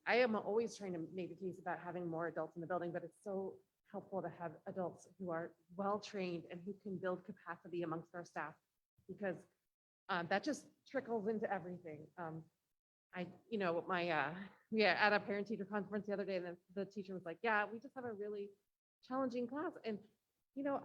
I am always trying to make the case about having more adults in the building, but it's so helpful to have adults who are well-trained and who can build capacity amongst our staff, because that just trickles into everything. We are at a parent-teacher conference the other day, and the teacher was like, yeah, we just have a really challenging class. And,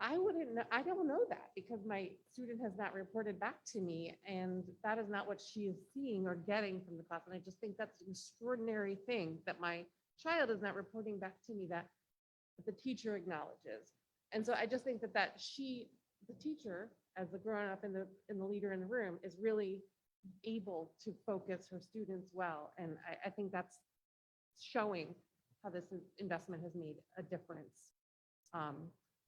I don't know that, because my student has not reported back to me, and that is not what she is seeing or getting from the class. And I just think that's an extraordinary thing, that my child is not reporting back to me that the teacher acknowledges. And so I just think that the teacher, as the grown-up and the leader in the room, is really able to focus her students well. And I think that's showing how this investment has made a difference.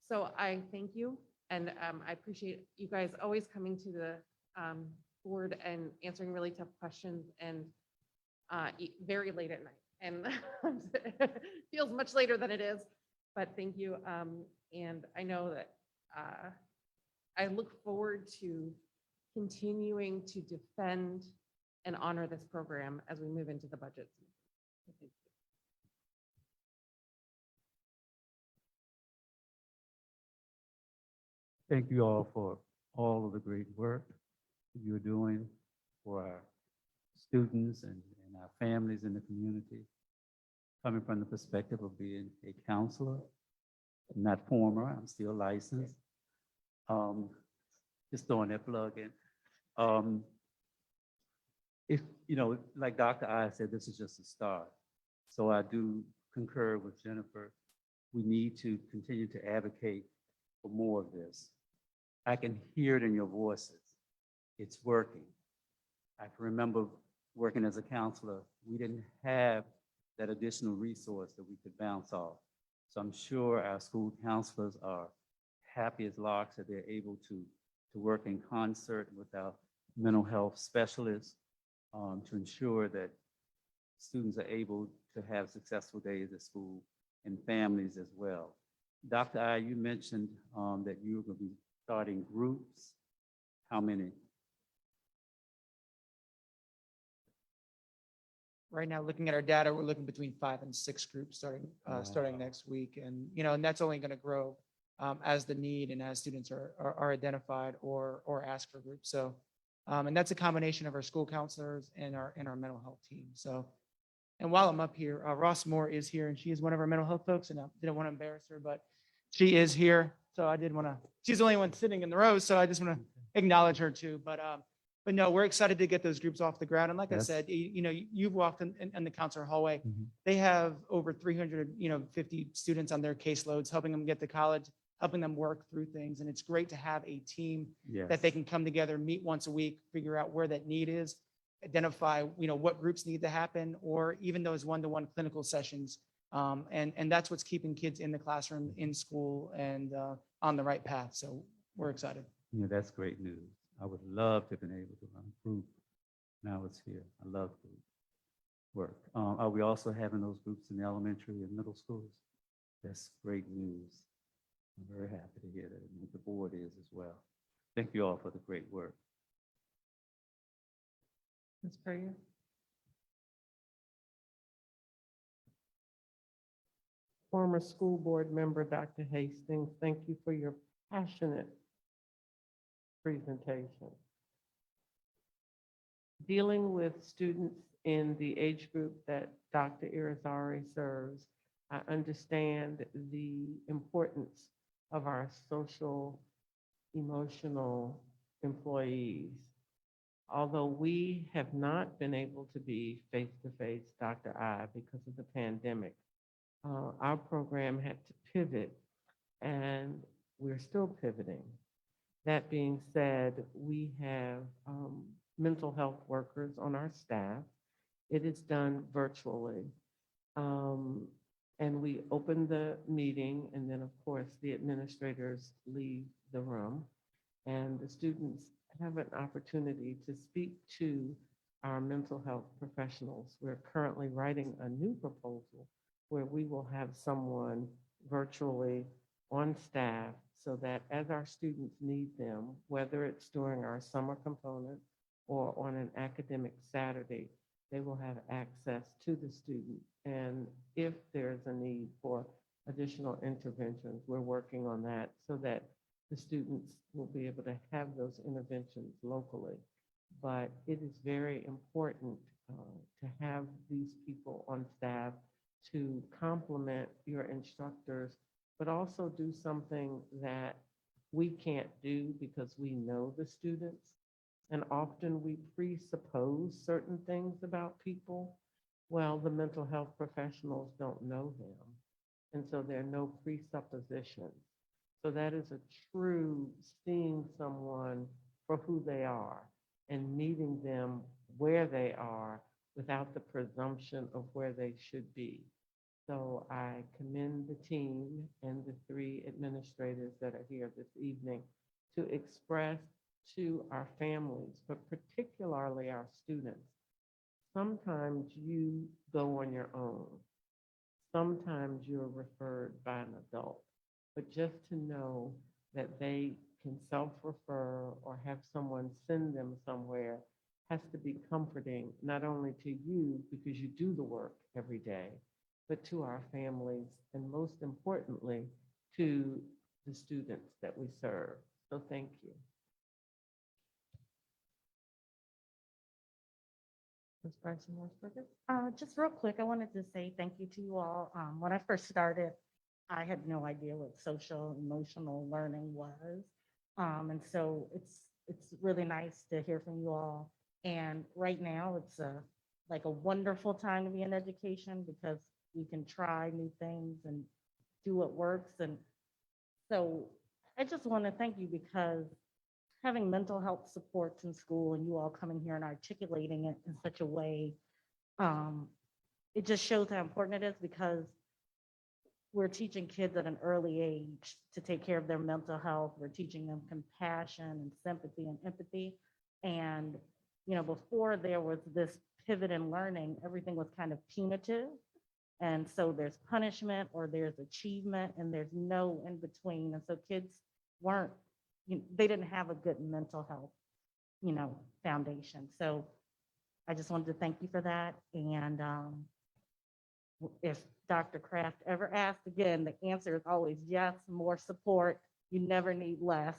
So I thank you. And I appreciate you guys always coming to the board and answering really tough questions, and very late at night. And feels much later than it is, but thank you. And I know that I look forward to continuing to defend and honor this program as we move into the budget season. Thank you all for all of the great work that you're doing for our students and our families in the community. Coming from the perspective of being a counselor, not former, I'm still licensed. Just throwing that plug in. If, like Dr. I said, this is just a start. So I do concur with Jennifer. We need to continue to advocate for more of this. I can hear it in your voices. It's working. I can remember working as a counselor. We didn't have that additional resource that we could bounce off. So I'm sure our school counselors are happy as larks that they're able to work in concert with our mental health specialists to ensure that students are able to have successful days at school and families as well. Dr. I, you mentioned that you were going to be starting groups. How many? Right now, looking at our data, we're looking between 5 and 6 groups starting next week. And, and that's only going to grow as the need and as students are identified or ask for groups. So, and that's a combination of our school counselors and our mental health team. So, and while I'm up here, Ross Moore is here, and she is one of our mental health folks, and I didn't want to embarrass her, but she is here. So I did want to, she's the only one sitting in the rows, so I just want to acknowledge her too. But no, we're excited to get those groups off the ground. And like I said, you've walked in the counselor hallway. They have over 350 students on their caseloads, helping them get to college, helping them work through things. And it's great to have a team that they can come together, meet once a week, figure out where that need is, identify, what groups need to happen, or even those one-to-one clinical sessions. And that's what's keeping kids in the classroom, in school, and on the right path. So we're excited. Yeah, that's great news. I would love to have been able to run a group when I was here. I love group work. Are we also having those groups in the elementary and middle schools? That's great news. I'm very happy to hear that, and the board is as well. Thank you all for the great work. Ms. Prayer? Former school board member, Dr. Hastings, thank you for your passionate presentation. Dealing with students in the age group that Dr. Irizarry serves, I understand the importance of our social, emotional employees. Although we have not been able to be face-to-face, Dr. I, because of the pandemic, our program had to pivot, and we're still pivoting. That being said, we have mental health workers on our staff. It is done virtually. And we open the meeting, and then of course the administrators leave the room, and the students have an opportunity to speak to our mental health professionals. We're currently writing a new proposal where we will have someone virtually on staff so that as our students need them, whether it's during our summer component or on an academic Saturday, they will have access to the student. And if there's a need for additional interventions, we're working on that so that the students will be able to have those interventions locally. But it is very important to have these people on staff to complement your instructors, but also do something that we can't do because we know the students. And often we presuppose certain things about people. Well, the mental health professionals don't know them. And so there are no presuppositions. So that is a true seeing someone for who they are and meeting them where they are without the presumption of where they should be. So I commend the team and the 3 administrators that are here this evening to express to our families, but particularly our students. Sometimes you go on your own. Sometimes you're referred by an adult, but just to know that they can self-refer or have someone send them somewhere has to be comforting, not only to you because you do the work every day, but to our families, and most importantly, to the students that we serve. So thank you. Ms. Bryson Morrisburger? Just real quick, I wanted to say thank you to you all. When I first started, I had no idea what social emotional learning was. And so it's really nice to hear from you all. And right now it's like a wonderful time to be in education because we can try new things and do what works. And so I just want to thank you because having mental health supports in school and you all coming here and articulating it in such a way, it just shows how important it is because we're teaching kids at an early age to take care of their mental health. We're teaching them compassion and sympathy and empathy. And, you know, before there was this pivot in learning, everything was kind of punitive. And so there's punishment or there's achievement and there's no in between. And so kids weren't, they didn't have a good mental health, foundation. So I just wanted to thank you for that. And if Dr. Kraft ever asked again, the answer is always yes, more support. You never need less.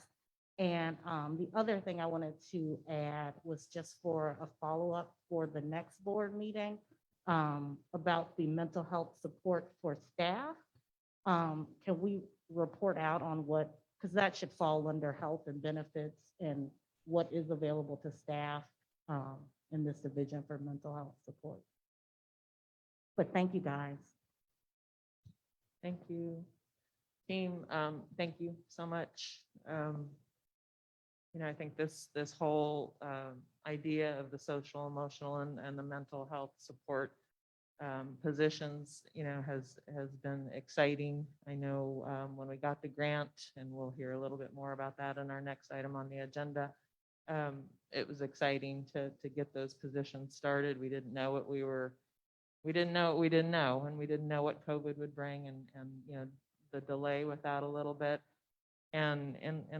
And the other thing I wanted to add was just for a follow-up for the next board meeting about the mental health support for staff. Can we report out on what, because that should fall under health and benefits and what is available to staff in this division for mental health support. But thank you, guys. Thank you. Team, thank you so much. I think this whole idea of the social, emotional, and the mental health support positions, has been exciting. I know when we got the grant, and we'll hear a little bit more about that in our next item on the agenda. It was exciting to get those positions started. We didn't know what we didn't know what we didn't know, and we didn't know what COVID would bring, and the delay with that a little bit. And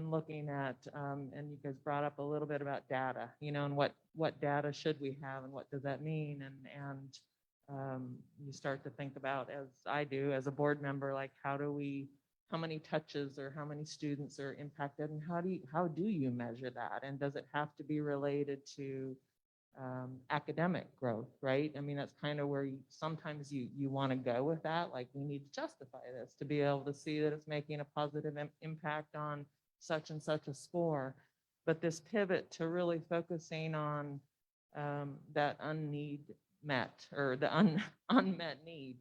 looking at, and you guys brought up a little bit about data, and what data should we have, and what does that mean? And you start to think about, as I do as a board member, like how many touches or how many students are impacted, and how do you measure that? And does it have to be related to academic growth, right? I mean, that's kind of where sometimes you want to go with that. Like, we need to justify this to be able to see that it's making a positive impact on such and such a score. But this pivot to really focusing on that met or the unmet need,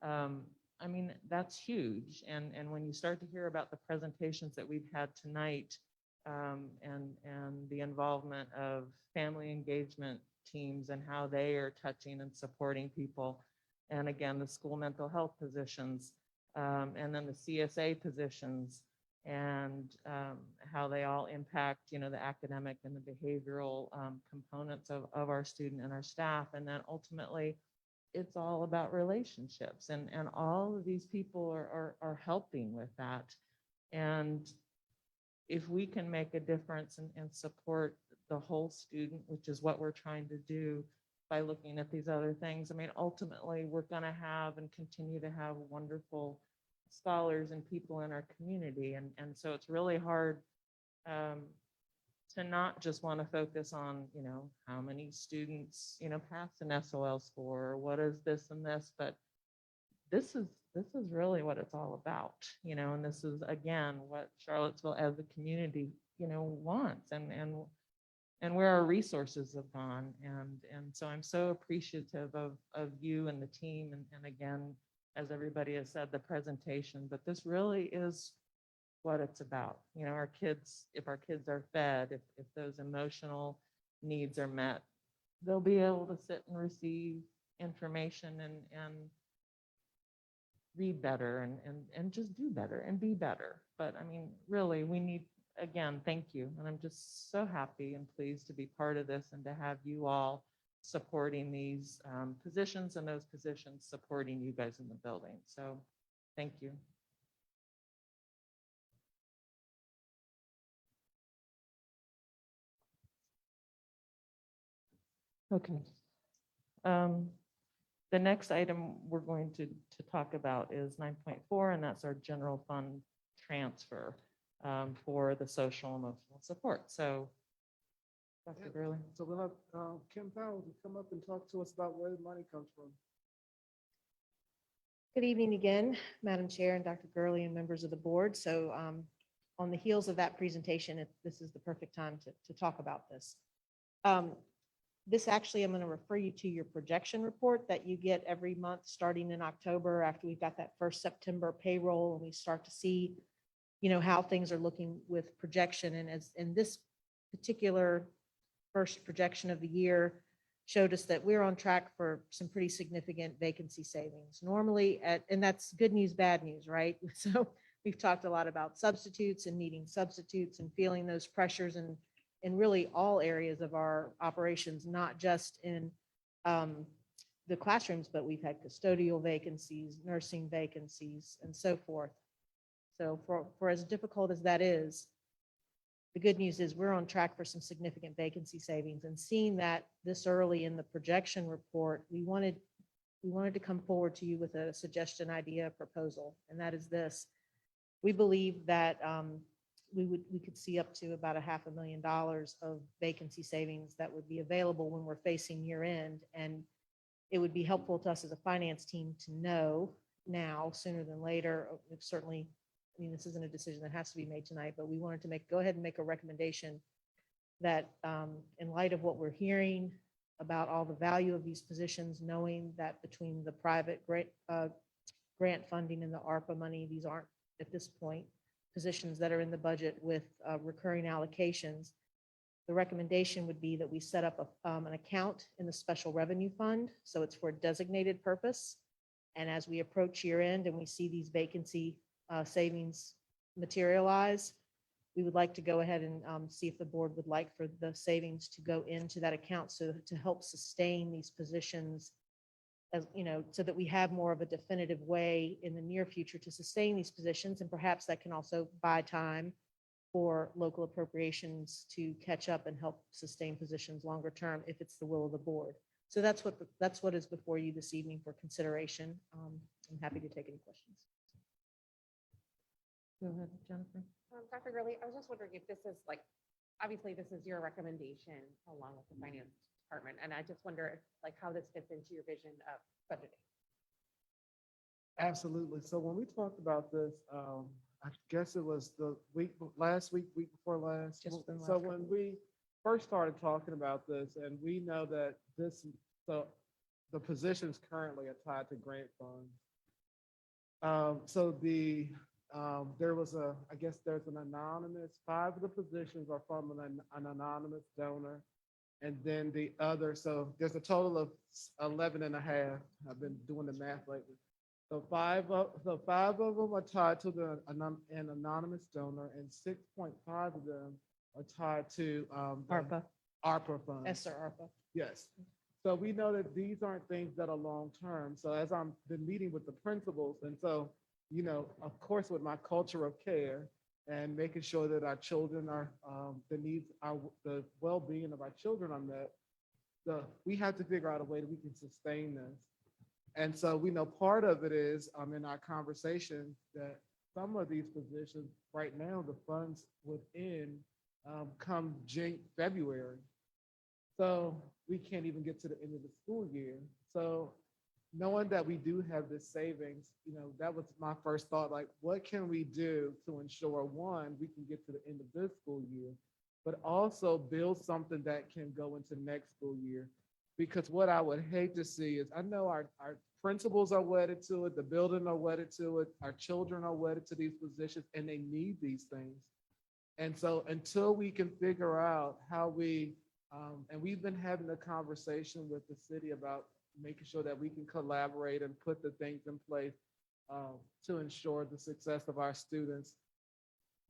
I mean, that's huge. And when you start to hear about the presentations that we've had tonight, and the involvement of family engagement teams and how they are touching and supporting people. And again, the school mental health positions, and then the CSA positions, and how they all impact, the academic and the behavioral components of our student and our staff. And then ultimately, it's all about relationships, and all of these people are helping with that. And if we can make a difference and support the whole student, which is what we're trying to do by looking at these other things, I mean, ultimately, we're going to have and continue to have wonderful scholars and people in our community. And so it's really hard to not just want to focus on, how many students, pass an SOL score, or what is this and this, but this is really what it's all about, and this is, again, what Charlottesville as a community, wants, and where our resources have gone. And so I'm so appreciative of you and the team. And again, as everybody has said, the presentation, but this really is what it's about. Our kids, if our kids are fed, if those emotional needs are met, they'll be able to sit and receive information and read better and just do better and be better. But I mean, really, we need, again, thank you. And I'm just so happy and pleased to be part of this and to have you all supporting these positions, and those positions supporting you guys in the building. So thank you. Okay. The next item we're going to talk about is 9.4, and that's our general fund transfer. for the social emotional support. So, Dr. Gurley. So we'll have Kim Powell to come up and talk to us about where the money comes from. Good evening again, Madam Chair and Dr. Gurley and members of the board. So on the heels of that presentation, this is the perfect time to talk about this. This actually, I'm going to refer you to your projection report that you get every month, starting in October, after we've got that first September payroll, and we start to see, how things are looking with projection. And as in this particular first projection of the year showed us that we're on track for some pretty significant vacancy savings. Normally, and that's good news, bad news, right? So we've talked a lot about substitutes and needing substitutes and feeling those pressures in really all areas of our operations, not just in the classrooms, but we've had custodial vacancies, nursing vacancies, and so forth. So for as difficult as that is, the good news is we're on track for some significant vacancy savings. And seeing that this early in the projection report, we wanted to come forward to you with a suggestion, idea, proposal, and that is this. We believe that we could see up to about $500,000 of vacancy savings that would be available when we're facing year end. And it would be helpful to us as a finance team to know now sooner than later. Certainly, this isn't a decision that has to be made tonight, but we wanted to go ahead and make a recommendation that in light of what we're hearing about all the value of these positions, knowing that between the private grant funding and the ARPA money, these aren't at this point positions that are in the budget with recurring allocations. The recommendation would be that we set up an account in the special revenue fund. So it's for a designated purpose. And as we approach year end and we see these vacancy savings materialize, we would like to go ahead and see if the board would like for the savings to go into that account so to help sustain these positions, as so that we have more of a definitive way in the near future to sustain these positions. And perhaps that can also buy time for local appropriations to catch up and help sustain positions longer term if it's the will of the board. So that's what is before you this evening for consideration. I'm happy to take any questions. Go ahead, Jennifer. Dr. Gurley, I was just wondering if this is obviously this is your recommendation along with the finance department. And I just wonder how this fits into your vision of budgeting. Absolutely. So when we talked about this, I guess it was last week before last. So when we first started talking about this, and we know that the positions currently are tied to grant funds. So there was I guess there's an anonymous, 5 of the positions are from an anonymous donor. And then the other, so there's a total of 11 and a half. I've been doing the math lately. So five of them are tied to an anonymous donor, and 6.5 of them are tied to ARPA funds. ESSER ARPA. Yes. So we know that these aren't things that are long-term. So as I've been meeting with the principals, and so, of course, with my culture of care and making sure that our children are, the well-being of our children are met, we have to figure out a way that we can sustain this. And so we know part of it is in our conversation that some of these positions right now, the funds within come February. So we can't even get to the end of the school year. So knowing that we do have this savings, that was my first thought, what can we do to ensure, one, we can get to the end of this school year, but also build something that can go into next school year. Because what I would hate to see is, I know our principals are wedded to it, the building are wedded to it, our children are wedded to these positions, and they need these things. And so until we can figure out how and we've been having a conversation with the city about making sure that we can collaborate and put the things in place to ensure the success of our students.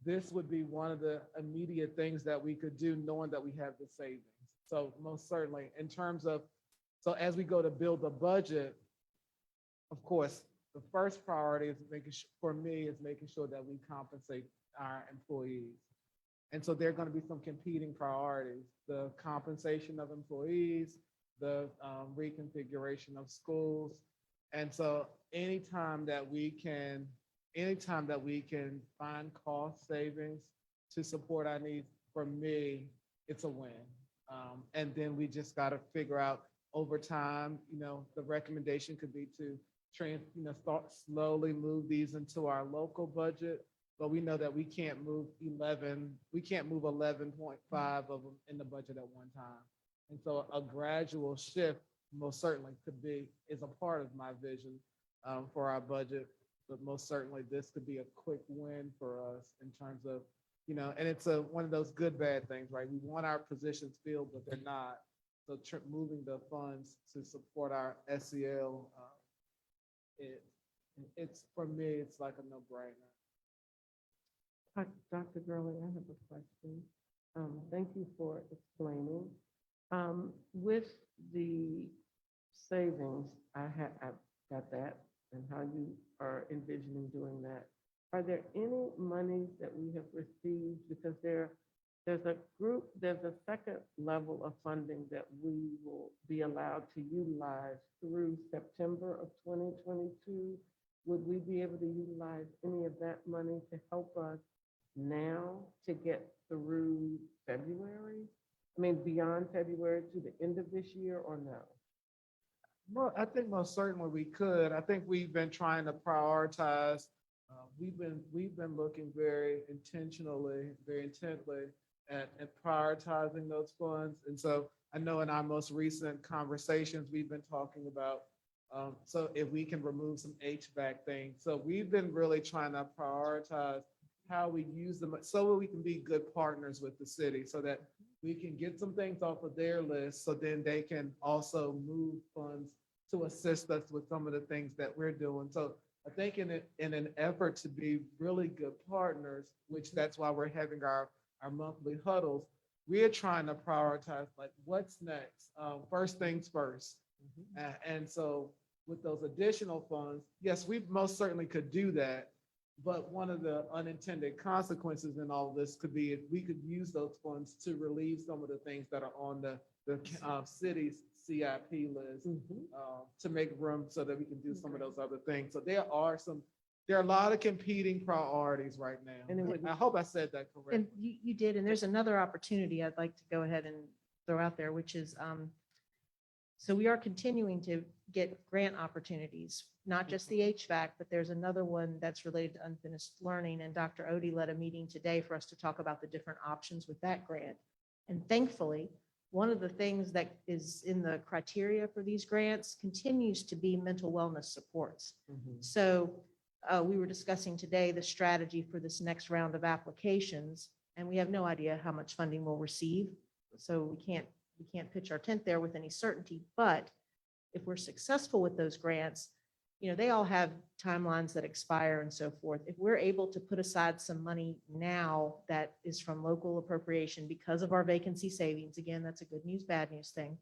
This would be one of the immediate things that we could do, knowing that we have the savings. So most certainly, in terms of, so as we go to build a budget, of course, the first priority is for me is making sure that we compensate our employees. And so there are going to be some competing priorities: the compensation of employees, the reconfiguration of schools. And so anytime that we can anytime that we can find cost savings to support our needs, for me, it's a win. And then we just got to figure out over time, the recommendation could be to start slowly move these into our local budget. But we know that we can't move 11.5 of them in the budget at one time. And so a gradual shift most certainly is a part of my vision for our budget. But most certainly this could be a quick win for us in terms of, and it's one of those good, bad things, right? We want our positions filled, but they're not. So moving the funds to support our SEL, it's for me, it's like a no-brainer. Dr. Gurley, I have a question. Thank you for explaining. With the savings, I've got that and how you are envisioning doing that. Are there any monies that we have received? Because there's a second level of funding that we will be allowed to utilize through September of 2022. Would we be able to utilize any of that money to help us now to get through February? I mean, beyond February to the end of this year, or no? Well, I think most certainly we could. I think we've been trying to prioritize. We've been looking very intentionally, very intently at prioritizing those funds. And so I know in our most recent conversations, we've been talking about, so if we can remove some HVAC things. So we've been really trying to prioritize how we use them so that we can be good partners with the city so that we can get some things off of their list so then they can also move funds to assist us with some of the things that we're doing. So I think in an effort to be really good partners, which that's why we're having our monthly huddles, we're trying to prioritize like what's next, first things first. And so with those additional funds, yes, we most certainly could do that. But one of the unintended consequences in all of this could be if we could use those funds to relieve some of the things that are on the city's CIP list to make room so that we can do some of those other things. So there are a lot of competing priorities right now. And I hope I said that correctly. And you did, and there's another opportunity I'd like to go ahead and throw out there, which is, so we are continuing to get grant opportunities, not just the HVAC, but there's another one that's related to unfinished learning. And Dr. Odie led a meeting today for us to talk about the different options with that grant. And thankfully, one of the things that is in the criteria for these grants continues to be mental wellness supports. So we were discussing today the strategy for this next round of applications, and we have no idea how much funding we'll receive. So we can't pitch our tent there with any certainty. But if we're successful with those grants, they all have timelines that expire and so forth. If we're able to put aside some money now that is from local appropriation because of our vacancy savings, again, that's a good news, bad news thing.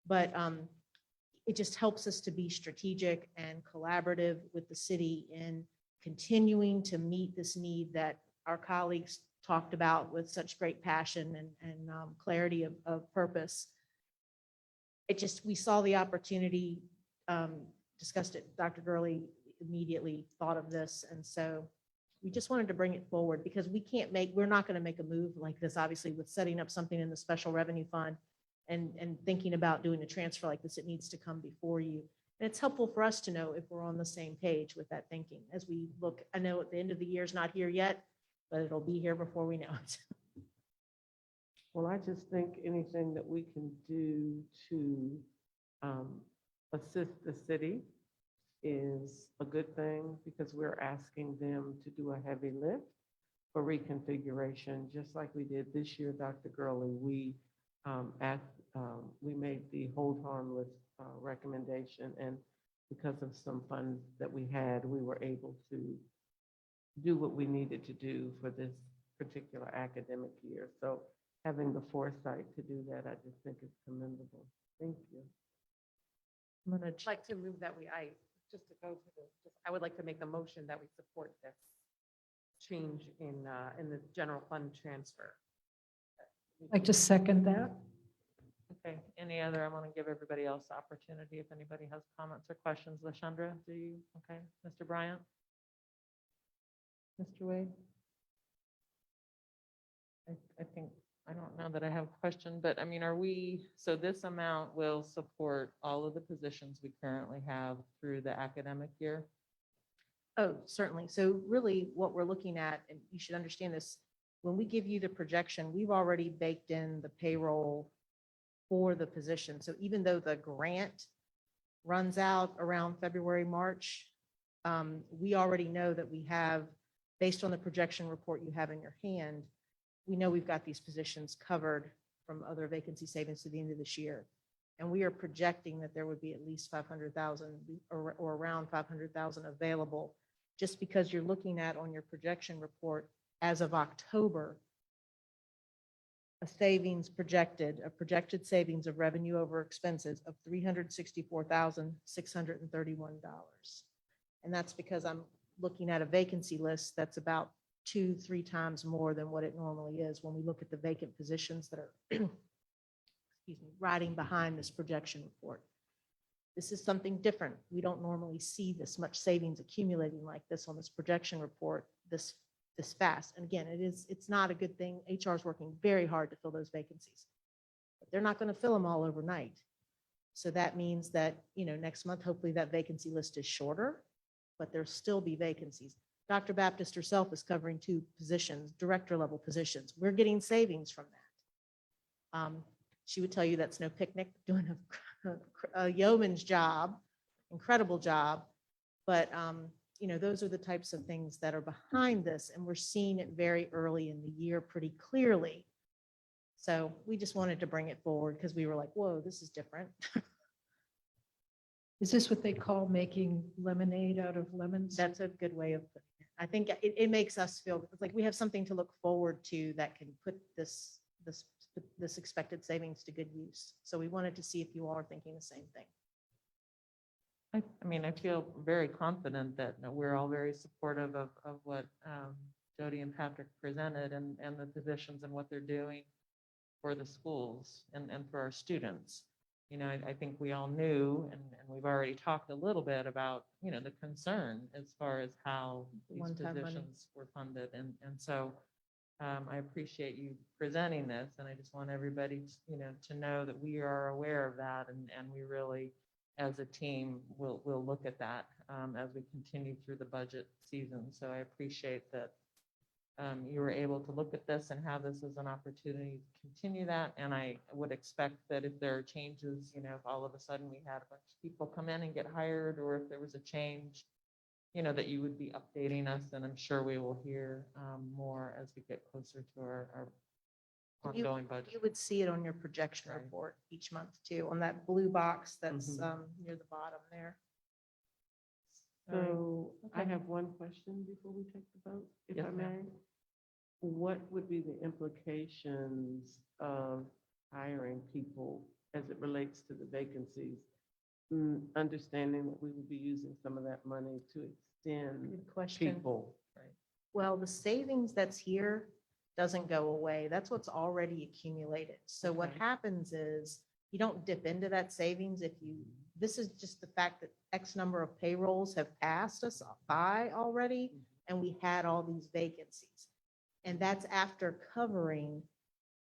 But it just helps us to be strategic and collaborative with the city in continuing to meet this need that our colleagues talked about with such great passion and clarity of purpose. We saw the opportunity, discussed it. Dr. Gurley immediately thought of this. And so we just wanted to bring it forward because we're not going to make a move like this, obviously, with setting up something in the special revenue fund and thinking about doing a transfer like this. It needs to come before you. And it's helpful for us to know if we're on the same page with that thinking as we look. I know at the end of the year is not here yet, but it'll be here before we know it. Well, I just think anything that we can do to assist the city is a good thing because we're asking them to do a heavy lift for reconfiguration, just like we did this year, Dr. Gurley. We made the hold harmless recommendation, and because of some funds that we had, we were able to do what we needed to do for this particular academic year. So having the foresight to do that, I just think is commendable. Thank you. I'd like to move that I would like to make the motion that we support this change in the general fund transfer. I'd like to second that. Okay, any other? I want to give everybody else opportunity if anybody has comments or questions. LaShundra, do you? Okay, Mr. Bryant? Mr. Wade? I think, I don't know that I have a question, but I mean, are we, so this amount will support all of the positions we currently have through the academic year? Oh, certainly. So really what we're looking at, and you should understand this, when we give you the projection, we've already baked in the payroll for the position. So even though the grant runs out around February, March, we already know that we have, based on the projection report you have in your hand, we know we've got these positions covered from other vacancy savings to the end of this year. And we are projecting that there would be at least 500,000 or around 500,000 available, just because you're looking at on your projection report as of October, a projected savings of revenue over expenses of $364,631. And that's because I'm looking at a vacancy list that's about 2-3 times more than what it normally is when we look at the vacant positions that are excuse me, riding behind this projection report. This is something different. We don't normally see this much savings accumulating like this on this projection report this fast. And again, it's not a good thing. HR is working very hard to fill those vacancies. But they're not going to fill them all overnight. So that means that, next month, hopefully that vacancy list is shorter, but there'll still be vacancies. Dr. Baptist herself is covering 2 positions, director level positions. We're getting savings from that. She would tell you that's no picnic, doing a yeoman's job, incredible job. But, those are the types of things that are behind this, and we're seeing it very early in the year pretty clearly. So we just wanted to bring it forward because we were like, whoa, this is different. Is this what they call making lemonade out of lemons? That's a good way of putting it. I think it makes us feel like we have something to look forward to that can put this expected savings to good use. So we wanted to see if you all are thinking the same thing. I mean, I feel very confident that we're all very supportive of what Jody and Patrick presented and the positions and what they're doing for the schools and for our students. I think we all knew, and we've already talked a little bit about, the concern as far as how these One-time money. positions were funded. And so I appreciate you presenting this, and I just want everybody, to know that we are aware of that, and we really, as a team, will look at that as we continue through the budget season. So I appreciate that you were able to look at this and have this as an opportunity to continue that. And I would expect that if there are changes, if all of a sudden we had a bunch of people come in and get hired, or if there was a change, that you would be updating us. And I'm sure we will hear more as we get closer to our ongoing budget. You would see it on your projection Right. report each month too, on that blue box that's Mhm. near the bottom there. So I Okay. have one question before we take the vote, if Yes, I ma'am. may. What would be the implications of hiring people as it relates to the vacancies? Understanding that we would be using some of that money to extend Good question. people. Well, the savings that's here doesn't go away. That's what's already accumulated. So what Okay. happens is you don't dip into that savings this is just the fact that X number of payrolls have passed us by already, and we had all these vacancies. And that's after covering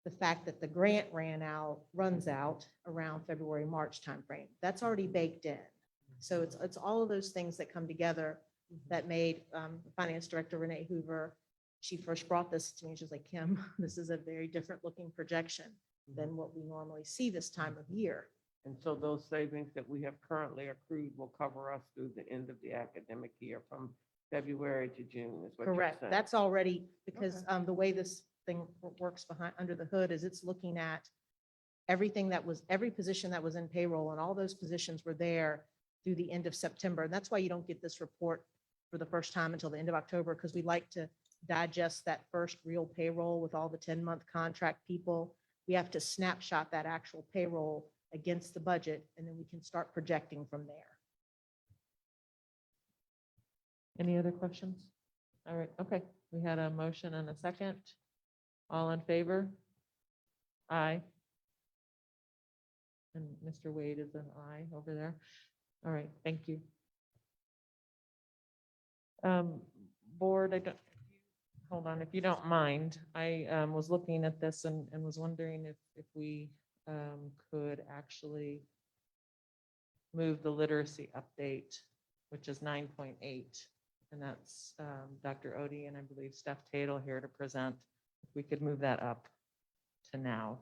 the fact that the grant runs out around February, March timeframe. That's already baked in. So it's all of those things that come together that made Finance Director Renee Hoover, she first brought this to me. She was like, Kim, this is a very different looking projection than what we normally see this time of year. And so those savings that we have currently accrued will cover us through the end of the academic year from February to June is what you're Correct. saying? That's already, because the way this thing works under the hood is it's looking at every position that was in payroll, and all those positions were there through the end of September. And that's why you don't get this report for the first time until the end of October, because we like to digest that first real payroll with all the 10-month contract people. We have to snapshot that actual payroll against the budget, and then we can start projecting from there. Any other questions? All right, okay. We had a motion and a second. All in favor? Aye. And Mr. Wade is an aye over there. All right, thank you. Board, hold on, if you don't mind, I was looking at this and was wondering if we could actually move the literacy update, which is 9.8. And that's Dr. Odie and I believe Steph Tatel here to present. If we could move that up to now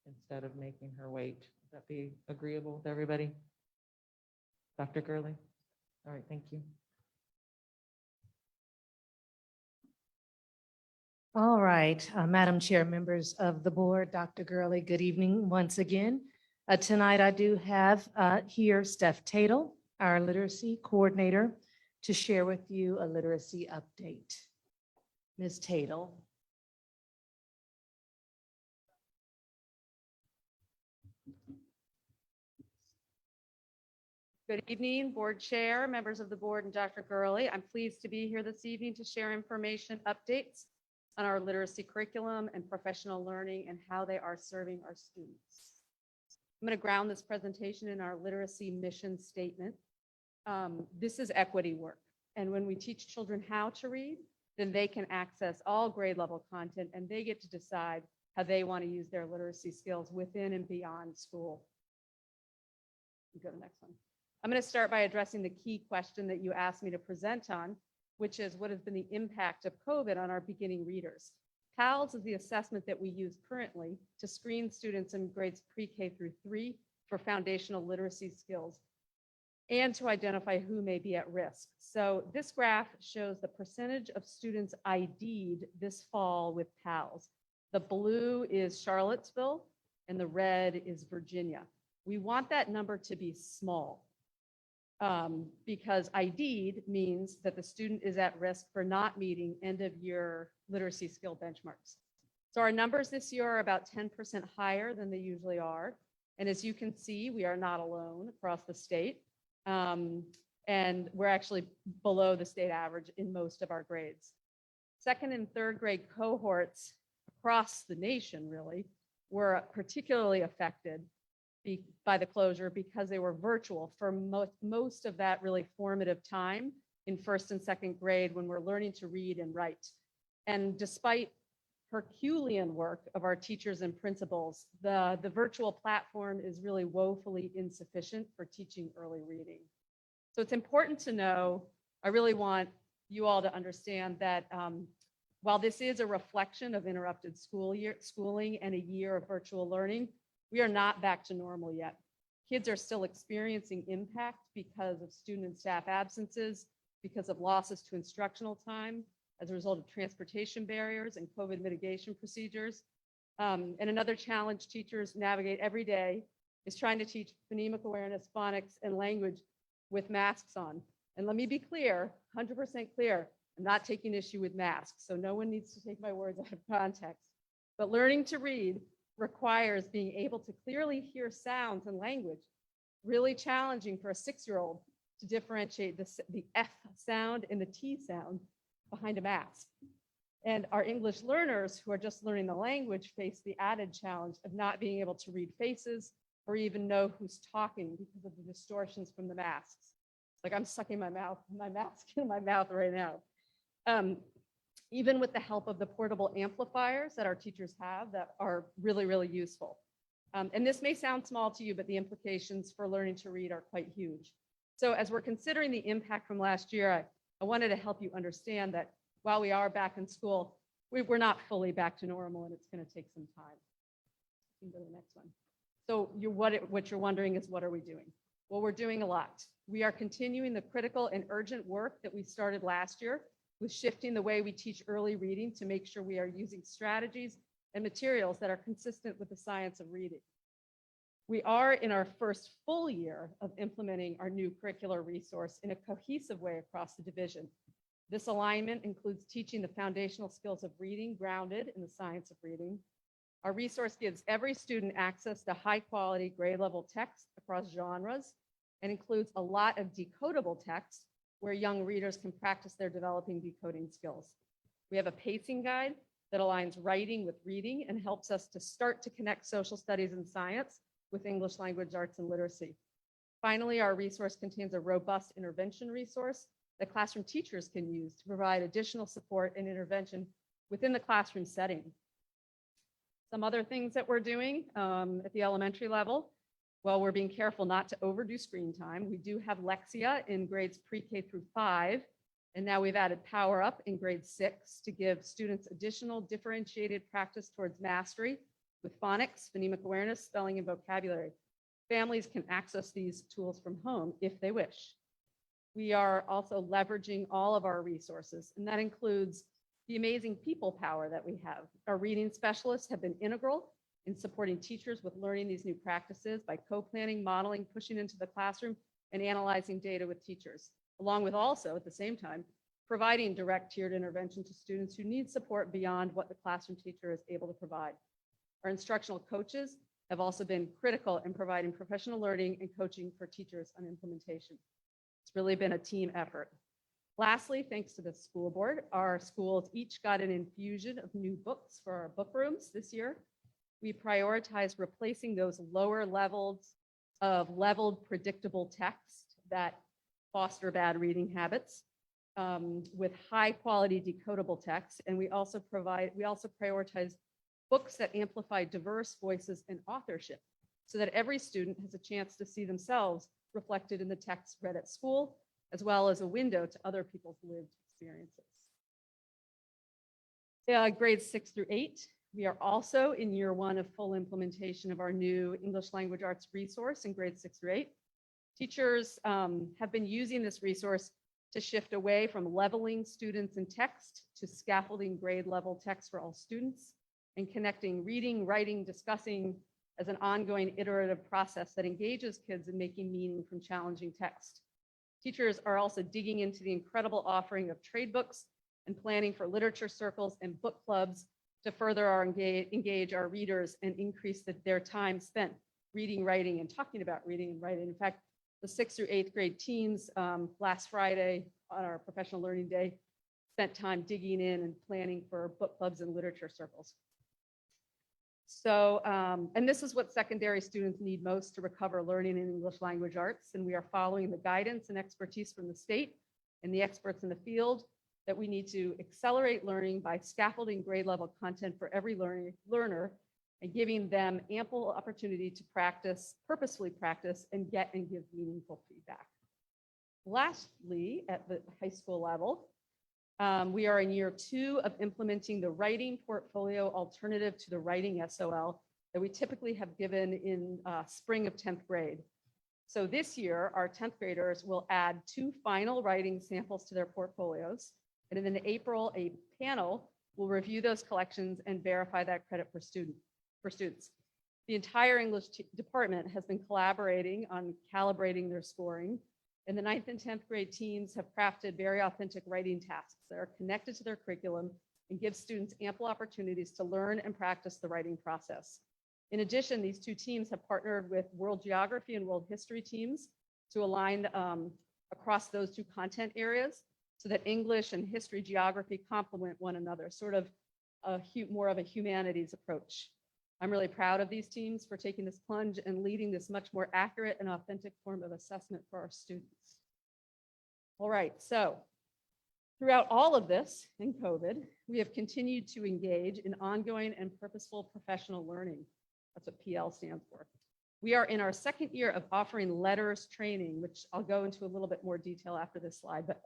instead of making her wait. Would that be agreeable with everybody? Dr. Gurley? All right, thank you. All right, Madam Chair, members of the board, Dr. Gurley, good evening once again. Tonight I do have here Steph Tatel, our literacy coordinator, to share with you a literacy update. Ms. Tatel. Good evening, Board Chair, members of the board, and Dr. Gurley. I'm pleased to be here this evening to share information updates on our literacy curriculum and professional learning and how they are serving our students. I'm going to ground this presentation in our literacy mission statement. This is equity work. And when we teach children how to read, then they can access all grade level content and they get to decide how they want to use their literacy skills within and beyond school. Go to the next one. I'm going to start by addressing the key question that you asked me to present on, which is what has been the impact of COVID on our beginning readers. PALS is the assessment that we use currently to screen students in grades pre-K through 3 for foundational literacy skills and to identify who may be at risk. So this graph shows the percentage of students ID'd this fall with PALS. The blue is Charlottesville and the red is Virginia. We want that number to be small because ID'd means that the student is at risk for not meeting end of year literacy skill benchmarks. So our numbers this year are about 10% higher than they usually are. And as you can see, we are not alone across the state. And we're actually below the state average in most of our grades. Second and third grade cohorts across the nation really were particularly affected by the closure because they were virtual for most of that really formative time in first and second grade when we're learning to read and write. And despite Herculean work of our teachers and principals, the virtual platform is really woefully insufficient for teaching early reading. So it's important to know, I really want you all to understand that while this is a reflection of interrupted schooling and a year of virtual learning, we are not back to normal yet. Kids are still experiencing impact because of student and staff absences, because of losses to instructional time as a result of transportation barriers and COVID mitigation procedures. And another challenge teachers navigate every day is trying to teach phonemic awareness, phonics, and language with masks on. And let me be clear, 100% clear, I'm not taking issue with masks, so no one needs to take my words out of context. But learning to read requires being able to clearly hear sounds and language. Really challenging for a 6-year-old to differentiate the F sound and the T sound behind a mask. And our English learners who are just learning the language face the added challenge of not being able to read faces or even know who's talking because of the distortions from the masks. Like I'm sucking my mask in my mouth right now. Even with the help of the portable amplifiers that our teachers have that are really, really useful. And this may sound small to you, but the implications for learning to read are quite huge. So as we're considering the impact from last year, I wanted to help you understand that while we are back in school, we're not fully back to normal and it's going to take some time. You can go to the next one. So what you're wondering is, what are we doing? Well, we're doing a lot. We are continuing the critical and urgent work that we started last year with shifting the way we teach early reading to make sure we are using strategies and materials that are consistent with the science of reading. We are in our first full year of implementing our new curricular resource in a cohesive way across the division. This alignment includes teaching the foundational skills of reading grounded in the science of reading. Our resource gives every student access to high quality grade level text across genres and includes a lot of decodable text where young readers can practice their developing decoding skills. We have a pacing guide that aligns writing with reading and helps us to start to connect social studies and science with English language arts and literacy. Finally, our resource contains a robust intervention resource that classroom teachers can use to provide additional support and intervention within the classroom setting. Some other things that we're doing at the elementary level, well, we're being careful not to overdo screen time. We do have Lexia in grades pre-K through 5, and now we've added Power Up in grade 6 to give students additional differentiated practice towards mastery with phonics, phonemic awareness, spelling, and vocabulary. Families can access these tools from home if they wish. We are also leveraging all of our resources, and that includes the amazing people power that we have. Our reading specialists have been integral in supporting teachers with learning these new practices by co-planning, modeling, pushing into the classroom, and analyzing data with teachers, along with also, at the same time, providing direct tiered intervention to students who need support beyond what the classroom teacher is able to provide. Our instructional coaches have also been critical in providing professional learning and coaching for teachers on implementation. It's really been a team effort. Lastly, thanks to the school board, our schools each got an infusion of new books for our book rooms this year. We prioritized replacing those lower levels of leveled predictable text that foster bad reading habits with high quality decodable text. And we also prioritize books that amplify diverse voices and authorship so that every student has a chance to see themselves reflected in the text read at school, as well as a window to other people's lived experiences. Grades 6 through 8. We are also in year 1 of full implementation of our new English language arts resource in grades 6 through 8. Teachers have been using this resource to shift away from leveling students in text to scaffolding grade level text for all students and connecting reading, writing, discussing as an ongoing iterative process that engages kids in making meaning from challenging text. Teachers are also digging into the incredible offering of trade books and planning for literature circles and book clubs to further engage our readers and increase their time spent reading, writing, and talking about reading and writing. In fact, the 6th through 8th grade teams last Friday on our professional learning day spent time digging in and planning for book clubs and literature circles. So, and this is what secondary students need most to recover learning in English language arts. And we are following the guidance and expertise from the state and the experts in the field that we need to accelerate learning by scaffolding grade level content for every learner and giving them ample opportunity to practice, purposefully practice, and get and give meaningful feedback. Lastly, at the high school level, we are in year 2 of implementing the writing portfolio alternative to the writing SOL that we typically have given in spring of 10th grade. So this year, our 10th graders will add 2 final writing samples to their portfolios. And in April, a panel will review those collections and verify that credit for students. The entire English department has been collaborating on calibrating their scoring. And the 9th and 10th grade teams have crafted very authentic writing tasks that are connected to their curriculum and give students ample opportunities to learn and practice the writing process. In addition, these 2 teams have partnered with world geography and world history teams to align across those 2 content areas so that English and history geography complement one another, sort of more of a humanities approach. I'm really proud of these teams for taking this plunge and leading this much more accurate and authentic form of assessment for our students. All right, so throughout all of this in COVID, we have continued to engage in ongoing and purposeful professional learning. That's what PL stands for. We are in our 2nd year of offering letters training, which I'll go into a little bit more detail after this slide, but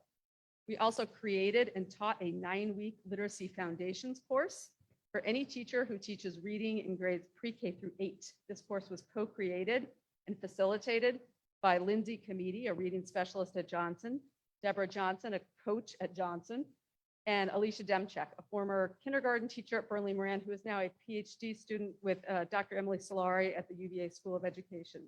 we also created and taught a 9-week literacy foundations course for any teacher who teaches reading in grades pre-K through 8. This course was co-created and facilitated by Lindsay Comedy, a reading specialist at Johnson, Deborah Johnson, a coach at Johnson, and Alicia Demchek, a former kindergarten teacher at Burnley Moran, who is now a PhD student with Dr. Emily Solari at the UVA School of Education.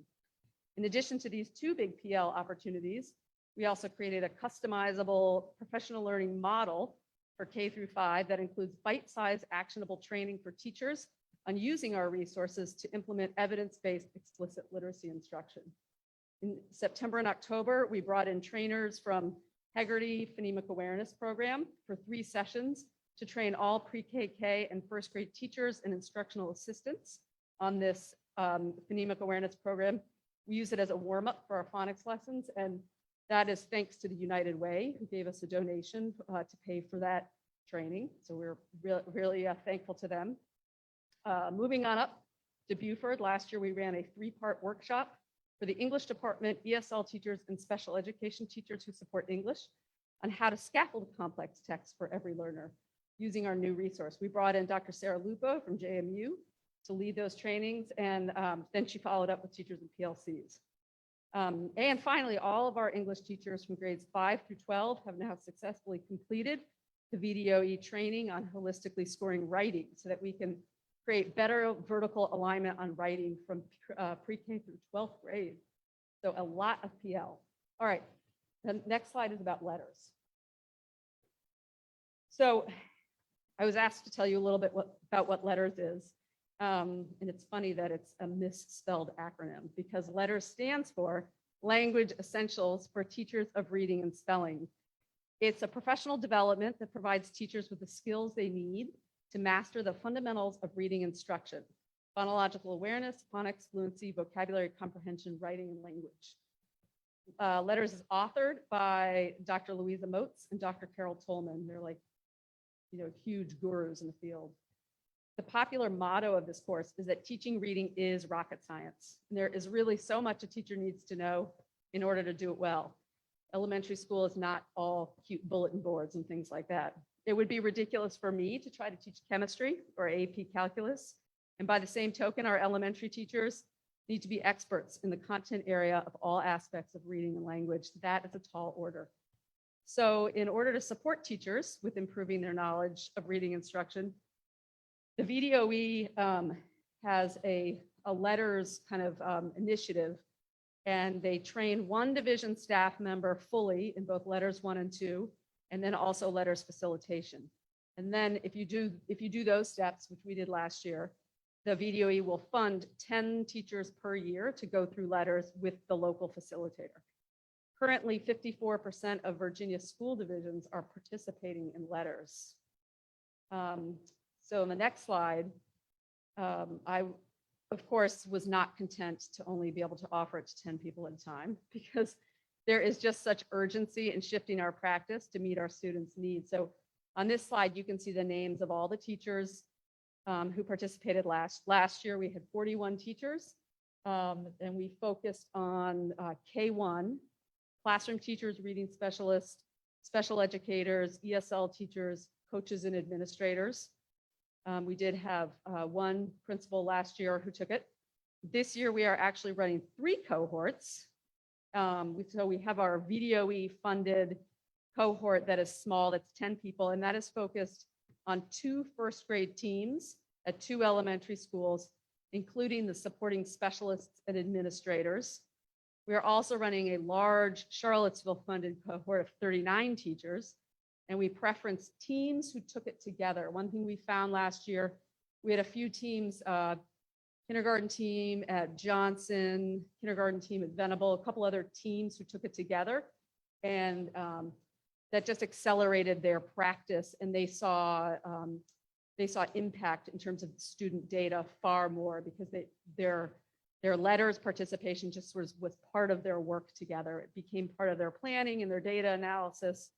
In addition to these 2 big PL opportunities, we also created a customizable professional learning model for K through 5 that includes bite-sized actionable training for teachers on using our resources to implement evidence-based explicit literacy instruction. In September and October, we brought in trainers from Hegarty Phonemic Awareness Program for 3 sessions to train all pre-KK and 1st grade teachers and instructional assistants on this phonemic awareness program. We use it as a warm-up for our phonics lessons, and that is thanks to the United Way, who gave us a donation to pay for that training. So we're really thankful to them. Moving on up to Beaufort, last year we ran a 3-part workshop for the English department, ESL teachers, and special education teachers who support English on how to scaffold complex text for every learner using our new resource. We brought in Dr. Sarah Lupo from JMU to lead those trainings, and then she followed up with teachers and PLCs. And finally, all of our English teachers from grades 5 through 12 have now successfully completed the VDOE training on holistically scoring writing so that we can create better vertical alignment on writing from pre-K through 12th grade. So a lot of PL. All right, the next slide is about letters. So I was asked to tell you a little bit about what letters is. And it's funny that it's a misspelled acronym because letters stands for Language Essentials for Teachers of Reading and Spelling. It's a professional development that provides teachers with the skills they need to master the fundamentals of reading instruction, phonological awareness, phonics, fluency, vocabulary comprehension, writing, and language. Letters is authored by Dr. Louisa Moats and Dr. Carol Tolman. They're like, huge gurus in the field. The popular motto of this course is that teaching reading is rocket science. And there is really so much a teacher needs to know in order to do it well. Elementary school is not all cute bulletin boards and things like that. It would be ridiculous for me to try to teach chemistry or AP calculus. And by the same token, our elementary teachers need to be experts in the content area of all aspects of reading and language. That is a tall order. So in order to support teachers with improving their knowledge of reading instruction, the VDOE has a letters kind of initiative, and they train one division staff member fully in both letters 1 and 2, and then also letters facilitation. And then if you do those steps, which we did last year, the VDOE will fund 10 teachers per year to go through letters with the local facilitator. Currently, 54% of Virginia school divisions are participating in letters. So in the next slide, I, of course, was not content to only be able to offer it to 10 people at a time because there is just such urgency in shifting our practice to meet our students' needs. So on this slide, you can see the names of all the teachers who participated last year. We had 41 teachers, and we focused on K1, classroom teachers, reading specialists, special educators, ESL teachers, coaches, and administrators. We did have one principal last year who took it. This year, we are actually running 3 cohorts. So we have our VDOE funded cohort that is small, that's 10 people, and that is focused on 2 first grade teams at 2 elementary schools, including the supporting specialists and administrators. We are also running a large Charlottesville funded cohort of 39 teachers, and we preference teams who took it together. One thing we found last year, we had a few teams, kindergarten team at Johnson, kindergarten team at Venable, a couple other teams who took it together, and that just accelerated their practice, and they saw impact in terms of student data far more because their letters participation just was part of their work together. It became part of their planning and their data analysis,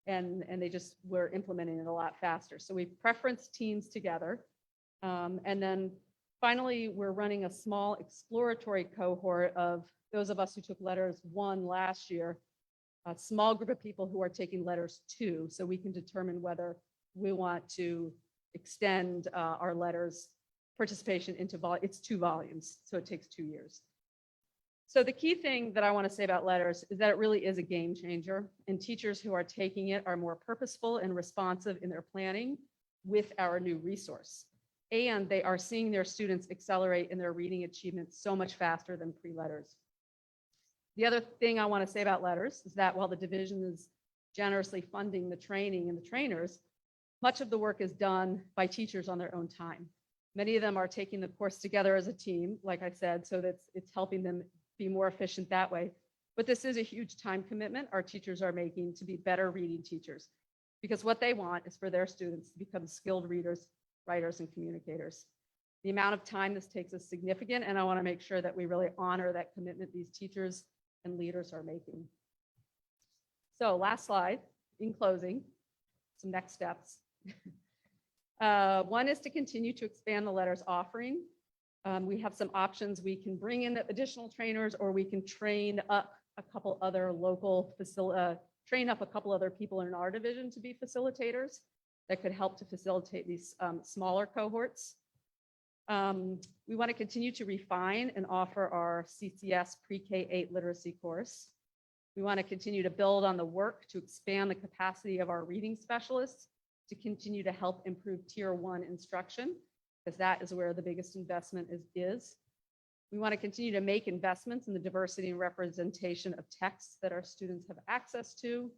and they just were implementing it a lot faster. So we preference teams together. And then finally, we're running a small exploratory cohort of those of us who took letters 1 last year, a small group of people who are taking letters 2, so we can determine whether we want to extend our letters participation into it's 2 volumes, so it takes 2 years. So the key thing that I want to say about letters is that it really is a game changer, and teachers who are taking it are more purposeful and responsive in their planning with our new resource. And they are seeing their students accelerate in their reading achievement so much faster than pre-letters. The other thing I want to say about letters is that while the division is generously funding the training and the trainers, much of the work is done by teachers on their own time. Many of them are taking the course together as a team, like I said, so that it's helping them be more efficient that way. But this is a huge time commitment our teachers are making to be better reading teachers, because what they want is for their students to become skilled readers, writers, and communicators. The amount of time this takes is significant, and I want to make sure that we really honor that commitment these teachers and leaders are making. So last slide, in closing, some next steps. One is to continue to expand the letters offering. We have some options. We can bring in additional trainers, or we can train up a couple other train up a couple other people in our division to be facilitators that could help to facilitate these smaller cohorts. We want to continue to refine and offer our CCS Pre-K-8 literacy course. We want to continue to build on the work to expand the capacity of our reading specialists to continue to help improve Tier 1 instruction, because that is where the biggest investment is. We want to continue to make investments in the diversity and representation of texts that our students have access to.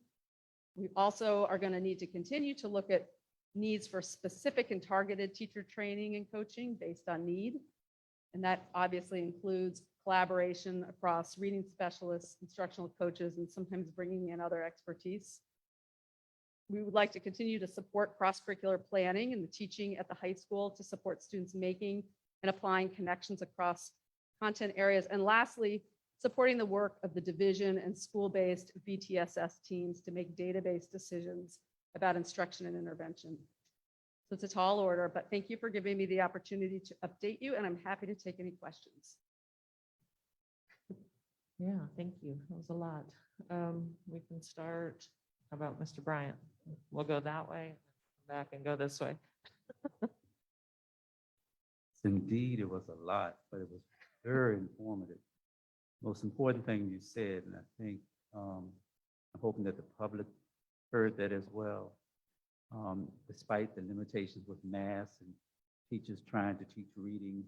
We also are going to need to continue to look at needs for specific and targeted teacher training and coaching based on need. And that obviously includes collaboration across reading specialists, instructional coaches, and sometimes bringing in other expertise. We would like to continue to support cross-curricular planning and the teaching at the high school to support students making and applying connections across content areas. And lastly, supporting the work of the division and school-based BTSS teams to make database decisions about instruction and intervention. So it's a tall order, but thank you for giving me the opportunity to update you, and I'm happy to take any questions. Yeah, thank you. That was a lot. We can start. How about Mr. Bryant? We'll go that way, back and go this way. Indeed, it was a lot, but it was very informative. Most important thing you said, and I think I'm hoping that the public heard that as well. Despite the limitations with math and teachers trying to teach reading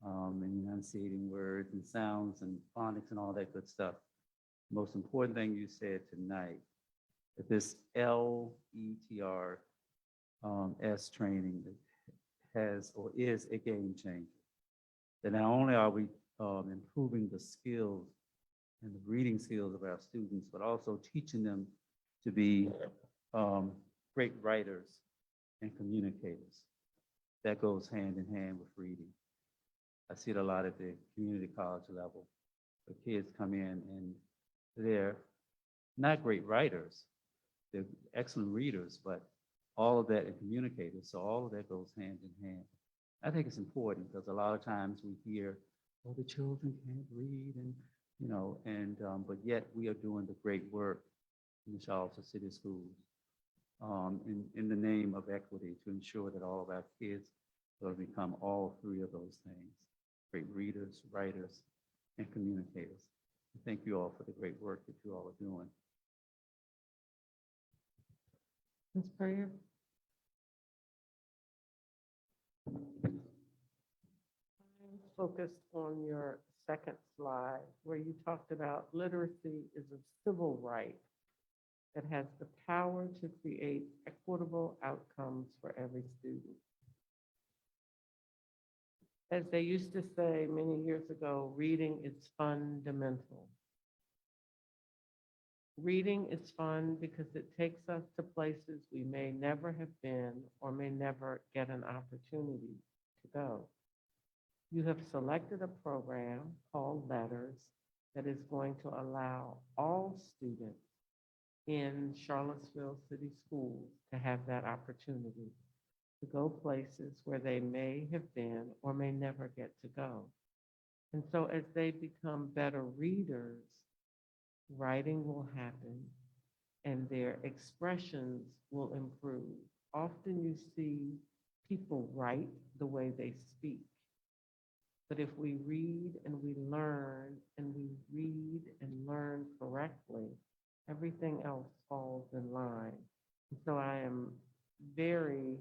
and enunciating words and sounds and phonics and all that good stuff. Most important thing you said tonight, that this LETR S training has or is a game changer. That not only are we improving the skills and the reading skills of our students, but also teaching them to be great writers and communicators. That goes hand in hand with reading. I see it a lot at the community college level. The kids come in and they're not great writers. They're excellent readers, but all of that and communicators. So all of that goes hand in hand. I think it's important because a lot of times we hear, oh, the children can't read, and but yet we are doing the great work in the Charlottesville City Schools in the name of equity to ensure that all of our kids will become all three of those things: great readers, writers, and communicators. Thank you all for the great work that you all are doing. Ms. Puryear? I'm focused on your second slide where you talked about literacy is a civil right that has the power to create equitable outcomes for every student. As they used to say many years ago, reading is fundamental. Reading is fun because it takes us to places we may never have been or may never get an opportunity to go. You have selected a program called Letters that is going to allow all students in Charlottesville City Schools to have that opportunity to go places where they may have been or may never get to go. And so as they become better readers, writing will happen and their expressions will improve. Often you see people write the way they speak. But if we read and we learn and we read and learn correctly, everything else falls in line. And so I am very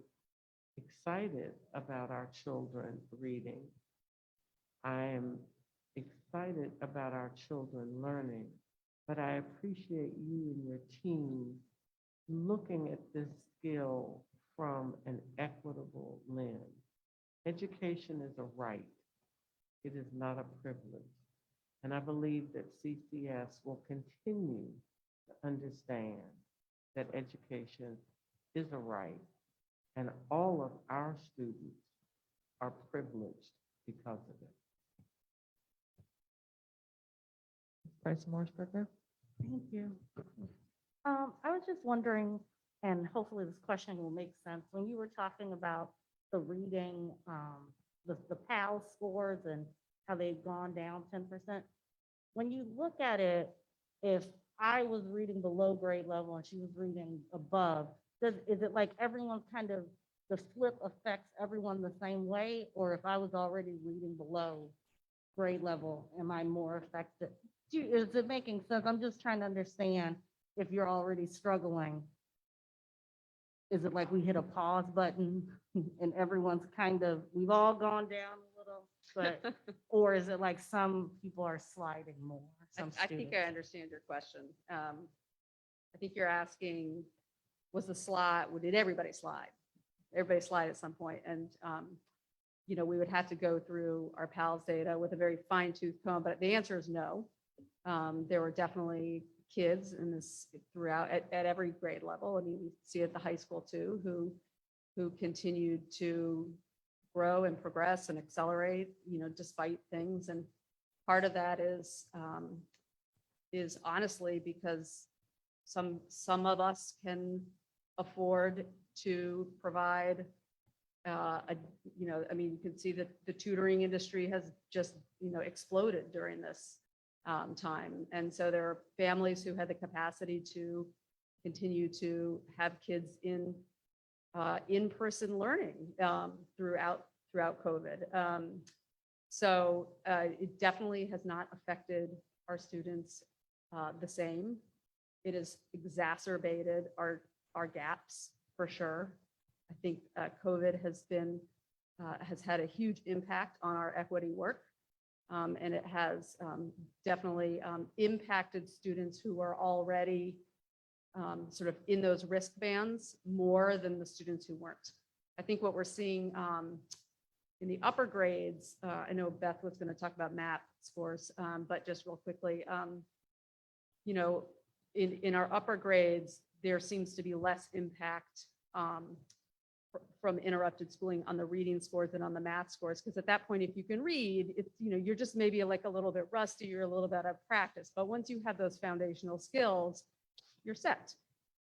excited about our children reading. I am excited about our children learning, but I appreciate you and your team looking at this skill from an equitable lens. Education is a right. It is not a privilege. And I believe that CCS will continue to understand that education is a right, and all of our students are privileged because of it. Bryce Morrisberger? Thank you. I was just wondering, and hopefully this question will make sense. When you were talking about the reading, the PAL scores and how they've gone down 10%, when you look at it, if I was reading below grade level and she was reading above, is it like everyone kind of, the flip affects everyone the same way? Or if I was already reading below grade level, am I more affected? Is it making sense? I'm just trying to understand if you're already struggling. Is it like we hit a pause button and everyone's kind of, we've all gone down a little, but, or is it like some people are sliding more? Some I think I students? understand your question. I think you're asking, was the slide, did everybody slide? Everybody slide at some point, and you know, we would have to go through our PALS data with a very fine tooth comb, but the answer is no. There were definitely kids in this throughout at every grade level. I mean, we see it at the high school too, who continued to grow and progress and accelerate, you know, despite things. And part of that is honestly because some of us can afford to provide you know, I mean, you can see that the tutoring industry has just, you know, exploded during this time. And so there are families who had the capacity to continue to have kids in in-person learning throughout COVID. So it definitely has not affected our students the same. It has exacerbated our gaps for sure. I think COVID has had a huge impact on our equity work. And it has definitely impacted students who are already sort of in those risk bands more than the students who weren't. I think what we're seeing in the upper grades, I know Beth was going to talk about math scores, but just real quickly, you know, in our upper grades, there seems to be less impact from interrupted schooling on the reading scores than on the math scores. Because at that point, if you can read, it's, you know, you're just maybe like a little bit rusty, you're a little bit out of practice. But once you have those foundational skills, you're set.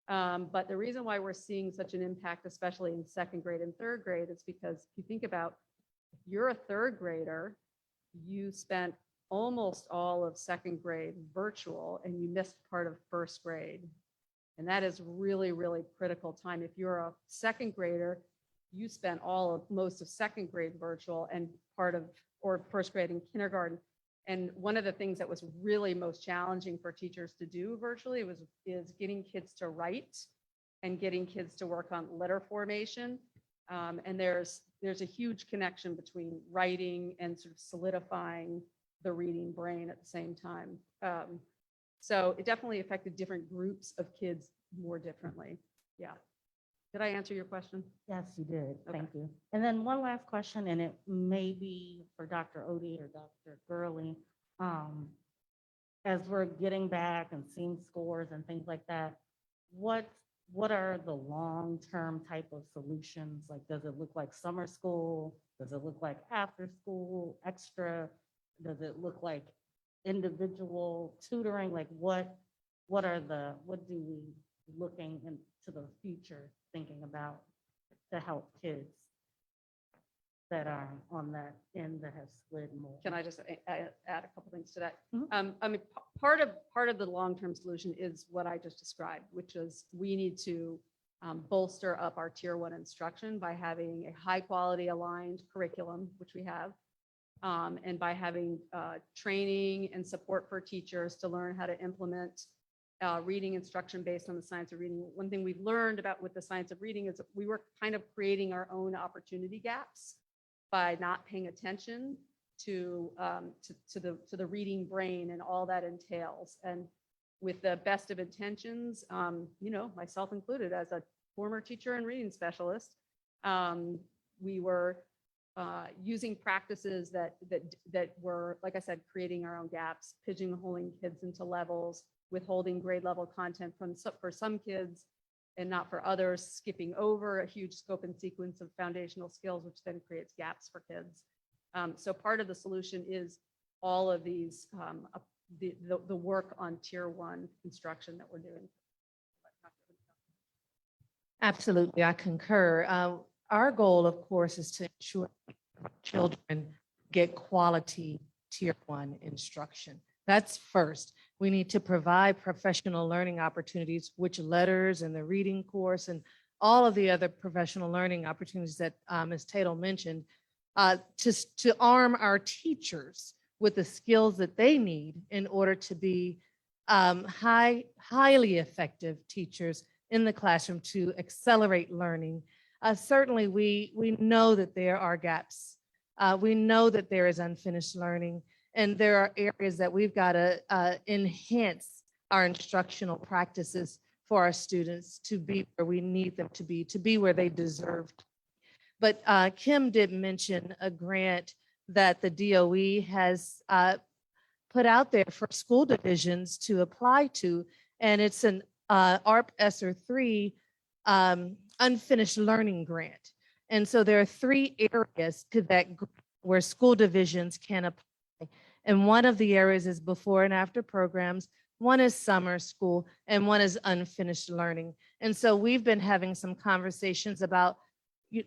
But the reason why we're seeing such an impact, especially in second grade and third grade, is because if you think about, if you're a third grader, you spent almost all of second grade virtual and you missed part of first grade. And that is really, really critical time. If you're a second grader, you spent most of second grade virtual and part of, or first grade and kindergarten. And one of the things that was really most challenging for teachers to do virtually is getting kids to write and getting kids to work on letter formation. And there's a huge connection between writing and sort of solidifying the reading brain at the same time. So it definitely affected different groups of kids more differently. Yeah. Did I answer your question? Yes, you did. Okay. Thank you. And then one last question, and it may be for Dr. Odie or Dr. Gurley. As we're getting back and seeing scores and things like that, what are the long-term type of solutions? Like, does it look like summer school? Does it look like after school, extra? Does it look like individual tutoring? Like what do we looking into the future thinking about to help kids that are on that end that have slid more? Can I just add a couple things to that? Mhm. I mean, part of the long-term solution is what I just described, which is we need to bolster up our tier 1 instruction by having a high quality aligned curriculum, which we have, and by having training and support for teachers to learn how to implement reading instruction based on the science of reading. One thing we've learned about with the science of reading is that we were kind of creating our own opportunity gaps by not paying attention to the reading brain and all that entails. And with the best of intentions, you know, myself included as a former teacher and reading specialist, we were using practices that were, like I said, creating our own gaps, pigeonholing kids into levels, withholding grade level content for some kids and not for others, skipping over a huge scope and sequence of foundational skills, which then creates gaps for kids. So part of the solution is all of these, the work on tier 1 instruction that we're doing. Absolutely, I concur. Our goal, of course, is to ensure children get quality tier one instruction. That's first. We need to provide professional learning opportunities, which letters and the reading course and all of the other professional learning opportunities that Ms. Tatel mentioned, to arm our teachers with the skills that they need in order to be highly effective teachers in the classroom to accelerate learning. Certainly, we know that there are gaps. We know that there is unfinished learning, and there are areas that we've got to enhance our instructional practices for our students to be where we need them to be where they deserve. But Kim did mention a grant that the DOE has put out there for school divisions to apply to, and it's an ARP ESSER 3 unfinished learning grant. And so there are 3 areas to that where school divisions can apply. And one of the areas is before and after programs, one is summer school, and one is unfinished learning. And so we've been having some conversations about, we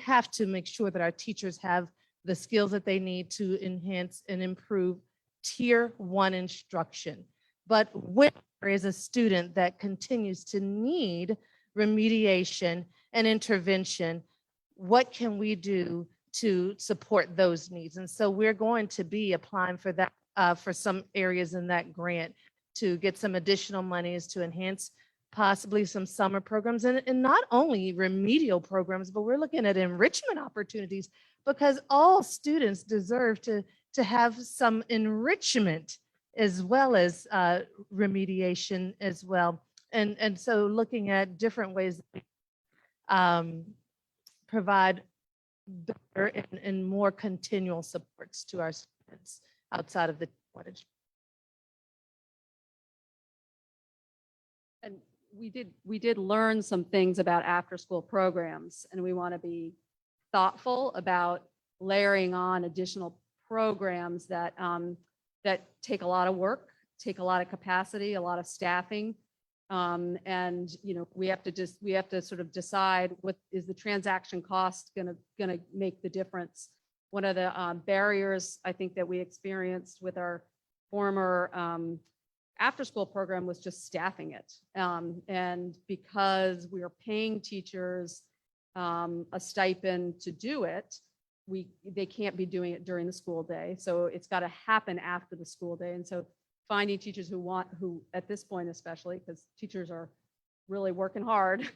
have to make sure that our teachers have the skills that they need to enhance and improve tier one instruction. But when there is a student that continues to need remediation and intervention, what can we do to support those needs? And so we're going to be applying for that, for some areas in that grant to get some additional monies to enhance possibly some summer programs and not only remedial programs, but we're looking at enrichment opportunities because all students deserve to have some enrichment as well as remediation as well. And so looking at different ways provide better and more continual supports to our students outside of the college. And we did learn some things about after-school programs, and we want to be thoughtful about layering on additional programs that that take a lot of work, take a lot of capacity, a lot of staffing. And we have to sort of decide what is the transaction cost gonna make the difference. One of the barriers I think that we experienced with our former after-school program was just staffing it. And because we are paying teachers a stipend to do it, they can't be doing it during the school day. So it's got to happen after the school day. And so finding teachers who at this point, especially because teachers are really working hard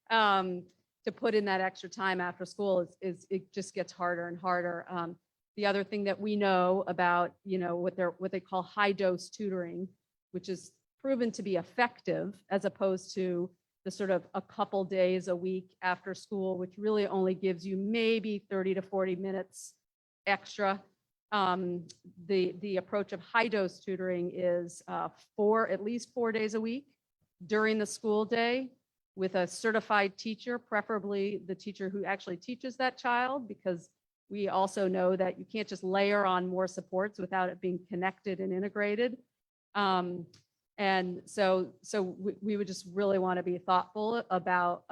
to put in that extra time after school it just gets harder and harder. The other thing that we know about, what they call high dose tutoring, which is proven to be effective as opposed to the sort of a couple days a week after school, which really only gives you maybe 30 to 40 minutes extra. The approach of high dose tutoring is at least 4 days a week during the school day with a certified teacher, preferably the teacher who actually teaches that child, because we also know that you can't just layer on more supports without it being connected and integrated. And so we would just really want to be thoughtful about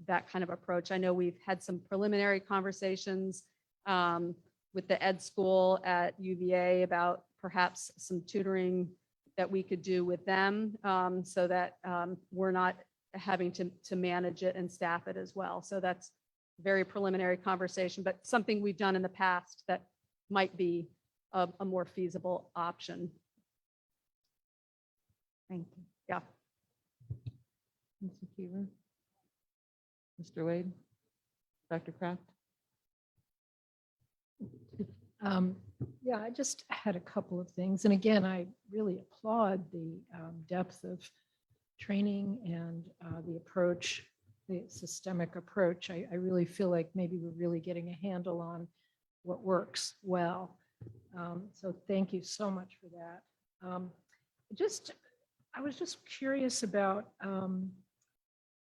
that kind of approach. I know we've had some preliminary conversations with the ed school at UVA about perhaps some tutoring that we could do with them so that we're not having to manage it and staff it as well. So that's very preliminary conversation, but something we've done in the past that might be a more feasible option. Thank you. Yeah. Mr. Keever? Mr. Wade? Dr. Kraft? Yeah, I just had a couple of things. And again, I really applaud the depth of training and the approach, the systemic approach. I really feel like maybe we're really getting a handle on what works well. So thank you so much for that. I was just curious about,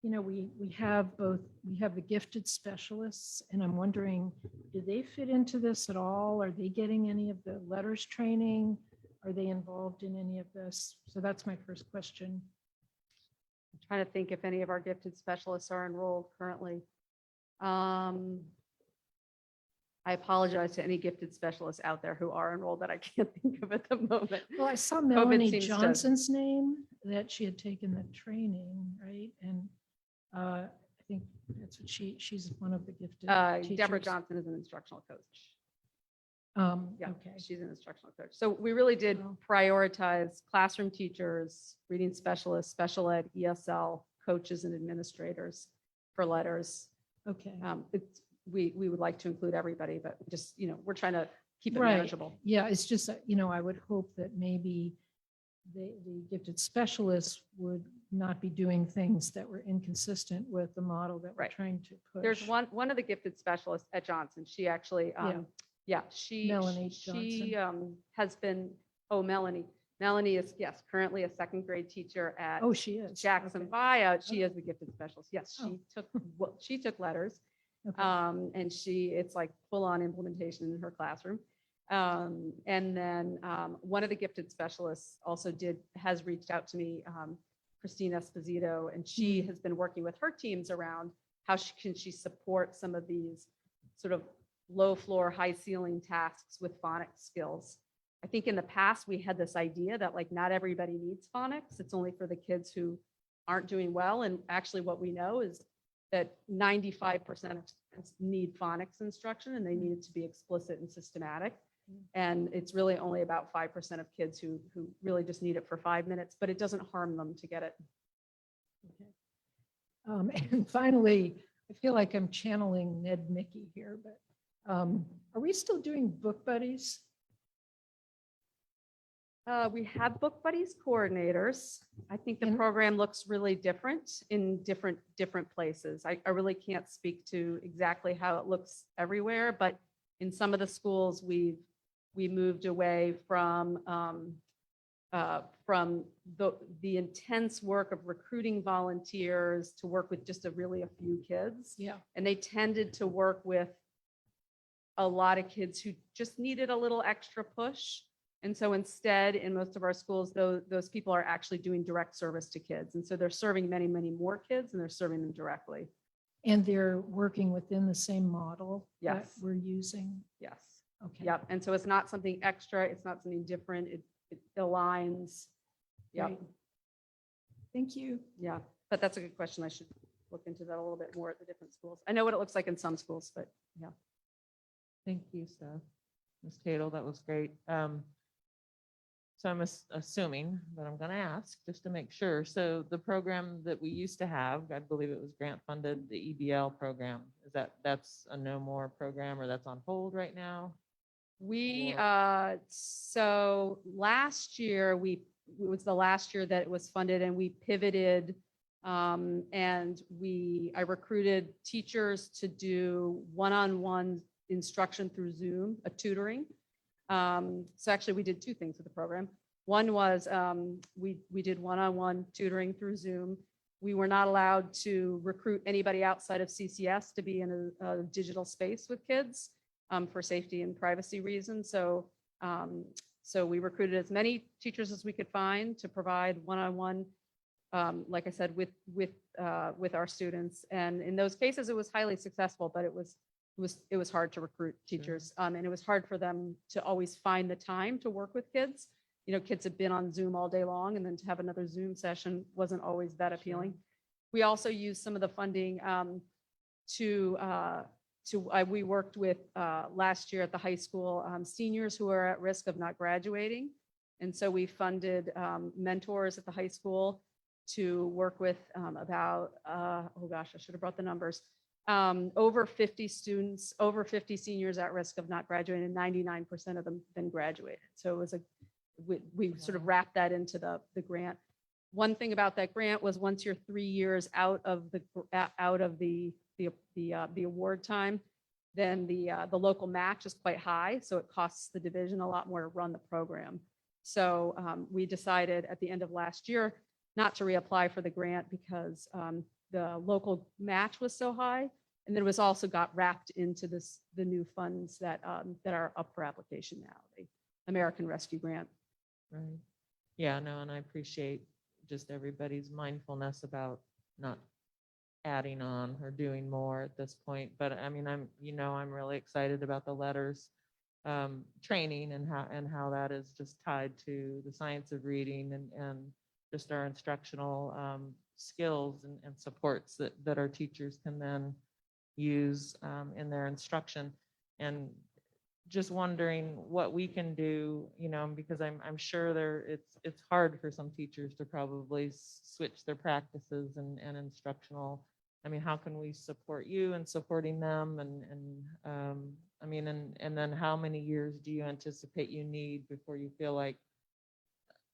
we have the gifted specialists, and I'm wondering, do they fit into this at all? Are they getting any of the letters training? Are they involved in any of this? So that's my first question. I'm trying to think if any of our gifted specialists are enrolled currently. I apologize to any gifted specialists out there who are enrolled that I can't think of at the moment. Well, I saw COVID Melanie seems to- Johnson's name, that she had taken the training, right? And I think that's what she's one of the gifted Deborah teachers. Johnson is an instructional coach. Yeah, Okay. she's an instructional coach. So we really did Wow. prioritize classroom teachers, reading specialists, special ed, ESL, coaches and administrators for letters. Okay. We would like to include everybody, but just, we're trying to keep it Right. manageable. Yeah, it's just, that, I would hope that maybe the gifted specialists would not be doing things that were inconsistent with the model that we're Right. trying to push. There's one of the gifted specialists at Johnson. She actually, she Melanie she has been, Melanie. Melanie is, yes, currently a second grade teacher at Oh, she is. Jackson Okay. Via. She is the gifted specialist. Yes, Oh. she took letters. Okay. And it's like full on implementation in her classroom. And then one of the gifted specialists also has reached out to me, Christine Esposito, and she has been working with her teams around how can she support some of these sort of low floor, high ceiling tasks with phonics skills. I think in the past, we had this idea that like not everybody needs phonics. It's only for the kids who aren't doing well. And actually what we know is that 95% of students need phonics instruction and they need it to be explicit and systematic. And it's really only about 5% of kids who really just need it for 5 minutes, but it doesn't harm them to get it. And finally, I feel like I'm channeling Ned Mickey here, but are we still doing book buddies? We have Book Buddies coordinators. I think the program looks really different in different places. I really can't speak to exactly how it looks everywhere, but in some of the schools, we moved away from the intense work of recruiting volunteers to work with just really a few kids. Yeah. And they tended to work with a lot of kids who just needed a little extra push. And so instead, in most of our schools, those people are actually doing direct service to kids. And so they're serving many, many more kids and they're serving them directly. And they're working within the same model that Yes. we're using? Yes. Okay. Yep. And so it's not something extra. It's not something different. It aligns. Yep. Great. Thank you. Yeah. But that's a good question. I should look into that a little bit more at the different schools. I know what it looks like in some schools, but yeah. Thank you, Steph. Ms. Tatel, that was great. So I'm assuming, but I'm going to ask just to make sure. So the program that we used to have, I believe it was grant funded, the EBL program, that's a no more program or that's on hold right now? So last year, it was the last year that it was funded and we pivoted. And I recruited teachers to do one-on-one instruction through Zoom, a tutoring. So actually we did two things with the program. One was we did one-on-one tutoring through Zoom. We were not allowed to recruit anybody outside of CCS to be in a digital space with kids for safety and privacy reasons. So we recruited as many teachers as we could find to provide one-on-one, like I said, with our students. And in those cases, it was highly successful, but it was hard to recruit teachers. And it was hard for them to always find the time to work with kids. Kids have been on Zoom all day long, and then to have another Zoom session wasn't always that appealing. We also used some of the funding we worked with last year at the high school seniors who are at risk of not graduating. And so we funded mentors at the high school to work with about, oh gosh, I should have brought the numbers. Over 50 students, over 50 seniors at risk of not graduating, and 99% of them then graduated. So it was we sort of wrapped that into the grant. One thing about that grant was once you're 3 years out of the award time, then the local match is quite high. So it costs the division a lot more to run the program. So we decided at the end of last year not to reapply for the grant because the local match was so high. And then it was also got wrapped into the new funds that are up for application now, the American Rescue Grant. Right. Yeah, no, and I appreciate just everybody's mindfulness about not adding on or doing more at this point. But I mean, I'm really excited about the letters training and how that is just tied to the science of reading and just our instructional skills and supports that our teachers can then use in their instruction. And just wondering what we can do, because I'm sure it's hard for some teachers to probably switch their practices and instructional. I mean, how can we support you in supporting them? I mean, and then how many years do you anticipate you need before you feel like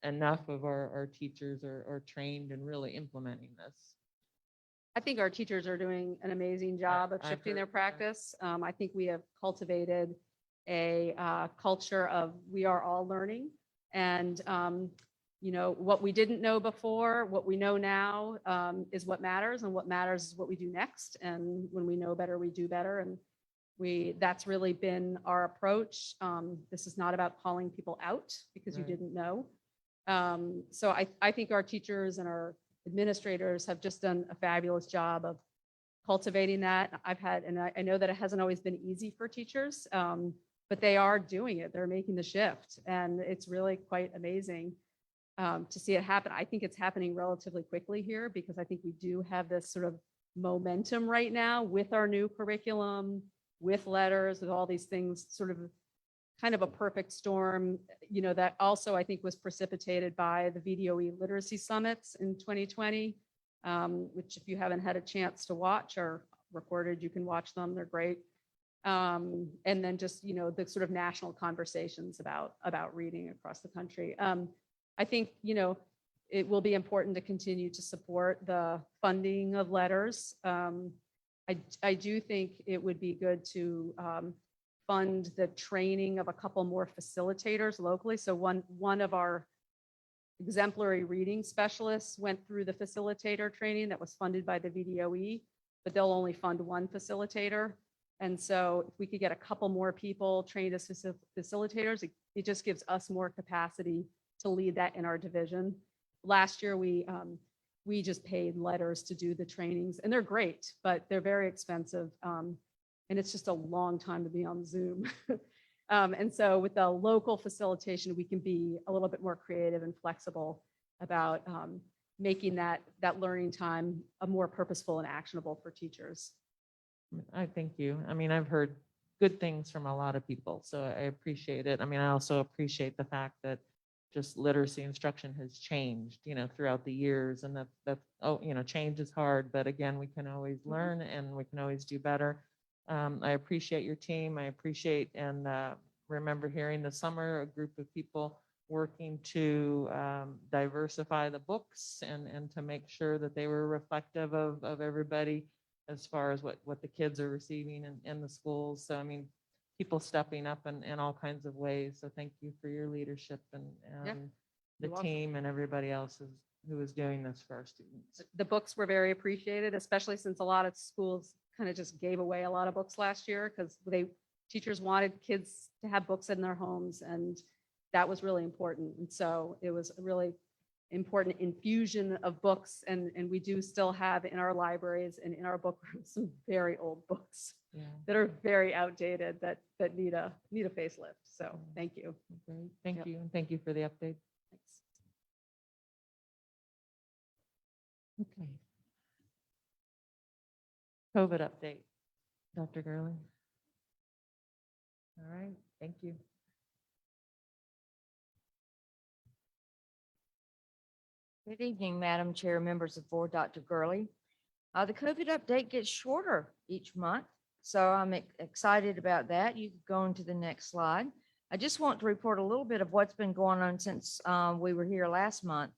enough of our teachers are trained and really implementing this? I think our teachers are doing an amazing job of I've shifting their heard that. practice. I think we have cultivated a culture of we are all learning. And, what we didn't know before, what we know now is what matters, and what matters is what we do next. And when we know better, we do better. And that's really been our approach. This is not about calling people out because you Right. didn't know. So I think our teachers and our administrators have just done a fabulous job of cultivating that. And I know that it hasn't always been easy for teachers, but they are doing it. They're making the shift, and it's really quite amazing to see it happen. I think it's happening relatively quickly here because I think we do have this sort of momentum right now with our new curriculum, with letters, with all these things, sort of kind of a perfect storm, that also I think was precipitated by the VDOE literacy summits in 2020, which if you haven't had a chance to watch or recorded, you can watch them. They're great. And then just, the sort of national conversations about reading across the country. I think, it will be important to continue to support the funding of letters. I do think it would be good to fund the training of a couple more facilitators locally. So one of our exemplary reading specialists went through the facilitator training that was funded by the VDOE, but they'll only fund one facilitator. And so if we could get a couple more people trained as facilitators, it just gives us more capacity to lead that in our division. Last year, we just paid letters to do the trainings, and they're great, but they're very expensive. And it's just a long time to be on Zoom. And so with the local facilitation, we can be a little bit more creative and flexible about making that learning time more purposeful and actionable for teachers. I thank you. I mean, I've heard good things from a lot of people, so I appreciate it. I mean, I also appreciate the fact that just literacy instruction has changed, throughout the years, and change is hard, but again, we can always learn and we can always do better. I appreciate your team. I appreciate and remember hearing this summer a group of people working to diversify the books and to make sure that they were reflective of everybody as far as what the kids are receiving in the schools. So, I mean, people stepping up in all kinds of ways. So thank you for your leadership and the you're welcome. team and everybody else who is doing this for our students. The books were very appreciated, especially since a lot of schools kind of just gave away a lot of books last year because teachers wanted kids to have books in their homes, and that was really important. And so it was a really important infusion of books, and we do still have in our libraries and in our book rooms some very old books that are very outdated that need a facelift. So thank you. Great. Thank Yep. you. And thank you for the update. Thanks. Okay. COVID update, Dr. Gurley. All right, thank you. Good evening, Madam Chair, members of board, Dr. Gurley. The COVID update gets shorter each month, so I'm excited about that. You could go on to the next slide. I just want to report a little bit of what's been going on since we were here last month.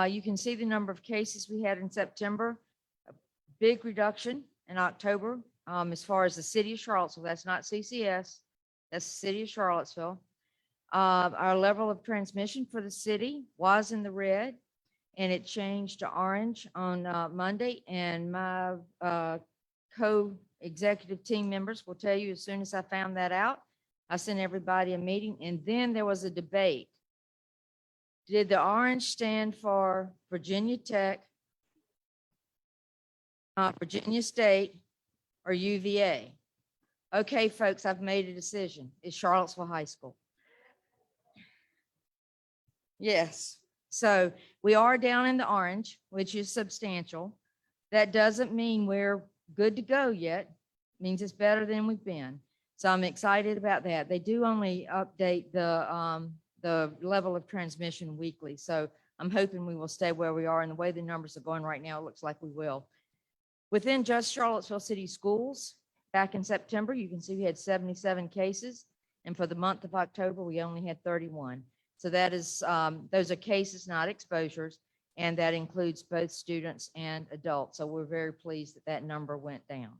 You can see the number of cases we had in September, a big reduction in October. As far as the city of Charlottesville, that's not CCS, that's the city of Charlottesville. Our level of transmission for the city was in the red, and it changed to orange on Monday. And my co-executive team members will tell you as soon as I found that out, I sent everybody a meeting, and then there was a debate Did the orange stand for Virginia Tech, Virginia State, or UVA? Okay, folks, I've made a decision. It's Charlottesville High School. Yes. So we are down in the orange, which is substantial. That doesn't mean we're good to go yet. Means it's better than we've been. So I'm excited about that. They do only update the level of transmission weekly. So I'm hoping we will stay where we are. And the way the numbers are going right now, it looks like we will. Within just Charlottesville City Schools, back in September, you can see we had 77 cases. And for the month of October, we only had 31. So that is, those are cases, not exposures. And that includes both students and adults. So we're very pleased that that number went down.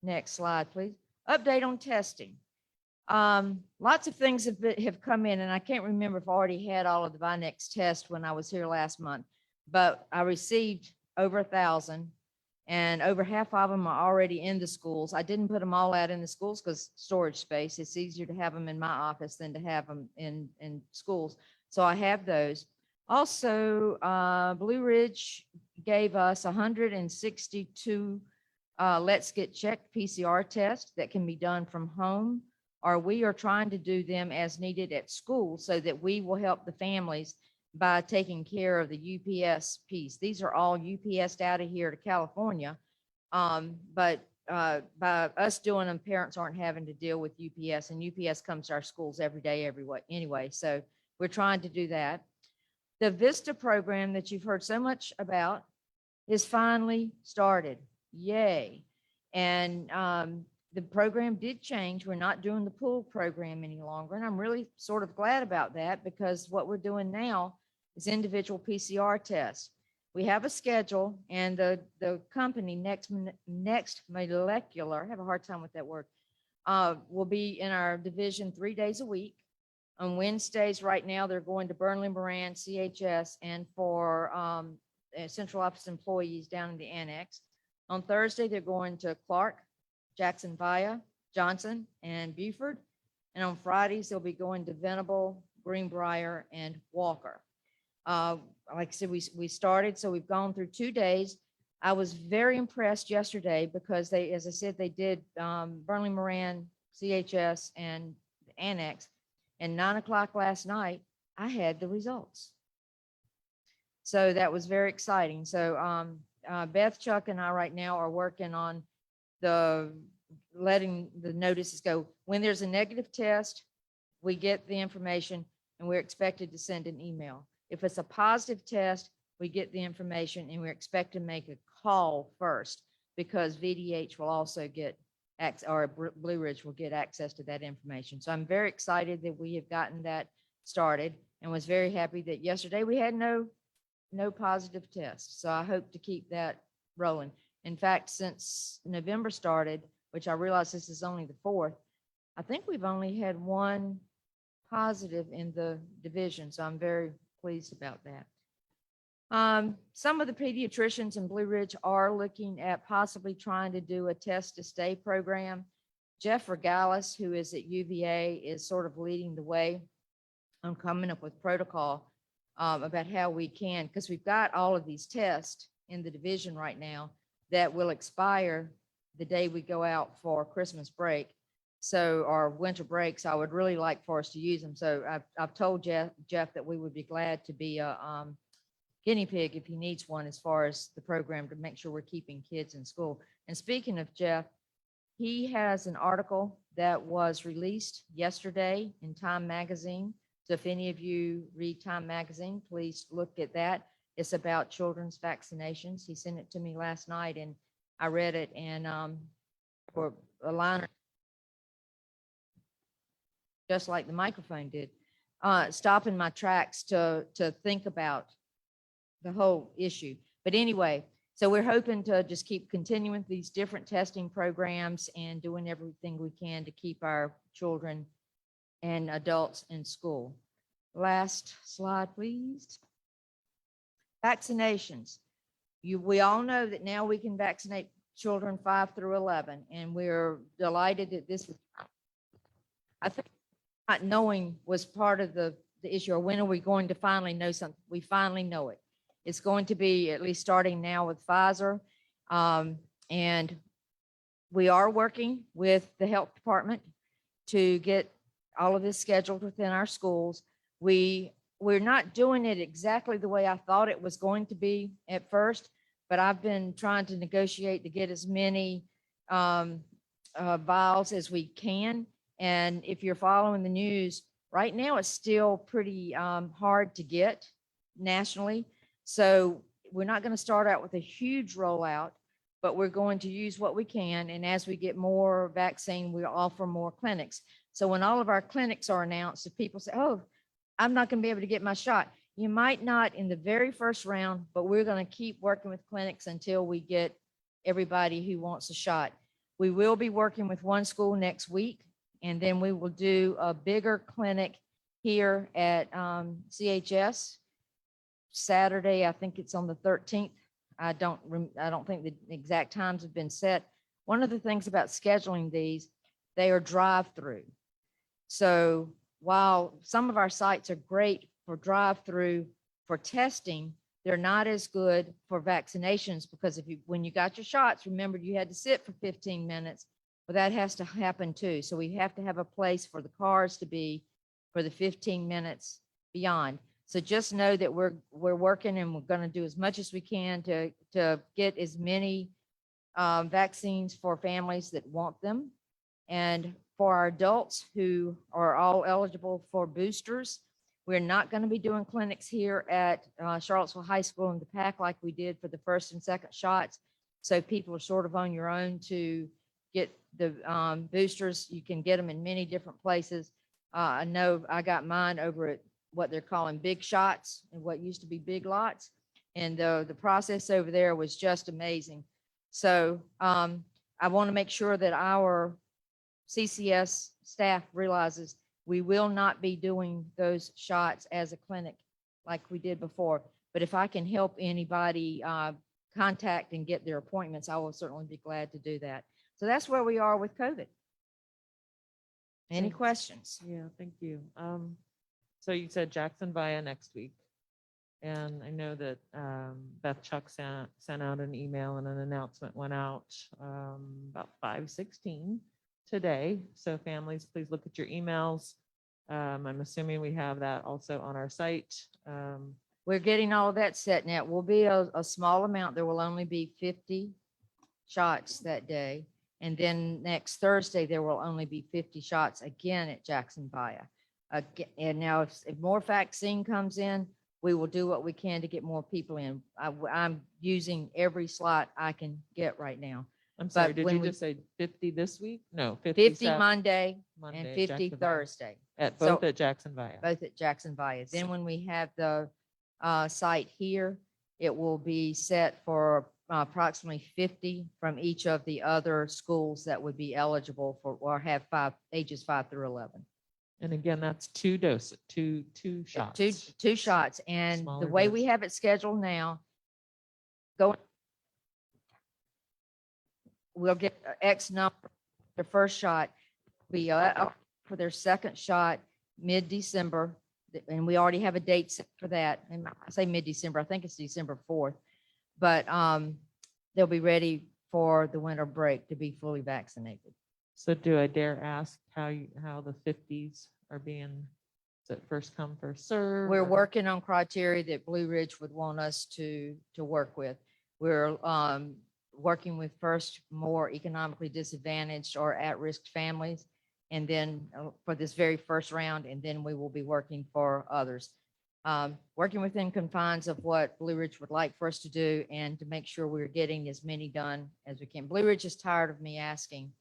Next slide, please. Update on testing. Lots of things have come in, and I can't remember if I already had all of the Vinex tests when I was here last month, but I received over 1,000, and over half of them are already in the schools. I didn't put them all out in the schools because storage space. It's easier to have them in my office than to have them in schools. So I have those. Also, Blue Ridge gave us 162 Let's Get Checked PCR tests that can be done from home, or we are trying to do them as needed at school so that we will help the families by taking care of the UPS piece. These are all UPS out of here to California. But by us doing them, parents aren't having to deal with UPS, and UPS comes to our schools every day, everywhere anyway. So we're trying to do that. The VISTA program that you've heard so much about is finally started. Yay. And the program did change. We're not doing the pool program any longer. And I'm really sort of glad about that, because what we're doing now is individual PCR tests. We have a schedule, and the company Next Molecular, I have a hard time with that word, will be in our division 3 days a week. On Wednesdays, right now, they're going to Burnley Moran, CHS, and for central office employees down in the annex. On Thursday, they're going to Clark, Jackson Via, Johnson, and Buford. And on Fridays, they'll be going to Venable, Greenbrier, and Walker. Like I said, we started, so we've gone through 2 days. I was very impressed yesterday because they, as I said, they did Burnley Moran, CHS, and the annex. And 9 o'clock last night, I had the results. So that was very exciting. So Beth, Chuck, and I right now are working on letting the notices go. When there's a negative test, we get the information and we're expected to send an email. If it's a positive test, we get the information and we're expected to make a call first, because VDH will also get or Blue Ridge will get access to that information. So I'm very excited that we have gotten that started, and was very happy that yesterday we had no positive tests. So I hope to keep that rolling. In fact, since November started, which I realize this is only the 4th, I think we've only had 1 positive in the division. So I'm very pleased about that. Some of the pediatricians in Blue Ridge are looking at possibly trying to do a test to stay program. Jeff Regalis, who is at UVA, is sort of leading the way on coming up with protocol about how we can, because we've got all of these tests in the division right now that will expire the day we go out for Christmas break. So our winter breaks, I would really like for us to use them. So I've told Jeff that we would be glad to be a guinea pig if he needs one, as far as the program, to make sure we're keeping kids in school. And speaking of Jeff, he has an article that was released yesterday in Time Magazine. So if any of you read Time Magazine, please look at that. It's about children's vaccinations. He sent it to me last night and I read it, and for a liner, just like the microphone did, stopping my tracks to think about the whole issue. But anyway, so we're hoping to just keep continuing these different testing programs and doing everything we can to keep our children and adults in school. Last slide, please. Vaccinations. We all know that now we can vaccinate children 5 through 11, and we're delighted that this is, I think not knowing was part of the the issue, or when are we going to finally know something? We finally know it. It's going to be at least starting now with Pfizer. And we are working with the health department to get all of this scheduled within our schools. We're not doing it exactly the way I thought it was going to be at first, but I've been trying to negotiate to get as many vials as we can. And if you're following the news, right now it's still pretty hard to get nationally. So we're not going to start out with a huge rollout, but we're going to use what we can. And as we get more vaccine, we'll offer more clinics. So when all of our clinics are announced, if people say, oh, I'm not going to be able to get my shot, you might not in the very first round, but we're going to keep working with clinics until we get everybody who wants a shot. We will be working with one school next week, and then we will do a bigger clinic here at CHS Saturday. I think it's on the 13th. I don't think the exact times have been set. One of the things about scheduling these, they are drive-through. So while some of our sites are great for drive-through for testing, they're not as good for vaccinations, because when you got your shots, remember you had to sit for 15 minutes. Well, that has to happen too. So we have to have a place for the cars to be for the 15 minutes beyond. So just know that we're working, and we're going to do as much as we can to get as many vaccines for families that want them. And for our adults who are all eligible for boosters, we're not going to be doing clinics here at Charlottesville High School in the PAC like we did for the first and second shots. So people are sort of on your own to get the boosters. You can get them in many different places. I know I got mine over at what they're calling big shots and what used to be big lots. And the process over there was just amazing. So I want to make sure that our CCS staff realizes we will not be doing those shots as a clinic like we did before. But if I can help anybody contact and get their appointments, I will certainly be glad to do that. So that's where we are with COVID. Any Thanks. questions? Yeah, thank you. So you said Jackson Via next week. And I know that Beth Chuck sent out an email, and an announcement went out about 5:16 today. So families, please look at your emails. I'm assuming we have that also on our site. We're getting all of that set now. It will be a small amount. There will only be 50 shots that day. And then next Thursday, there will only be 50 shots again at Jackson Via. And now if more vaccine comes in, we will do what we can to get more people in. I'm using every slot I can get right now. I'm sorry, But did when you we- just say 50 this week? No, 50 Sat- Monday Monday and at 50 Jackson Via. Thursday. At So- both at Jackson Via. Both at Jackson Via. Then when we have the site here, it will be set for approximately 50 from each of the other schools that would be eligible for, or have ages 5 through 11. And again, that's two doses, two shots. Two shots. And the Smaller way we dose. have it scheduled now, we'll get X number, the first shot, be up for their second shot mid-December. And we already have a date set for that. And I say mid-December, I think it's December 4th. But they'll be ready for the winter break to be fully vaccinated. So do I dare ask how the 50s are being, is it first come, first serve? We're or- working on criteria that Blue Ridge would want us to work with. We're working with first more economically disadvantaged or at-risk families. And then for this very first round, and then we will be working for others. Working within confines of what Blue Ridge would like for us to do, and to make sure we're getting as many done as we can. Blue Ridge is tired of me asking,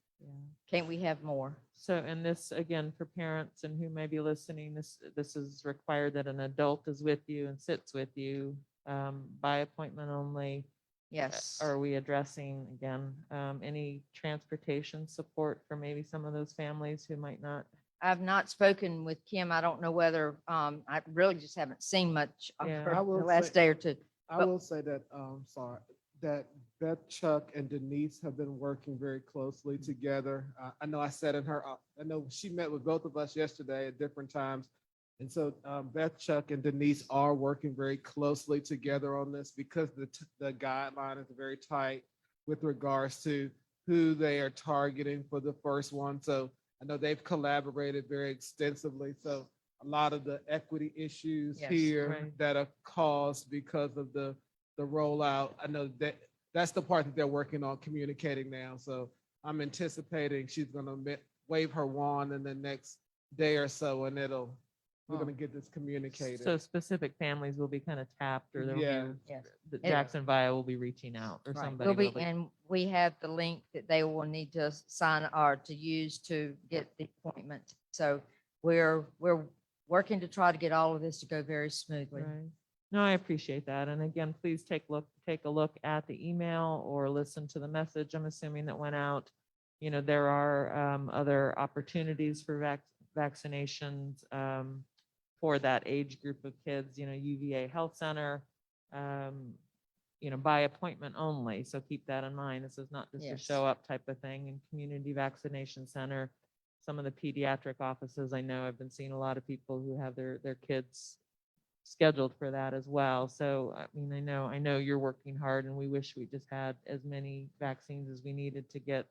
can't we have more? So, and this, again, for parents and who may be listening, this is required that an adult is with you and sits with you by appointment only. Yes. Are we addressing, again, any transportation support for maybe some of those families who might not? I've not spoken with Kim. I don't know whether, I really just haven't seen much of Yeah. her I will the last say- day or two. I But- will say that, that Beth Chuck and Denise have been working very closely together. I know I said I know she met with both of us yesterday at different times. And so Beth, Chuck, and Denise are working very closely together on this because the guideline is very tight with regards to who they are targeting for the first one. So I know they've collaborated very extensively. So a lot of the equity issues Yes, here right. that are caused because of the rollout, I know that's the part that they're working on communicating now. So I'm anticipating she's gonna wave her wand in the next day or so, and we're gonna get this communicated. So specific families will be kind of tapped, or there'll Yeah. be, Yes. that And- Jackson Via will be reaching out, or Right. somebody We'll be, will be. and we have the link that they will need to sign or to use to get the appointment. So we're working to try to get all of this to go very smoothly. Right. No, I appreciate that. And again, please take a look at the email or listen to the message. I'm assuming that went out. You know, there are other opportunities for vaccinations for that age group of kids, you know, UVA Health Center, you know, by appointment only. So keep that in mind. This is not just a Yes. show up type of thing. And Community Vaccination Center, some of the pediatric offices, I know I've been seeing a lot of people who have their kids scheduled for that as well. So, I mean, I know you're working hard, and we wish we just had as many vaccines as we needed to get.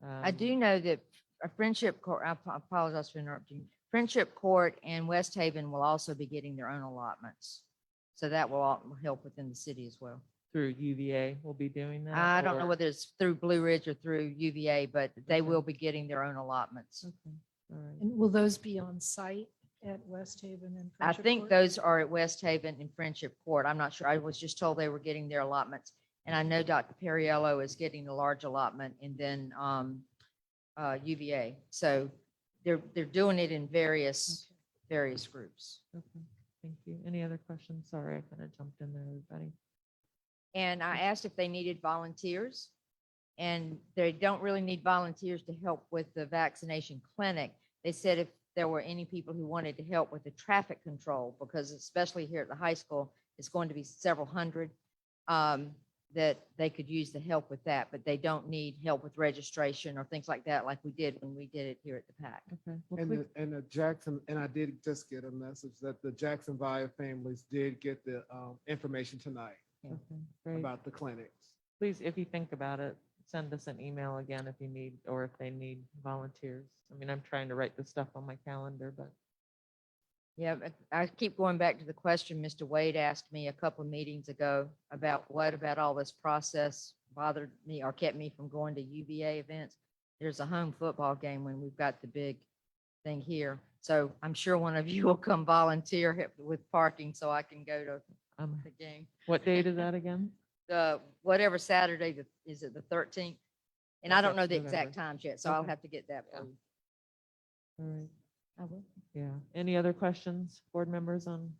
I do know that a Friendship Court, apologize for interrupting. Friendship Court and West Haven will also be getting their own allotments. So that will help within the city as well. Through UVA, we'll be doing that. I don't know or- whether it's through Blue Ridge or through UVA, but they Okay. will be getting their own allotments. Okay, all right. And will those be on site at West Haven and I Friendship think Court? those are at West Haven and Friendship Court. I'm not sure. I was just told they were getting their allotments. And I know Dr. Perriello is getting a large allotment, and then UVA. So they're doing it in various groups. Okay, thank you. Any other questions? Sorry, I kind of jumped in there, everybody. And I asked if they needed volunteers. And they don't really need volunteers to help with the vaccination clinic. They said if there were any people who wanted to help with the traffic control, because especially here at the high school, it's going to be several hundred, that they could use the help with that, but they don't need help with registration or things like that, like we did when we did it here at the PAC. Okay. well, And please- the Jackson, and I did just get a message that the Jackson Via families did get the information tonight Okay, great. about the clinics. Please, if you think about it, send us an email again if you need, or if they need volunteers. I mean, I'm trying to write this stuff on my calendar, but Yeah, but I keep going back to the question Mr. Wade asked me a couple of meetings ago about what about all this process bothered me or kept me from going to UVA events. There's a home football game when we've got the big thing here. So I'm sure one of you will come volunteer with parking so I can go to the game. what date is that again? Whatever Saturday, is it the 13th? And I That's don't know the November. exact times yet, so I'll Okay. have to get that for you. All right, I will. yeah. Any other questions, board members on?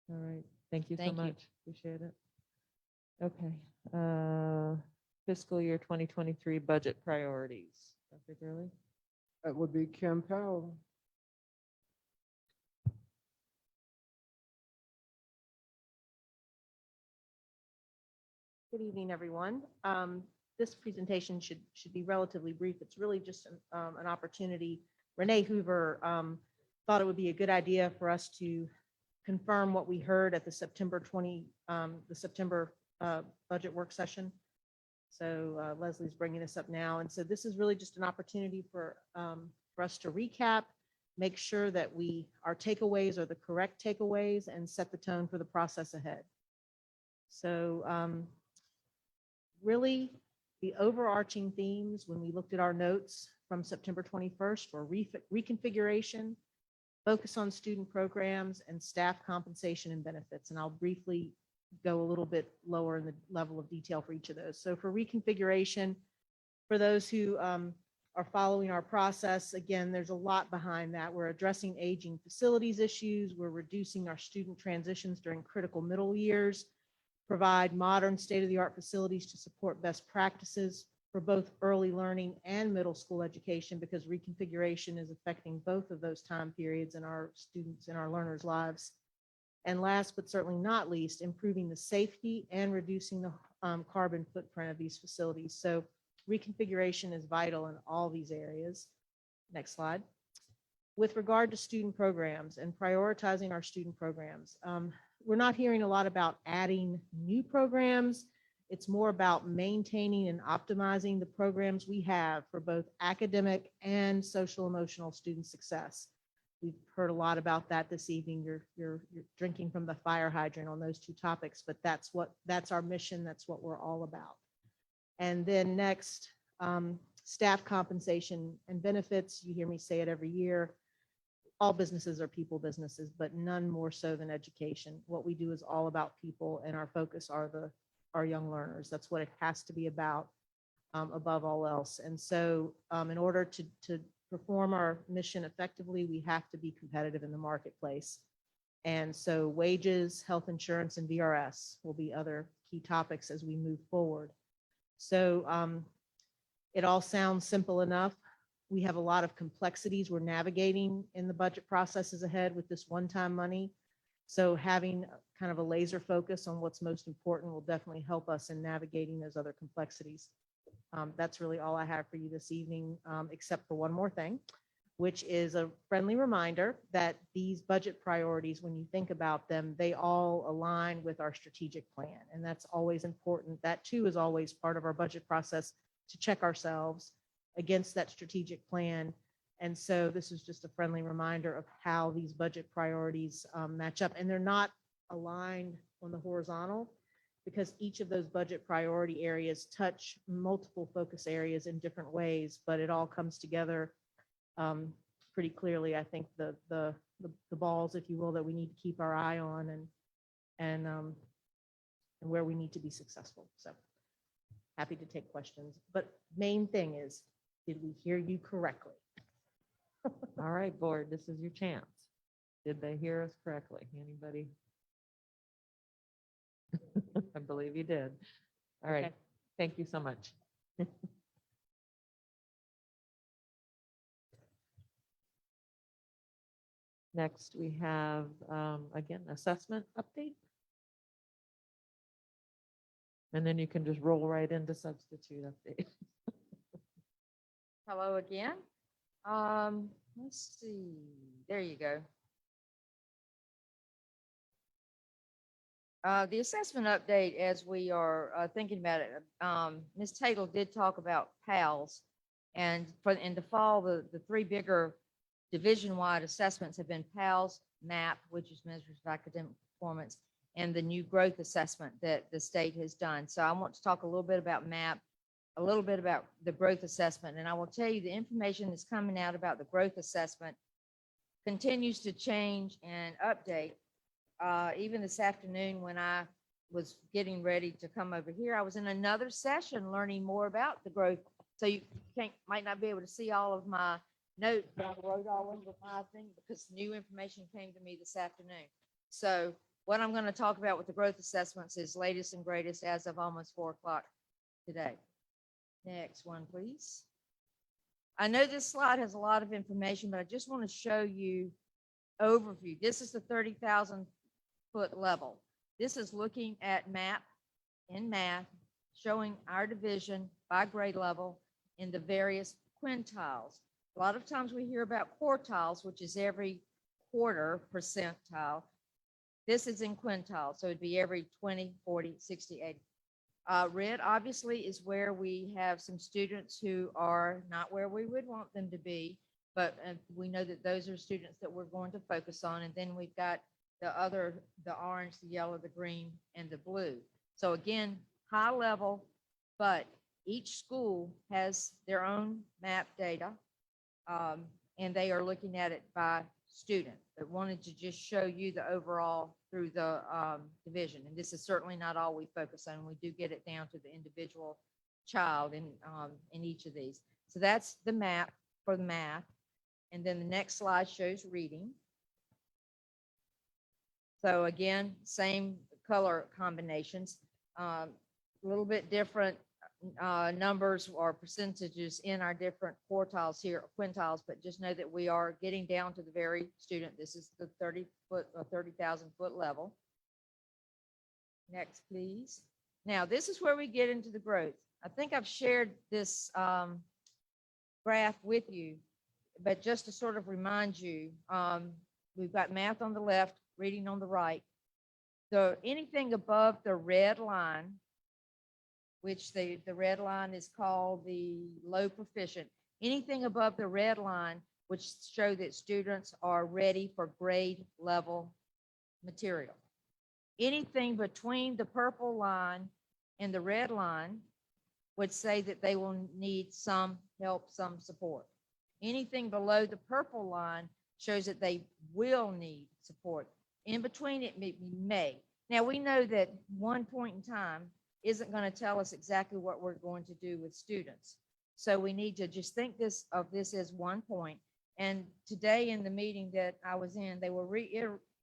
All right, thank you so Thank you. much. Appreciate it. Okay, fiscal year 2023 budget priorities. Dr. Gurley? That would be Kim Powell. Good evening, everyone. This presentation should be relatively brief. It's really just an opportunity. Renee Hoover thought it would be a good idea for us to confirm what we heard at the September budget work session. So Leslie's bringing this up now. And so this is really just an opportunity for us to recap, make sure that our takeaways are the correct takeaways, and set the tone for the process ahead. So really, the overarching themes when we looked at our notes from September 21st were reconfiguration, focus on student programs, and staff compensation and benefits. And I'll briefly go a little bit lower in the level of detail for each of those. So for reconfiguration, for those who are following our process, again, there's a lot behind that. We're addressing aging facilities issues. We're reducing our student transitions during critical middle years, provide modern state-of-the-art facilities to support best practices for both early learning and middle school education, because reconfiguration is affecting both of those time periods in our students and our learners' lives. And last but certainly not least, improving the safety and reducing the carbon footprint of these facilities. So reconfiguration is vital in all these areas. Next slide. with regard to student programs and prioritizing our student programs, we're not hearing a lot about adding new programs. It's more about maintaining and optimizing the programs we have for both academic and social emotional student success. We've heard a lot about that this evening. You're drinking from the fire hydrant on those two topics, but that's our mission. That's what we're all about. And then next, staff compensation and benefits. You hear me say it every year. All businesses are people businesses, but none more so than education. What we do is all about people, and our focus are our young learners. That's what it has to be about, above all else. And so in order to perform our mission effectively, we have to be competitive in the marketplace. And so wages, health insurance, and VRS will be other key topics as we move forward. So it all sounds simple enough. We have a lot of complexities we're navigating in the budget processes ahead with this one-time money. So having kind of a laser focus on what's most important will definitely help us in navigating those other complexities. That's really all I have for you this evening, except for one more thing, which is a friendly reminder that these budget priorities, when you think about them, they all align with our strategic plan. And that's always important. That too is always part of our budget process, to check ourselves against that strategic plan. And so this is just a friendly reminder of how these budget priorities match up. And they're not aligned on the horizontal, because each of those budget priority areas touch multiple focus areas in different ways, but it all comes together pretty clearly. I think the balls, if you will, that we need to keep our eye on, and where we need to be successful. So happy to take questions, but main thing is, did we hear you correctly? All right, board, this is your chance. Did they hear us correctly? Anybody? I believe you did. All right. Okay. Thank you so much. Next, we have, again, assessment update. And then you can just roll right into substitute update. Hello again. Let's see. There you go. The assessment update, as we are thinking about it, Ms. Tatel did talk about PALS, and in the fall, the three bigger division-wide assessments have been PALS, MAP, which is measures of academic performance, and the new growth assessment that the state has done. So I want to talk a little bit about MAP, a little bit about the growth assessment, and I will tell you the information that's coming out about the growth assessment continues to change and update. Even this afternoon, when I was getting ready to come over here, I was in another session learning more about the growth. So you might not be able to see all of my notes, but I wrote all over my thing because new information came to me this afternoon. So what I'm going to talk about with the growth assessments is latest and greatest as of almost 4 o'clock today. Next one, please. I know this slide has a lot of information, but I just want to show you overview. This is the 30,000-foot level. This is looking at MAP in math, showing our division by grade level in the various quintiles. A lot of times we hear about quartiles, which is every quarter percentile. This is in quintiles, so it'd be every 20, 40, 60, 80. Red obviously is where we have some students who are not where we would want them to be, but we know that those are students that we're going to focus on. And then we've got the orange, the yellow, the green, and the blue. So again, high level, but each school has their own MAP data, and they are looking at it by student. But wanted to just show you the overall through the division. And this is certainly not all we focus on. We do get it down to the individual child in each of these. So that's the MAP for the math. And then the next slide shows reading. So again, same color combinations, a little bit different numbers or percentages in our different quartiles here, quintiles, but just know that we are getting down to the very student. This is the 30-foot or 30,000-foot level. Next, please. Now, this is where we get into the growth. I think I've shared this graph with you. but just to sort of remind you, we've got math on the left, reading on the right. So anything above the red line, which the red line is called the low proficient, anything above the red line which show that students are ready for grade level material. Anything between the purple line and the red line would say that they will need some help, some support. Anything below the purple line shows that they will need support. In between it may. Now, we know that one point in time isn't going to tell us exactly what we're going to do with students. So we need to just think of this as one point. And today in the meeting that I was in, they were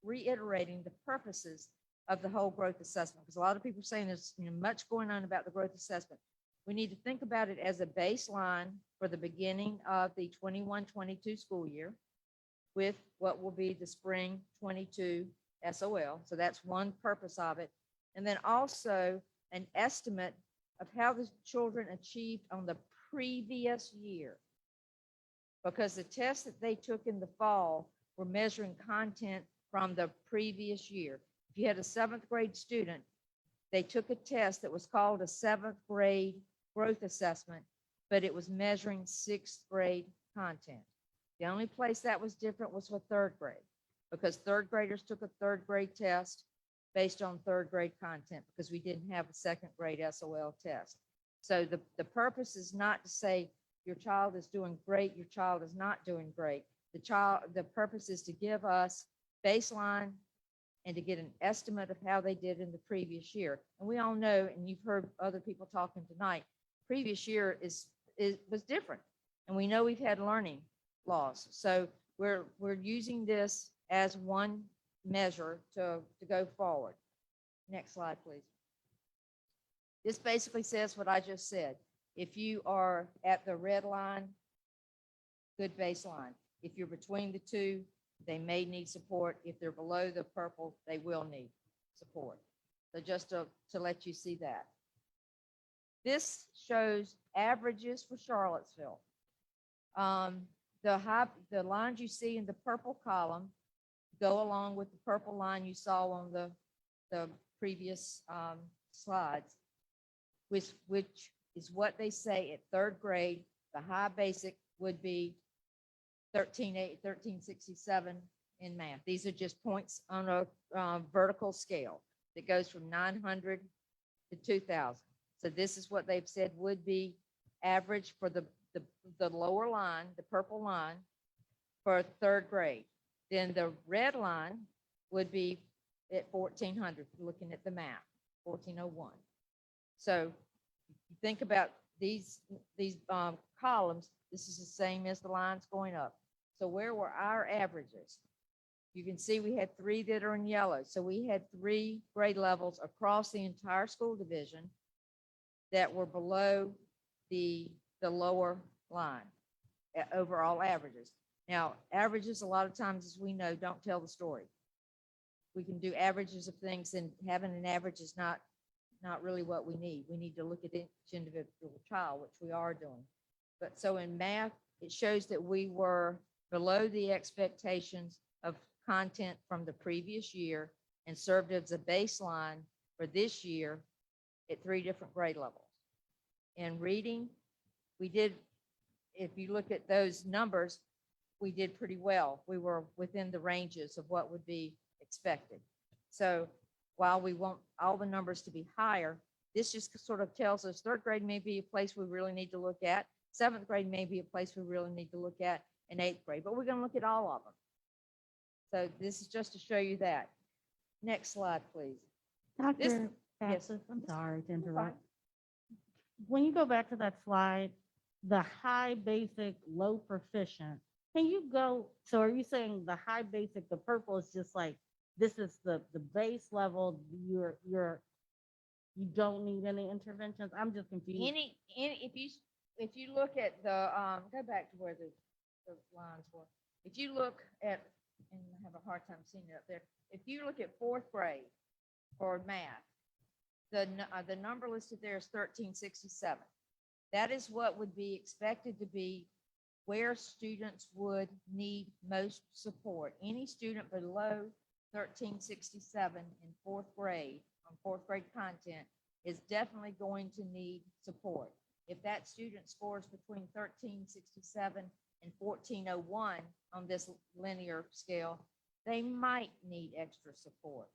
reiterating the purposes of the whole growth assessment, because a lot of people are saying there's much going on about the growth assessment. We need to think about it as a baseline for the beginning of the 21-22 school year with what will be the spring 22 SOL. So that's one purpose of it. And then also an estimate of how the children achieved on the previous year. Because the tests that they took in the fall were measuring content from the previous year. If you had a 7th grade student, they took a test that was called a 7th grade growth assessment, but it was measuring 6th grade content. The only place that was different was for 3rd grade, because 3rd graders took a 3rd grade test based on 3rd grade content, because we didn't have a 2nd grade SOL test. So the purpose is not to say your child is doing great, your child is not doing great. The purpose is to give us baseline and to get an estimate of how they did in the previous year. And we all know, and you've heard other people talking tonight, previous year was different. And we know we've had learning loss. So we're using this as one measure to go forward. Next slide, please. This basically says what I just said. If you are at the red line, good baseline. If you're between the two, they may need support. If they're below the purple, they will need support. So just to let you see that. This shows averages for Charlottesville. The lines you see in the purple column go along with the purple line you saw on the previous slides, which is what they say at 3rd grade. The high basic would be 1367 in math. These are just points on a vertical scale that goes from 900 to 2000. So this is what they've said would be average for the lower line, the purple line, for 3rd grade. Then the red line would be at 1400, looking at the map, 1401. So you think about these columns, this is the same as the lines going up. So where were our averages? You can see we had 3 that are in yellow. So we had 3 grade levels across the entire school division that were below the lower line, overall averages. Now, averages a lot of times, as we know, don't tell the story. We can do averages of things, and having an average is not really what we need. We need to look at each individual child, which we are doing. But so in math, it shows that we were below the expectations of content from the previous year and served as a baseline for this year at 3 different grade levels. In reading, we did, if you look at those numbers, we did pretty well. We were within the ranges of what would be expected. So while we want all the numbers to be higher, this just sort of tells us 3rd grade may be a place we really need to look at. 7th grade may be a place we really need to look at, in 8th grade, but we're going to look at all of them. So this is just to show you that. Next slide, please. Dr. Yes. Passos, I'm sorry to interrupt. When you go back to that slide, the high basic, low proficient, can you go, so are you saying the high basic, the purple is just like, this is the base level, you don't need any interventions? I'm just confused. If you look at the, go back to where the lines were. If you look at, and I have a hard time seeing it up there. If you look at 4th grade for math, the number listed there is 1367. That is what would be expected to be where students would need most support. Any student below 1367 in fourth grade, on fourth grade content, is definitely going to need support. If that student scores between 1367 and 1401 on this linear scale, they might need extra support.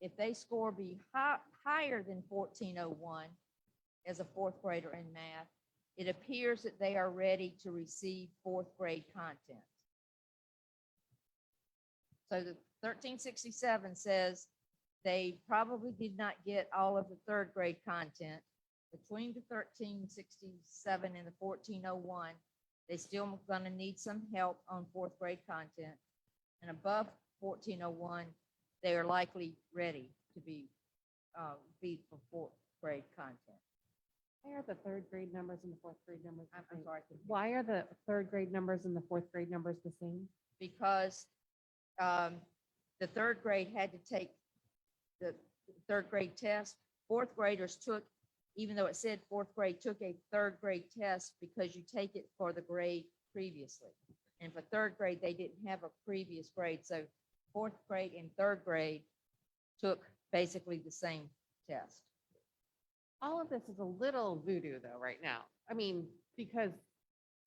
If they score higher than 1401 as a fourth grader in math, it appears that they are ready to receive fourth grade content. So the 1367 says they probably did not get all of the third grade content. Between the 1367 and the 1401, they still gonna need some help on fourth grade content. And above 1401, they are likely ready to be for fourth grade content. Why are the third grade numbers and the fourth grade numbers? I'm sorry. Why are the third grade numbers and the fourth grade numbers the same? Because the third grade had to take the third grade test. Fourth graders took, even though it said fourth grade, took a third grade test because you take it for the grade previously. And for third grade, they didn't have a previous grade. So fourth grade and third grade took basically the same test. All of this is a little voodoo though, right now. I mean, because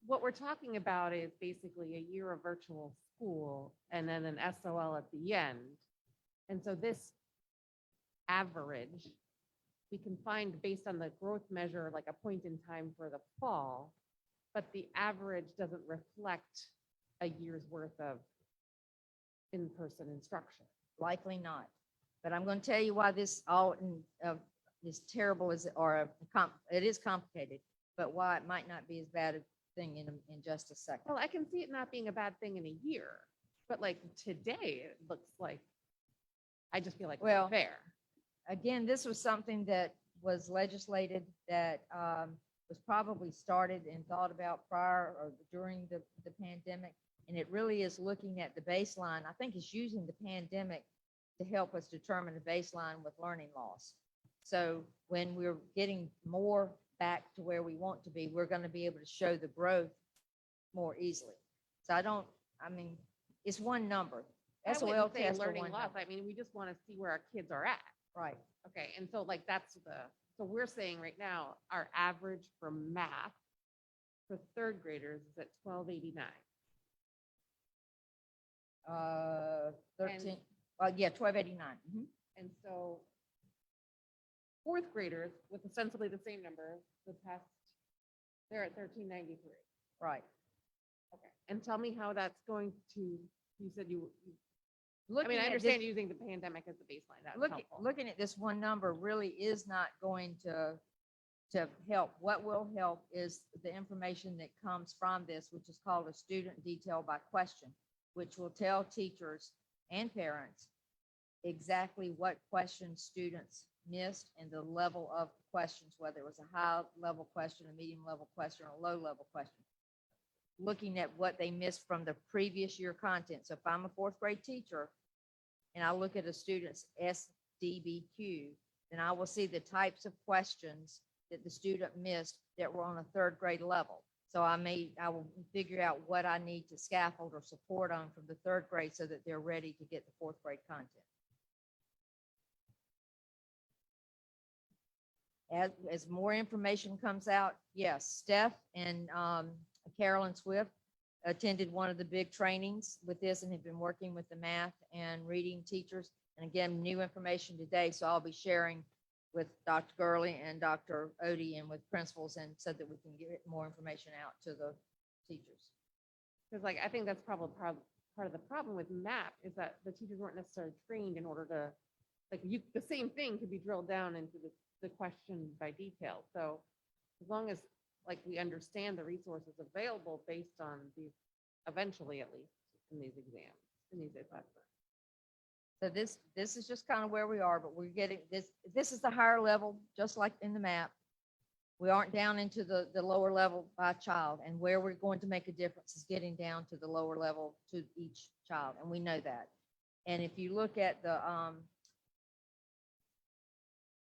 what we're talking about is basically a year of virtual school and then an SOL at the end. And so this average, we can find based on the growth measure, like a point in time for the fall, but the average doesn't reflect a year's worth of in-person instruction. Likely not. But I'm going to tell you why this all is terrible as, it is complicated, but why it might not be as bad a thing in just a second. Well, I can see it not being a bad thing in a year, but like today, it looks like, I just feel like it's Well, fair. Again, this was something that was legislated that was probably started and thought about prior or during the pandemic. And it really is looking at the baseline. I think it's using the pandemic to help us determine the baseline with learning loss. So when we're getting more back to where we want to be, we're going to be able to show the growth more easily. So it's one number. I SOL wouldn't say test are learning one loss. number. I mean, we just want to see where our kids are at. Right. Okay, and so like so we're saying right now, our average for math for third graders is at 1289. 13, yeah, 1289. And so fourth graders with ostensibly the same number, the test, they're at 1393. Right. Okay, and tell me how that's going to, you said I Looking I at understand this- using the pandemic as the baseline, that's helpful. Looking at this one number really is not going to help. What will help is the information that comes from this, which is called a student detail by question, which will tell teachers and parents exactly what questions students missed and the level of questions, whether it was a high level question, a medium level question, or a low level question. Looking at what they missed from the previous year content. So if I'm a fourth grade teacher and I look at a student's SDBQ, then I will see the types of questions that the student missed that were on a third grade level. So I will figure out what I need to scaffold or support on from the third grade so that they're ready to get the fourth grade content. As more information comes out, yes, Steph and Carolyn Swift attended one of the big trainings with this and have been working with the math and reading teachers. And again, new information today. So I'll be sharing with Dr. Gurley and Dr. Odie and with principals, and so that we can get more information out to the teachers. Because like, I think that's probably part of the problem with MAP is that the teachers weren't necessarily trained in order to, the same thing could be drilled down into the question by detail. So as long as we understand the resources available based on these, eventually at least in these exams, in these assessments. So this is just kind of where we are, but we're getting this is the higher level, just like in the map. We aren't down into the lower level by child, and where we're going to make a difference is getting down to the lower level to each child, and we know that. And if you look at the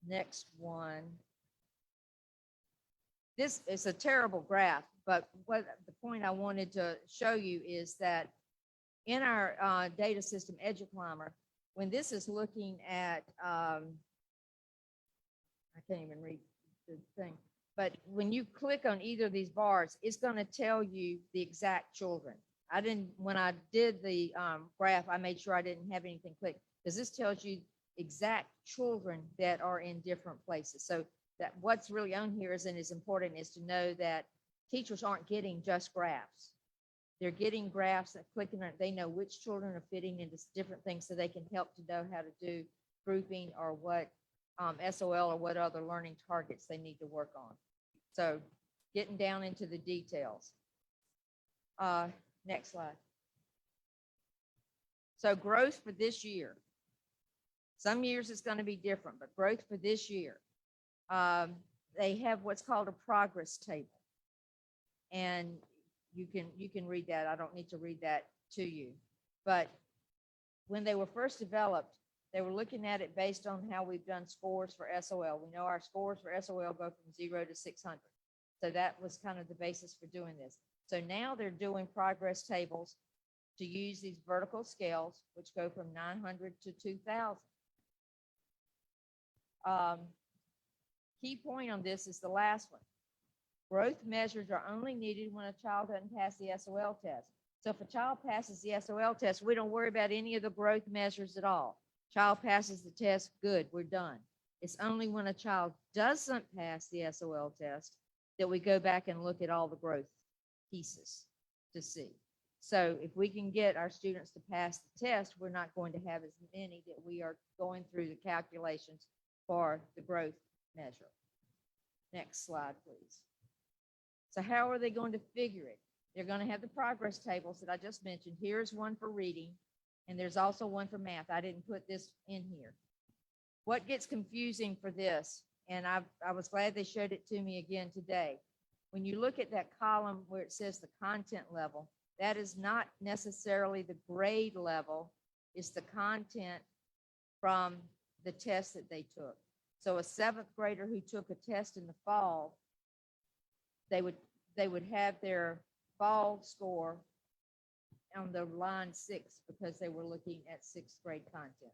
next one, this is a terrible graph, But what the point I wanted to show you is that in our data system EduClimber, when this is looking at, I can't even read the thing, but when you click on either of these bars, it's going to tell you the exact children. I didn't, when I did the graph, I made sure I didn't have anything clicked, because this tells you exact children that are in different places. So that what's really on here is, and is important, is to know that teachers aren't getting just graphs. They're getting graphs that clicking on it. They know which children are fitting into different things, so they can help to know how to do grouping or what SOL or what other learning targets they need to work on. So getting down into the details. Next slide. So growth for this year. Some years it's going to be different, but growth for this year. They have what's called a progress table. And you can read that. I don't need to read that to you. But when they were first developed, they were looking at it based on how we've done scores for SOL. We know our scores for SOL go from 0 to 600. So that was kind of the basis for doing this. So now they're doing progress tables to use these vertical scales, which go from 900 to 2000. Key point on this is the last one. Growth measures are only needed when a child doesn't pass the SOL test. So if a child passes the SOL test, we don't worry about any of the growth measures at all. Child passes the test, good, we're done. It's only when a child doesn't pass the SOL test that we go back and look at all the growth pieces to see. So if we can get our students to pass the test, we're not going to have as many that we are going through the calculations for the growth measure. Next slide, please. So how are they going to figure it? They're going to have the progress tables that I just mentioned. Here's one for reading, and there's also one for math. I didn't put this in here. What gets confusing for this, and I was glad they showed it to me again today. When you look at that column where it says the content level, that is not necessarily the grade level. It's the content from the test that they took. So a seventh grader who took a test in the fall, they would have their fall score on the line 6 because they were looking at 6th grade content.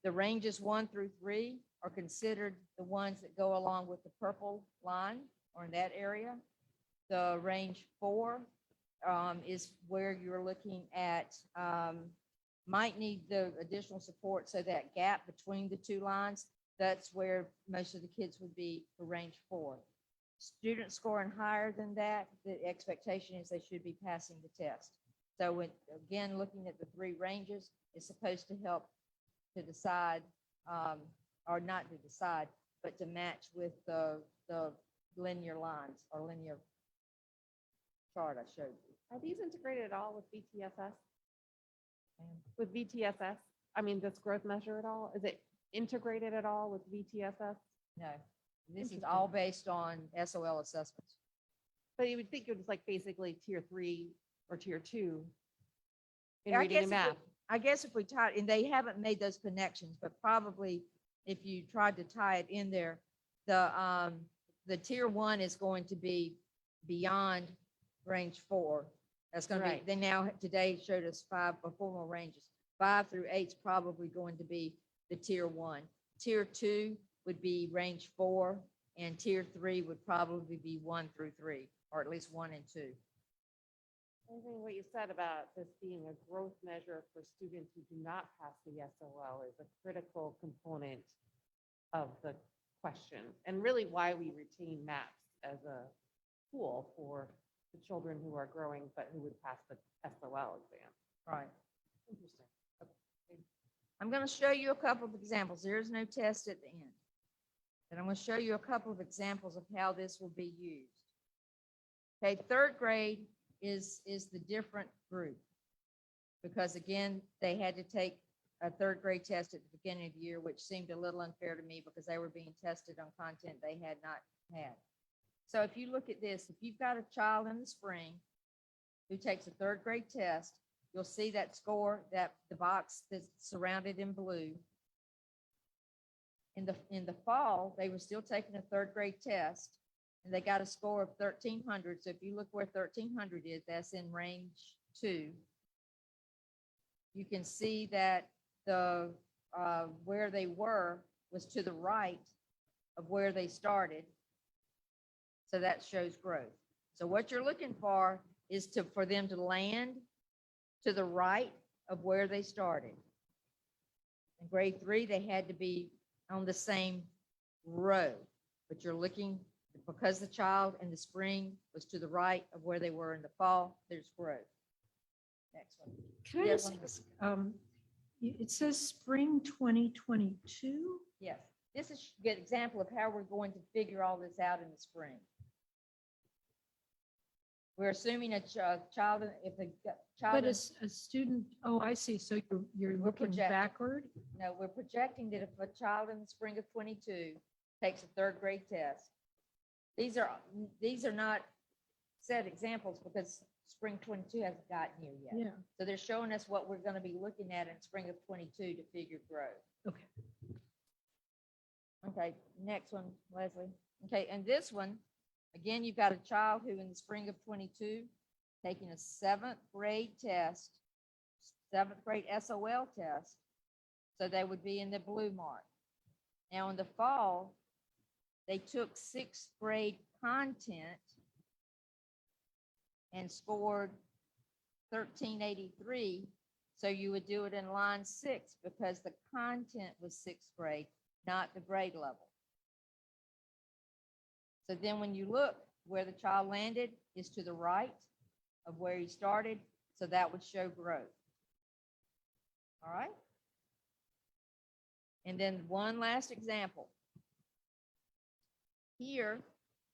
The ranges 1 through 3 are considered the ones that go along with the purple line or in that area. The range 4 is where you're looking at might need the additional support. So that gap between the two lines, that's where most of the kids would be for range 4. Students scoring higher than that, the expectation is they should be passing the test. So when, again, looking at the 3 ranges, is supposed to help to decide, or not to decide, but to match with the linear lines or linear chart I showed you. Are these integrated at all with VTSS? With VTSS? I mean, this growth measure at all? Is it integrated at all with VTSS? No, this is all based on SOL assessments. But you would think it was like basically tier 3 or tier 2 in Yeah, reading and math. I guess if we tie, and they haven't made those connections, but probably if you tried to tie it in there, the tier 1 is going to be beyond range 4. That's going to be, Right. they now today showed us 4 more ranges. 5 through 8 is probably going to be the tier 1. Tier 2 would be range 4, and tier 3 would probably be 1 through 3, or at least 1 and 2. I think what you said about this being a growth measure for students who do not pass the SOL is a critical component of the question, and really why we retain maps as a tool for the children who are growing but who would pass the SOL exam. Right. Interesting. I'm going to show you a couple of examples. There is no test at the end. And I'm going to show you a couple of examples of how this will be used. Okay, 3rd grade is the different group. Because again, they had to take a 3rd grade test at the beginning of the year, which seemed a little unfair to me because they were being tested on content they had not had. So if you look at this, if you've got a child in the spring who takes a 3rd grade test, you'll see that score, that the box that's surrounded in blue. In the fall, they were still taking a 3rd grade test, and they got a score of 1,300. So if you look where 1,300 is, that's in range 2. You can see that the where they were was to the right of where they started. So that shows growth. So what you're looking for is for them to land to the right of where they started. In grade 3, they had to be on the same row, but you're looking, because the child in the spring was to the right of where they were in the fall, there's growth. Next one. Can I Yes, just ask, it says spring 2022? Yes, this is a good example of how we're going to figure all this out in the spring. We're assuming a child, if the child. But a student, oh, I see. So you're looking projecting. backward? No, we're projecting that if a child in the spring of 22 takes a 3rd grade test, these are not set examples because spring 22 hasn't gotten here yet. Yeah. So they're showing us what we're going to be looking at in spring of 22 to figure growth. Okay. Okay, next one, Leslie. Okay, and this one, again, you've got a child who in the spring of 22 taking a 7th grade test, 7th grade SOL test. So they would be in the blue mark. Now in the fall, they took 6th grade content and scored 1383. So you would do it in line 6 because the content was 6th grade, not the grade level. So then when you look, where the child landed is to the right of where he started. So that would show growth. All right. And then one last example. Here,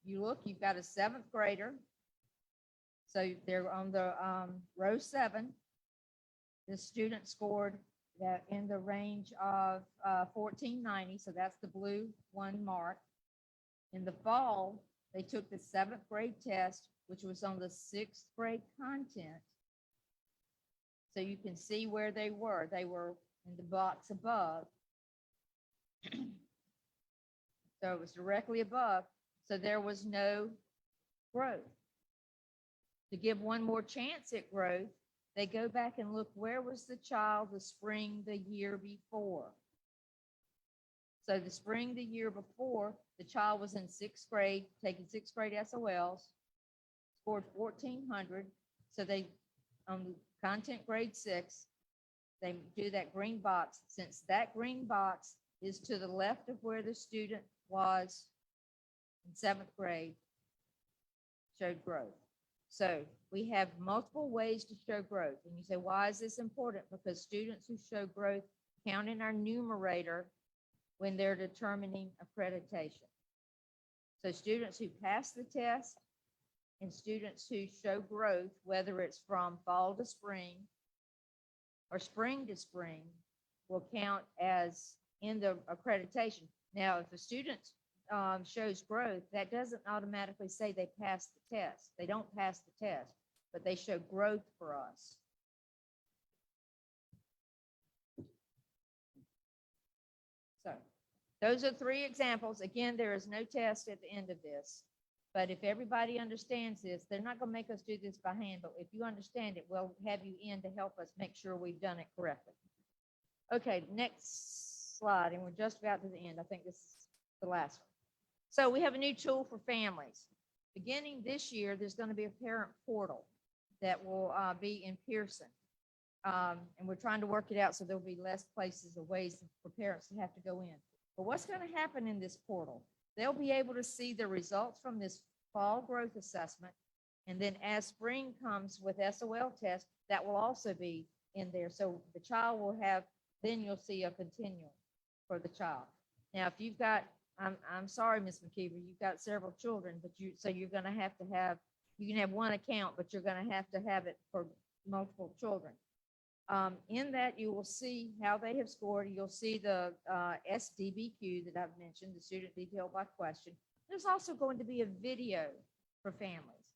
you look, you've got a 7th grader. So they're on the row 7. The student scored that in the range of 1490. So that's the blue one mark. In the fall, they took the 7th grade test, which was on the 6th grade content. So you can see where they were. They were in the box above. So it was directly above. So there was no growth. To give one more chance at growth, they go back and look, where was the child the spring the year before? So the spring the year before, the child was in 6th grade, taking 6th grade SOLs, scored 1,400. So they, on the content grade 6, they do that green box. Since that green box is to the left of where the student was in 7th grade, showed growth. So we have multiple ways to show growth. And you say, why is this important? Because students who show growth count in our numerator when they're determining accreditation. So students who pass the test and students who show growth, whether it's from fall to spring or spring to spring, will count as in the accreditation. Now, if a student shows growth, that doesn't automatically say they passed the test. They don't pass the test, but they show growth for us. So those are 3 examples. Again, there is no test at the end of this, but if everybody understands this, they're not going to make us do this by hand, but if you understand it, we'll have you in to help us make sure we've done it correctly. Okay, next slide, and we're just about to the end. I think this is the last one. So we have a new tool for families. Beginning this year, there's going to be a parent portal that will be in Pearson. And we're trying to work it out so there'll be less places or ways for parents to have to go in. But what's going to happen in this portal? They'll be able to see the results from this fall growth assessment. And then as spring comes with SOL test, that will also be in there. So the child will have, then you'll see a continuum for the child. Now, if you've got, I'm sorry, Ms. McKeever, you've got several children, but you're going to have, you can have one account, but you're going to have it for multiple children. In that, you will see how they have scored. You'll see the SDBQ that I've mentioned, the student detail by question. There's also going to be a video for families.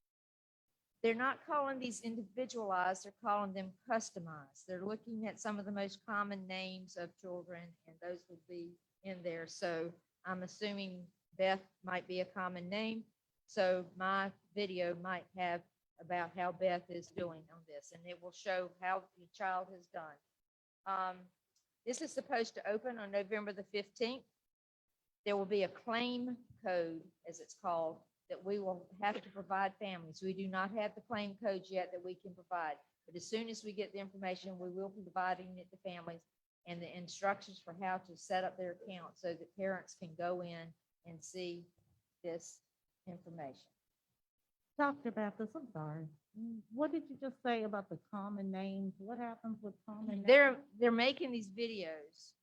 They're not calling these individualized, they're calling them customized. They're looking at some of the most common names of children, and those will be in there. So I'm assuming Beth might be a common name. So my video might have about how Beth is doing on this, and it will show how the child has done. This is supposed to open on November the 15th. There will be a claim code, as it's called, that we will have to provide families. We do not have the claim codes yet that we can provide, but as soon as we get the information, we will be providing it to families and the instructions for how to set up their account so that parents can go in and see this information. Dr. Baptist, I'm sorry. What did you just say about the common names? What happens with common names? They're making these videos,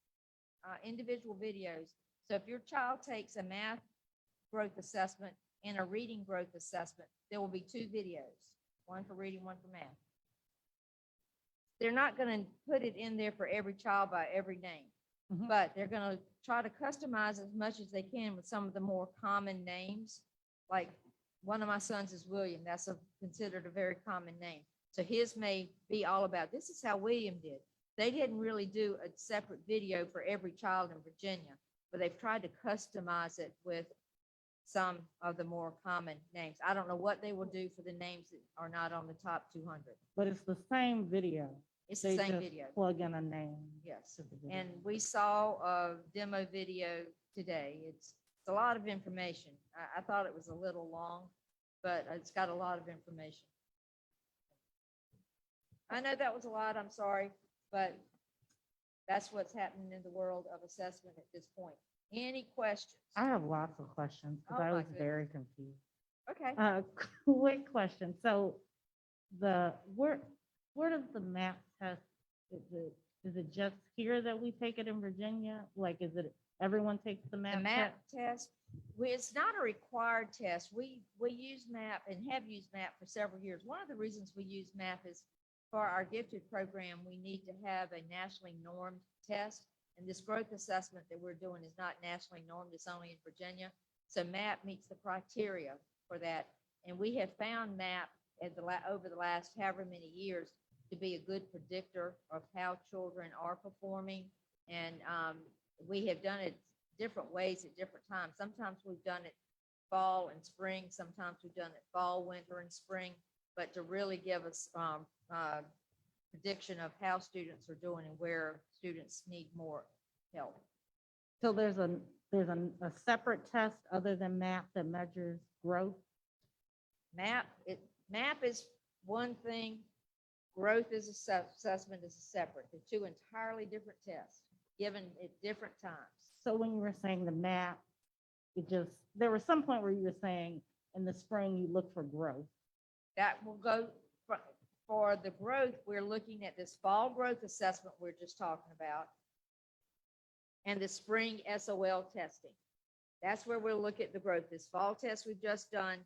individual videos. So if your child takes a math growth assessment and a reading growth assessment, there will be 2 videos, one for reading, one for math. They're not going to put it in there for every child by every name, but they're going to try to customize as much as they can with some of the more common names. Like one of my sons is William. That's considered a very common name. So his may be all about, this is how William did. They didn't really do a separate video for every child in Virginia, but they've tried to customize it with some of the more common names. I don't know what they will do for the names that are not on the top 200. But it's the same video. It's the They same just video. Plug in a name. Yes. to the video. And we saw a demo video today. It's a lot of information. I thought it was a little long, but it's got a lot of information. I know that was a lot, I'm sorry, but that's what's happening in the world of assessment at this point. Any questions? I have lots of questions because Oh I my was goodness. very confused. Okay. Quick question. So where does the MAP test, is it just here that we take it in Virginia? Like, is it, everyone takes the The MAP MAP test? test, it's not a required test. We use MAP and have used MAP for several years. One of the reasons we use MAP is for our gifted program, we need to have a nationally normed test. And this growth assessment that we're doing is not nationally normed, it's only in Virginia. So MAP meets the criteria for that. And we have found MAP over the last however many years to be a good predictor of how children are performing. And we have done it different ways at different times. Sometimes we've done it fall and spring. Sometimes we've done it fall, winter, and spring. But to really give us prediction of how students are doing and where students need more help. So there's a separate test other than MAP that measures growth? MAP is one thing. Growth is assessment is a separate. They're 2 entirely different tests given at different times. So when you were saying the MAP, there was some point where you were saying in the spring you look for growth. That will go for the growth. We're looking at this fall growth assessment we're just talking about and the spring SOL testing. That's where we'll look at the growth. This fall test we've just done,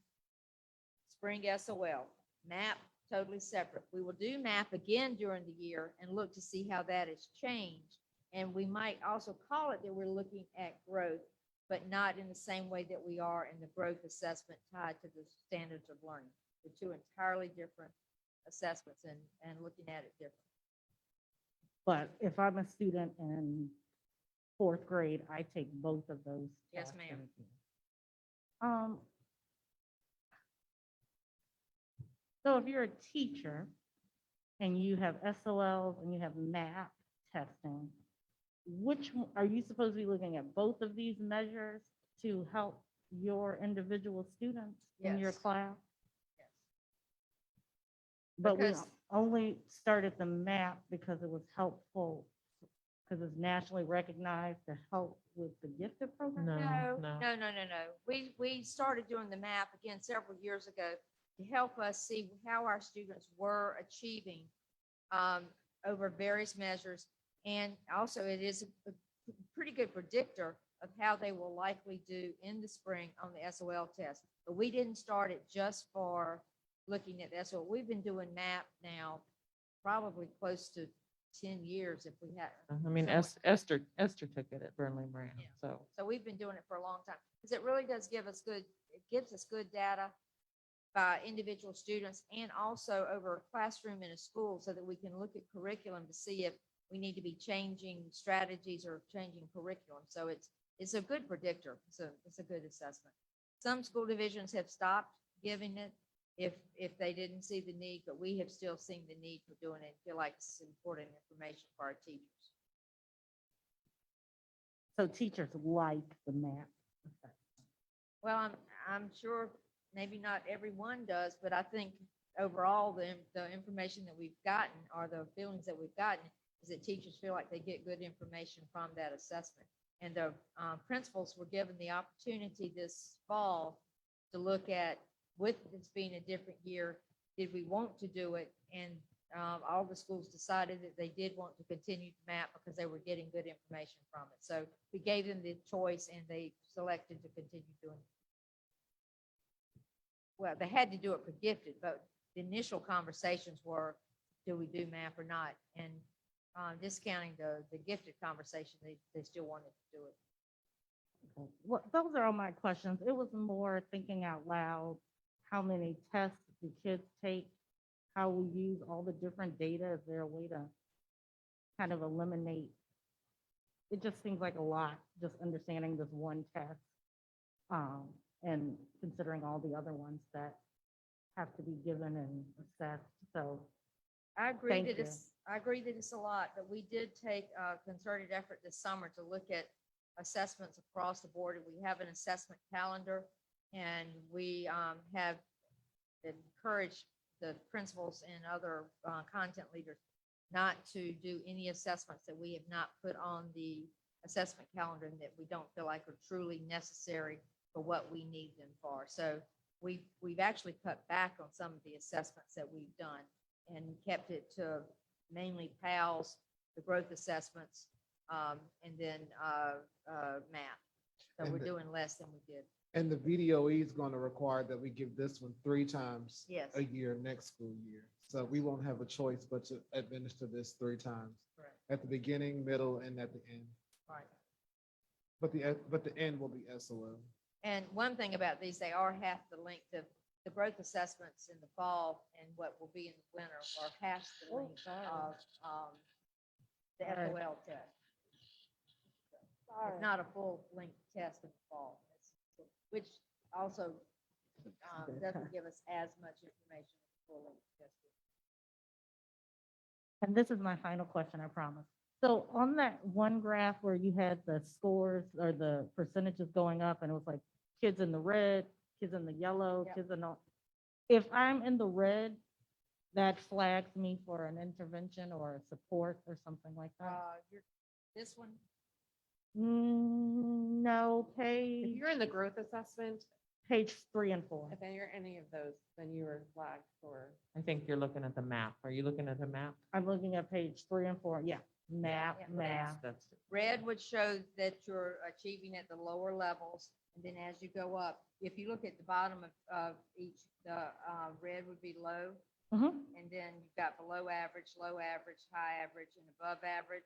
spring SOL, MAP totally separate. We will do MAP again during the year and look to see how that has changed. And we might also call it that we're looking at growth, but not in the same way that we are in the growth assessment tied to the standards of learning. They're 2 entirely different assessments and looking at it different. But if I'm a student in 4th grade, I take both of those. Yes, tests ma'am. again. So if you're a teacher and you have SOLs and you have MAP testing, are you supposed to be looking at both of these measures to help your individual students in your Yes. class? Yes. But we Because- only started the MAP because it was helpful, because it's nationally recognized to help with the gifted program? No. We started doing the MAP again several years ago to help us see how our students were achieving over various measures. And also it is a pretty good predictor of how they will likely do in the spring on the SOL test. But we didn't start it just for looking at SOL. We've been doing MAP now probably close to 10 years if we had. I mean, Esther took it at Burnley Brown, so. So we've been doing it for a long time because it really does give us it gives us good data by individual students and also over a classroom in a school so that we can look at curriculum to see if we need to be changing strategies or changing curriculum. So it's a good predictor. It's a good assessment. Some school divisions have stopped giving it if they didn't see the need, but we have still seen the need for doing it. Feel like it's important information for our teachers. So teachers like the map. Well, I'm sure maybe not everyone does, but I think overall, the information that we've gotten or the feelings that we've gotten is that teachers feel like they get good information from that assessment. And the principals were given the opportunity this fall to look at, with this being a different year, did we want to do it? And all the schools decided that they did want to continue to map because they were getting good information from it. So we gave them the choice and they selected to continue doing it. Well, they had to do it for gifted, but the initial conversations were, do we do map or not? And discounting the gifted conversation, they still wanted to do it. Well, those are all my questions. It was more thinking out loud, how many tests do kids take? How we use all the different data? Is there a way to kind of eliminate? It just seems like a lot, just understanding this one test and considering all the other ones that have to be given and assessed. So I agree Thank that you. I agree that it's a lot, but we did take a concerted effort this summer to look at assessments across the board. And we have an assessment calendar, and we have encouraged the principals and other content leaders not to do any assessments that we have not put on the assessment calendar and that we don't feel like are truly necessary for what we need them for. So we've actually cut back on some of the assessments that we've done and kept it to mainly PALS, the growth assessments, and then math. So And we're the- doing less than we did. And the VDOE is going to require that we give this one 3 times Yes. a year next school year. So we won't have a choice but to administer this 3 times, Correct. at the beginning, middle, and at the end. Right. But the end will be SOL. And one thing about these, they are half the length of the growth assessments in the fall and what will be in the winter are half the length of the Sorry. FOL test. It's not a full length test in the fall, which also doesn't give us as much information as the full length test. And this is my final question, I promise. So on that one graph where you had the scores or the percentages going up and it was like kids in the red, kids in the yellow, Yep. kids in all. If I'm in the red, that flags me for an intervention or a support or something like that? This one, No, If page, you're in the growth assessment, page 3 and 4. if you're any of those, then you were flagged for. I think you're looking at the map. Are you looking at the map? I'm looking at page 3 and 4. Yeah, map, Yeah, map. That's, red would show that you're achieving at the lower levels. And then as you go up, if you look at the bottom of each, the red would be low. Mhm. And then you've got below average, low average, high average, and above average.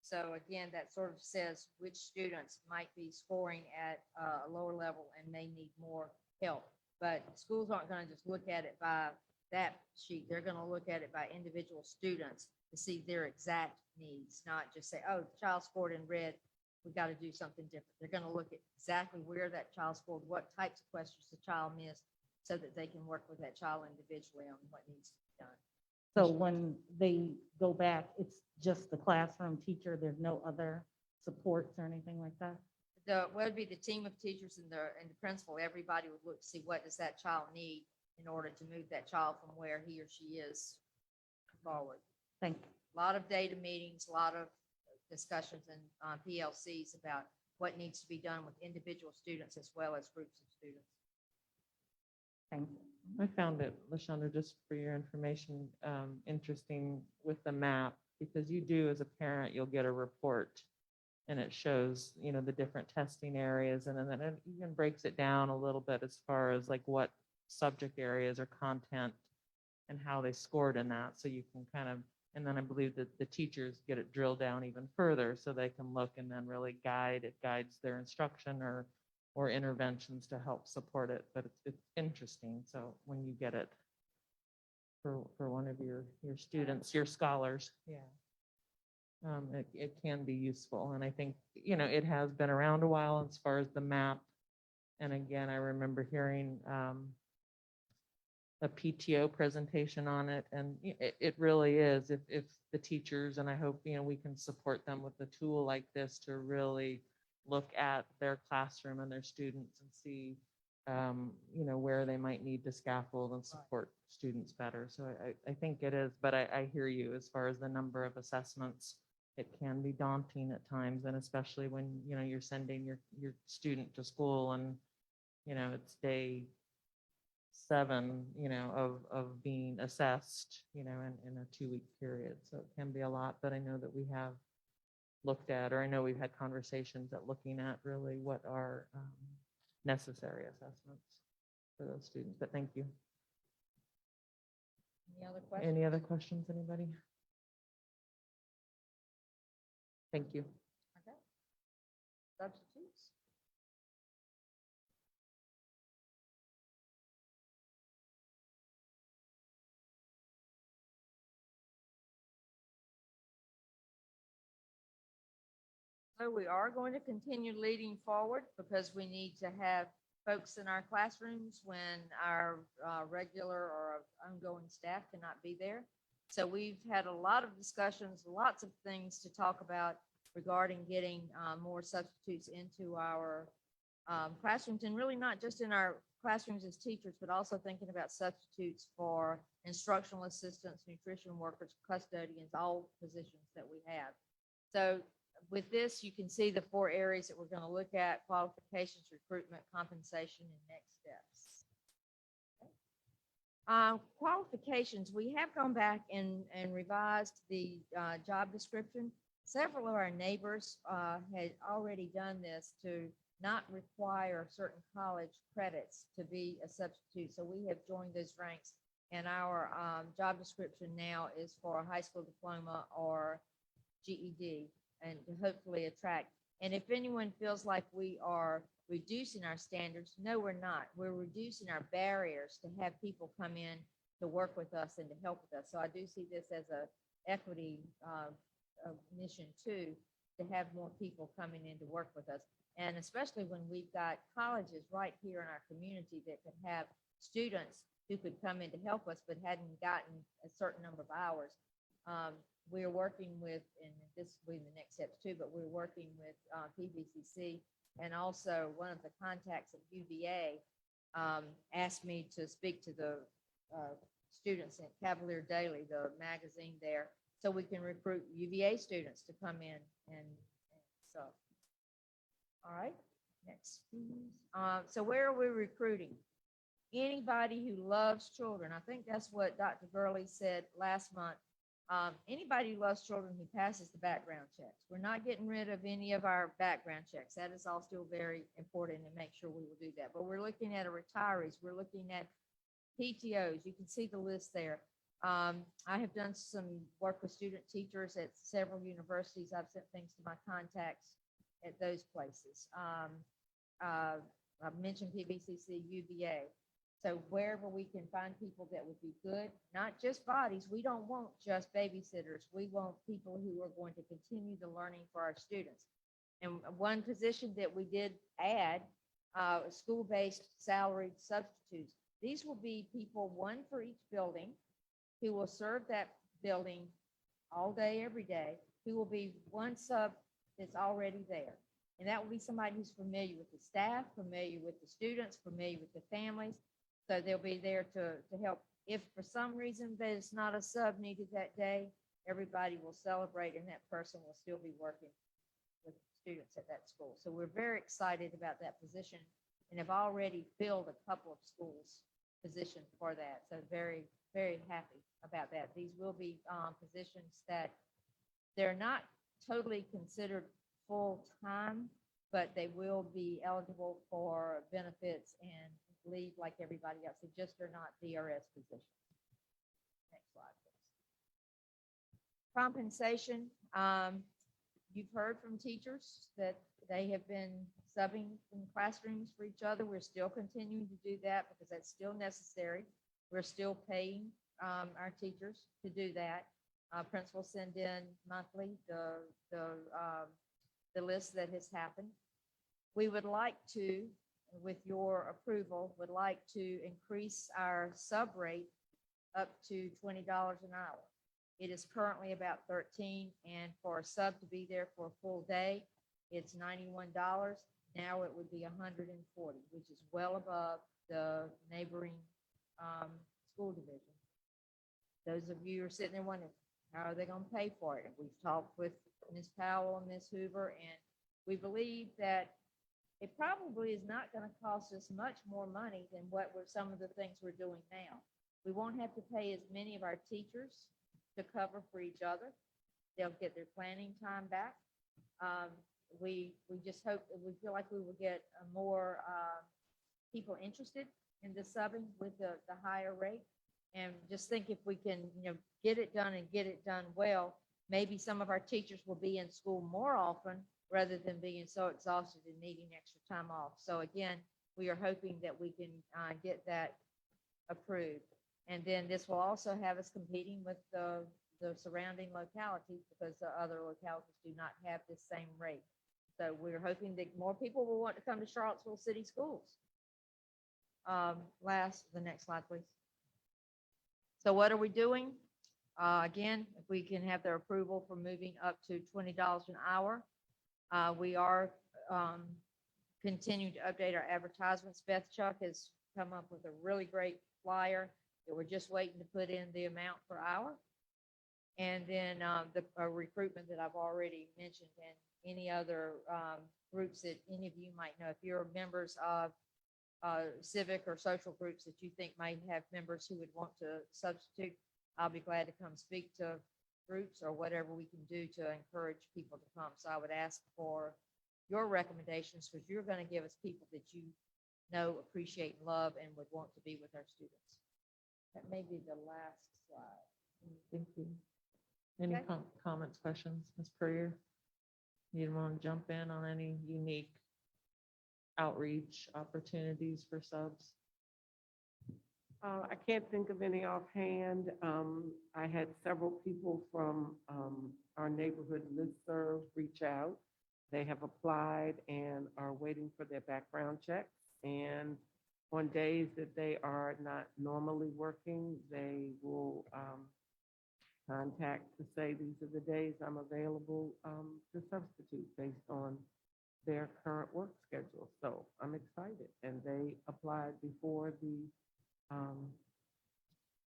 So again, that sort of says which students might be scoring at a lower level and may need more help. But schools aren't going to just look at it by that sheet. They're going to look at it by individual students to see their exact needs, not just say, oh, the child scored in red, we got to do something different. They're going to look at exactly where that child scored, what types of questions the child missed, so that they can work with that child individually on what needs to be done. So when they go back, it's just the classroom teacher, there's no other supports or anything like that? What would be the team of teachers and the principal, everybody would look to see what does that child need in order to move that child from where he or she is forward. Thank you. A lot of data meetings, a lot of discussions and PLCs about what needs to be done with individual students as well as groups of students. Thank you. I found it, LaShonda, just for your information, interesting with the map, because you do, as a parent, you'll get a report and it shows, the different testing areas, and then it even breaks it down a little bit as far as like what subject areas or content and how they scored in that. So you can kind of, and then I believe that the teachers get it drilled down even further so they can look and then really it guides their instruction or interventions to help support it. But it's interesting. So when you get it for one of your students, your scholars, it can be useful. And I think, it has been around a while as far as the map And again, I remember hearing a PTO presentation on it, and it really is, if the teachers, and I hope, we can support them with a tool like this to really look at their classroom and their students and see, where they might need to scaffold and support students better. So I think it is, but I hear you as far as the number of assessments. It can be daunting at times, and especially when, you're sending your student to school and, it's day 7, of being assessed, in a 2-week period. So it can be a lot, but I know that we have looked at, or I know we've had conversations at looking at really what are necessary assessments for those students. But thank you. Any other questions? Any other questions, anybody? Thank you. Okay. Substitutes? So we are going to continue leading forward because we need to have folks in our classrooms when our regular or ongoing staff cannot be there. So we've had a lot of discussions, lots of things to talk about regarding getting more substitutes into our classrooms, and really not just in our classrooms as teachers, but also thinking about substitutes for instructional assistants, nutrition workers, custodians, all positions that we have. So with this, you can see the 4 areas that we're going to look at: qualifications, recruitment, compensation, and next steps. Qualifications, we have gone back and revised the job description. Several of our neighbors had already done this to not require certain college credits to be a substitute. So we have joined those ranks, and our job description now is for a high school diploma or GED, and to hopefully attract. And if anyone feels like we are reducing our standards, no, we're not. We're reducing our barriers to have people come in to work with us and to help with us. So I do see this as a equity mission too, to have more people coming in to work with us. And especially when we've got colleges right here in our community that could have students who could come in to help us, but hadn't gotten a certain number of hours. We're working with, and this will be the next steps too, but we're working with PVCC, and also one of the contacts at UVA asked me to speak to the students in Cavalier Daily, the magazine there, so we can recruit UVA students to come in and so. All right, next, please. So where are we recruiting? Anybody who loves children. I think that's what Dr. Gurley said last month. Anybody who loves children who passes the background checks. We're not getting rid of any of our background checks. That is all still very important, and make sure we will do that. But we're looking at retirees. We're looking at PTOs. You can see the list there. I have done some work with student teachers at several universities. I've sent things to my contacts at those places. I've mentioned PVCC, UVA. So wherever we can find people that would be good, not just bodies. We don't want just babysitters. We want people who are going to continue the learning for our students. And one position that we did add, school-based salaried substitutes. These will be people, one for each building, who will serve that building all day, every day, who will be one sub that's already there. And that will be somebody who's familiar with the staff, familiar with the students, familiar with the families. So they'll be there to help. If for some reason there's not a sub needed that day, everybody will celebrate, and that person will still be working with students at that school. So we're very excited about that position, and have already filled a couple of schools positions for that. So very, very happy about that. These will be positions that they're not totally considered full-time, but they will be eligible for benefits and leave like everybody else. They just are not DRS positions. Next slide, please. Compensation. You've heard from teachers that they have been subbing in classrooms for each other. We're still continuing to do that because that's still necessary. We're still paying our teachers to do that. Principals send in monthly the list that has happened. We would like to, with your approval, would like to increase our sub rate up to $20 an hour. It is currently about 13, and for a sub to be there for a full day, it's $91. Now it would be 140, which is well above the neighboring school division. Those of you who are sitting there wondering, how are they going to pay for it? And we've talked with Ms. Powell and Ms. Hoover, and we believe that it probably is not going to cost us much more money than some of the things we're doing now. We won't have to pay as many of our teachers to cover for each other. They'll get their planning time back. We just hope, we feel like we will get more people interested in the subbing with the higher rate. And just think if we can, get it done and get it done well, maybe some of our teachers will be in school more often rather than being so exhausted and needing extra time off. So again, we are hoping that we can get that approved. And then this will also have us competing with the surrounding localities because the other localities do not have this same rate. So we're hoping that more people will want to come to Charlottesville City Schools. The next slide, please. So what are we doing? Again, if we can have their approval for moving up to $20 an hour. We are continuing to update our advertisements. Beth Chuck has come up with a really great flyer that we're just waiting to put in the amount per hour. And then the recruitment that I've already mentioned, and any other groups that any of you might know. If you're members of civic or social groups that you think might have members who would want to substitute, I'll be glad to come speak to groups or whatever we can do to encourage people to come. So I would ask for your recommendations, because you're going to give us people that you know, appreciate, and love, and would want to be with our students. That may be the last slide. Thank you. Any Okay. Comments, questions, Ms. Puryear? You want to jump in on any unique outreach opportunities for subs? I can't think of any offhand. I had several people from our neighborhood listserv reach out. They have applied and are waiting for their background checks. And on days that they are not normally working, they will contact to say, these are the days I'm available to substitute based on their current work schedule. So I'm excited. And they applied before the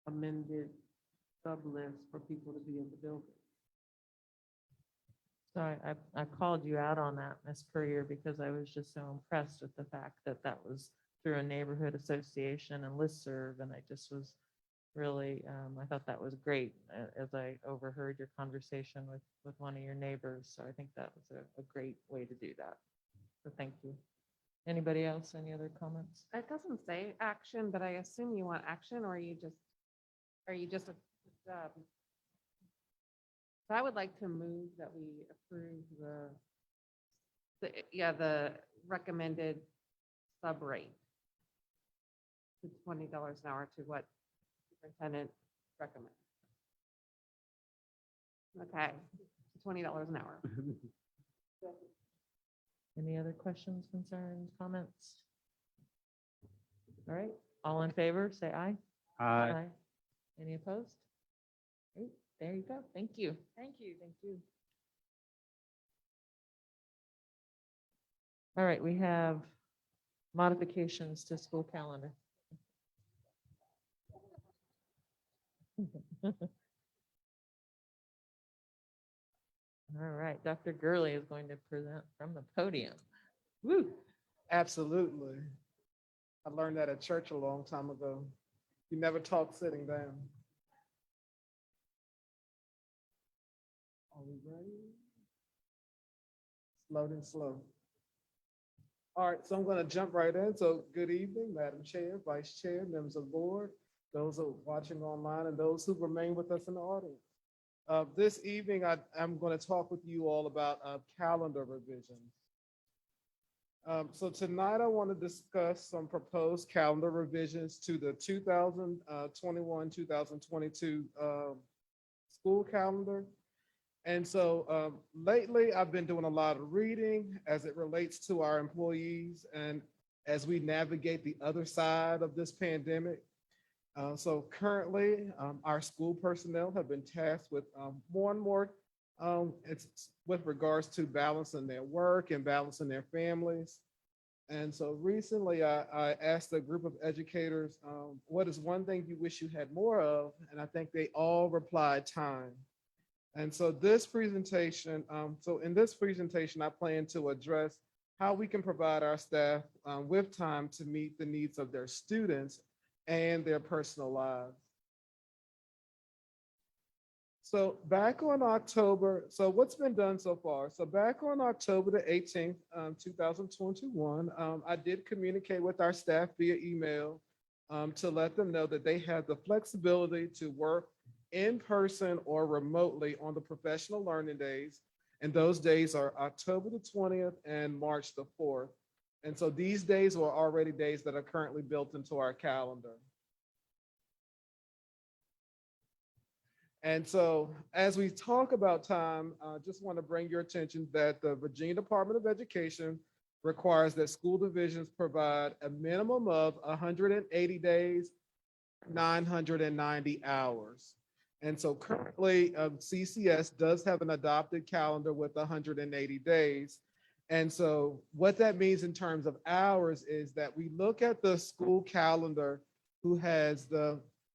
amended sub list for people to be in the building. So I called you out on that, Ms. Puryear, because I was just so impressed with the fact that that was through a neighborhood association and listserv, and I just was really, I thought that was great as I overheard your conversation with one of your neighbors. So I think that was a great way to do that. So thank you. Anybody else? Any other comments? It doesn't say action, but I assume you want action, or are you just so I would like to move that we approve the recommended sub rate to $20 an hour to what superintendent recommends. Okay, $20 an hour. Any other questions, concerns, comments? All right, all in favor, say aye. Aye. Any opposed? Great, there you go. Thank you. Thank you. Thank you. All right, we have modifications to school calendar. All right, Dr. Gurley is going to present from the podium. Woo, absolutely. I learned that at church a long time ago. You never talk sitting down. Are we ready? Loading slow. All right, so I'm going to jump right in. So good evening, Madam Chair, Vice Chair, members of the board, those who are watching online, and those who remain with us in the audience. This evening, I'm going to talk with you all about calendar revisions. So tonight, I want to discuss some proposed calendar revisions to the 2021-2022 school calendar. And so lately, I've been doing a lot of reading as it relates to our employees and as we navigate the other side of this pandemic. So currently, our school personnel have been tasked with more and more it's with regards to balancing their work and balancing their families. And so recently I asked a group of educators, what is one thing you wish you had more of? And I think they all replied time. And so this presentation, in this presentation, I plan to address how we can provide our staff with time to meet the needs of their students and their personal lives. So back on October, so what's been done so far? So back on October the 18th, 2021, I did communicate with our staff via email to let them know that they have the flexibility to work in person or remotely on the professional learning days. And those days are October the 20th and March the 4th. And so these days were already days that are currently built into our calendar. And so as we talk about time, I just want to bring your attention that the Virginia Department of Education requires that school divisions provide a minimum of 180 days, 990 hours. And so currently CCS does have an adopted calendar with 180 days. And so what that means in terms of hours is that we look at the school calendar who has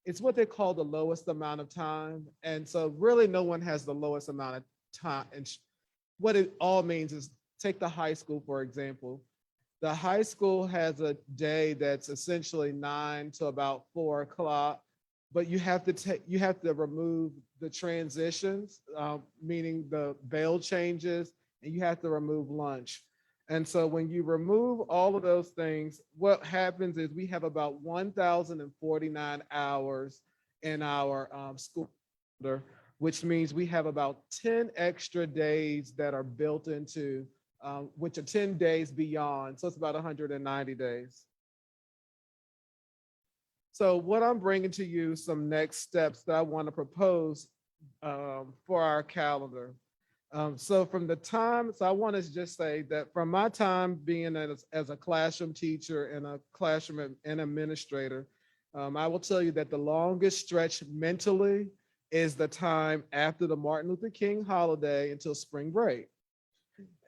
it's what they call the lowest amount of time. And so really no one has the lowest amount of time. And what it all means is take the high school, for example. The high school has a day that's essentially 9 to about 4 o'clock, but you have to remove the transitions, meaning the bell changes, and you have to remove lunch. And so when you remove all of those things, what happens is we have about 1,049 hours in our school calendar, which means we have about 10 extra days that are built into, which are 10 days beyond. So it's about 190 days. So what I'm bringing to you, some next steps that I want to propose for our calendar. So from the time, so I want to just say that from my time being as a classroom teacher and a classroom and administrator, I will tell you that the longest stretch mentally is the time after the Martin Luther King holiday until spring break.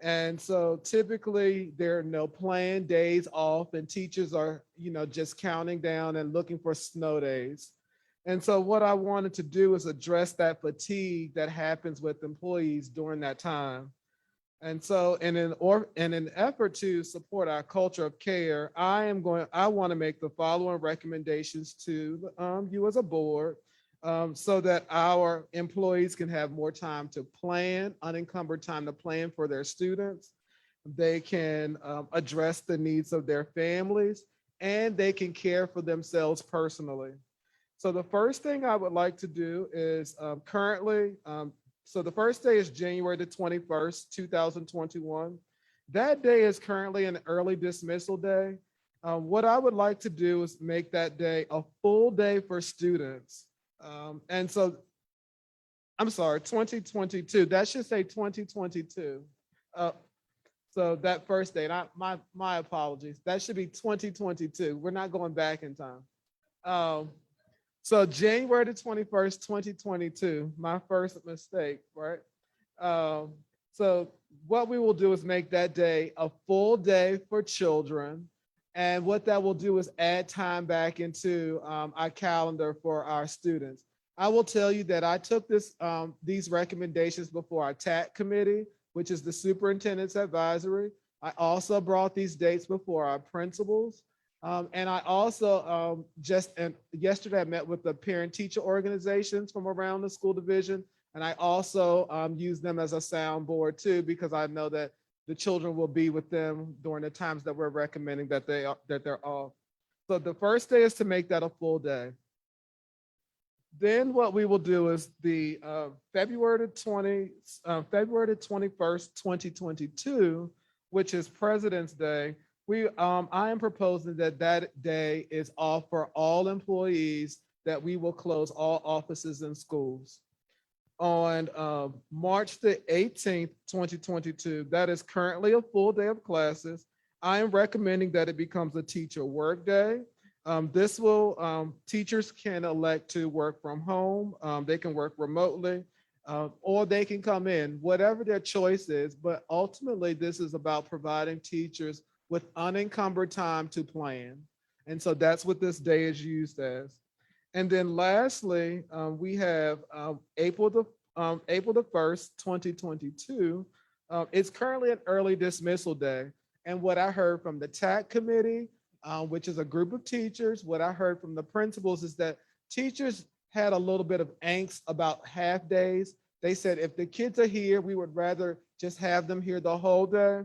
And so typically there are no planned days off and teachers are, just counting down and looking for snow days. And so what I wanted to do is address that fatigue that happens with employees during that time. And so in an effort to support our culture of care, I want to make the following recommendations to you as a board so that our employees can have more time to plan, unencumbered time to plan for their students. They can address the needs of their families and they can care for themselves personally. So the first thing I would like to do is so the first day is January the 21st, 2021. That day is currently an early dismissal day. What I would like to do is make that day a full day for students. And so, I'm sorry, 2022, that should say 2022. So that first day, my apologies, that should be 2022. We're not going back in time. So January the 21st, 2022, my first mistake, right? So what we will do is make that day a full day for children. And what that will do is add time back into our calendar for our students. I will tell you that I took these recommendations before our TAC committee, which is the superintendent's advisory. I also brought these dates before our principals. And I also yesterday I met with the parent teacher organizations from around the school division. And I also used them as a soundboard too, because I know that the children will be with them during the times that we're recommending that they're off. So the first day is to make that a full day. Then what we will do is the February 21st, 2022, which is President's Day. I am proposing that day is off for all employees, that we will close all offices and schools. On March the 18th, 2022, that is currently a full day of classes. I am recommending that it becomes a teacher workday. This will, teachers can elect to work from home. They can work remotely, or they can come in, whatever their choice is. But ultimately, this is about providing teachers with unencumbered time to plan. And so that's what this day is used as. And then lastly, we have April the 1st, 2022. It's currently an early dismissal day. And what I heard from the TAC committee, which is a group of teachers, what I heard from the principals is that teachers had a little bit of angst about half days. They said, if the kids are here, we would rather just have them here the whole day.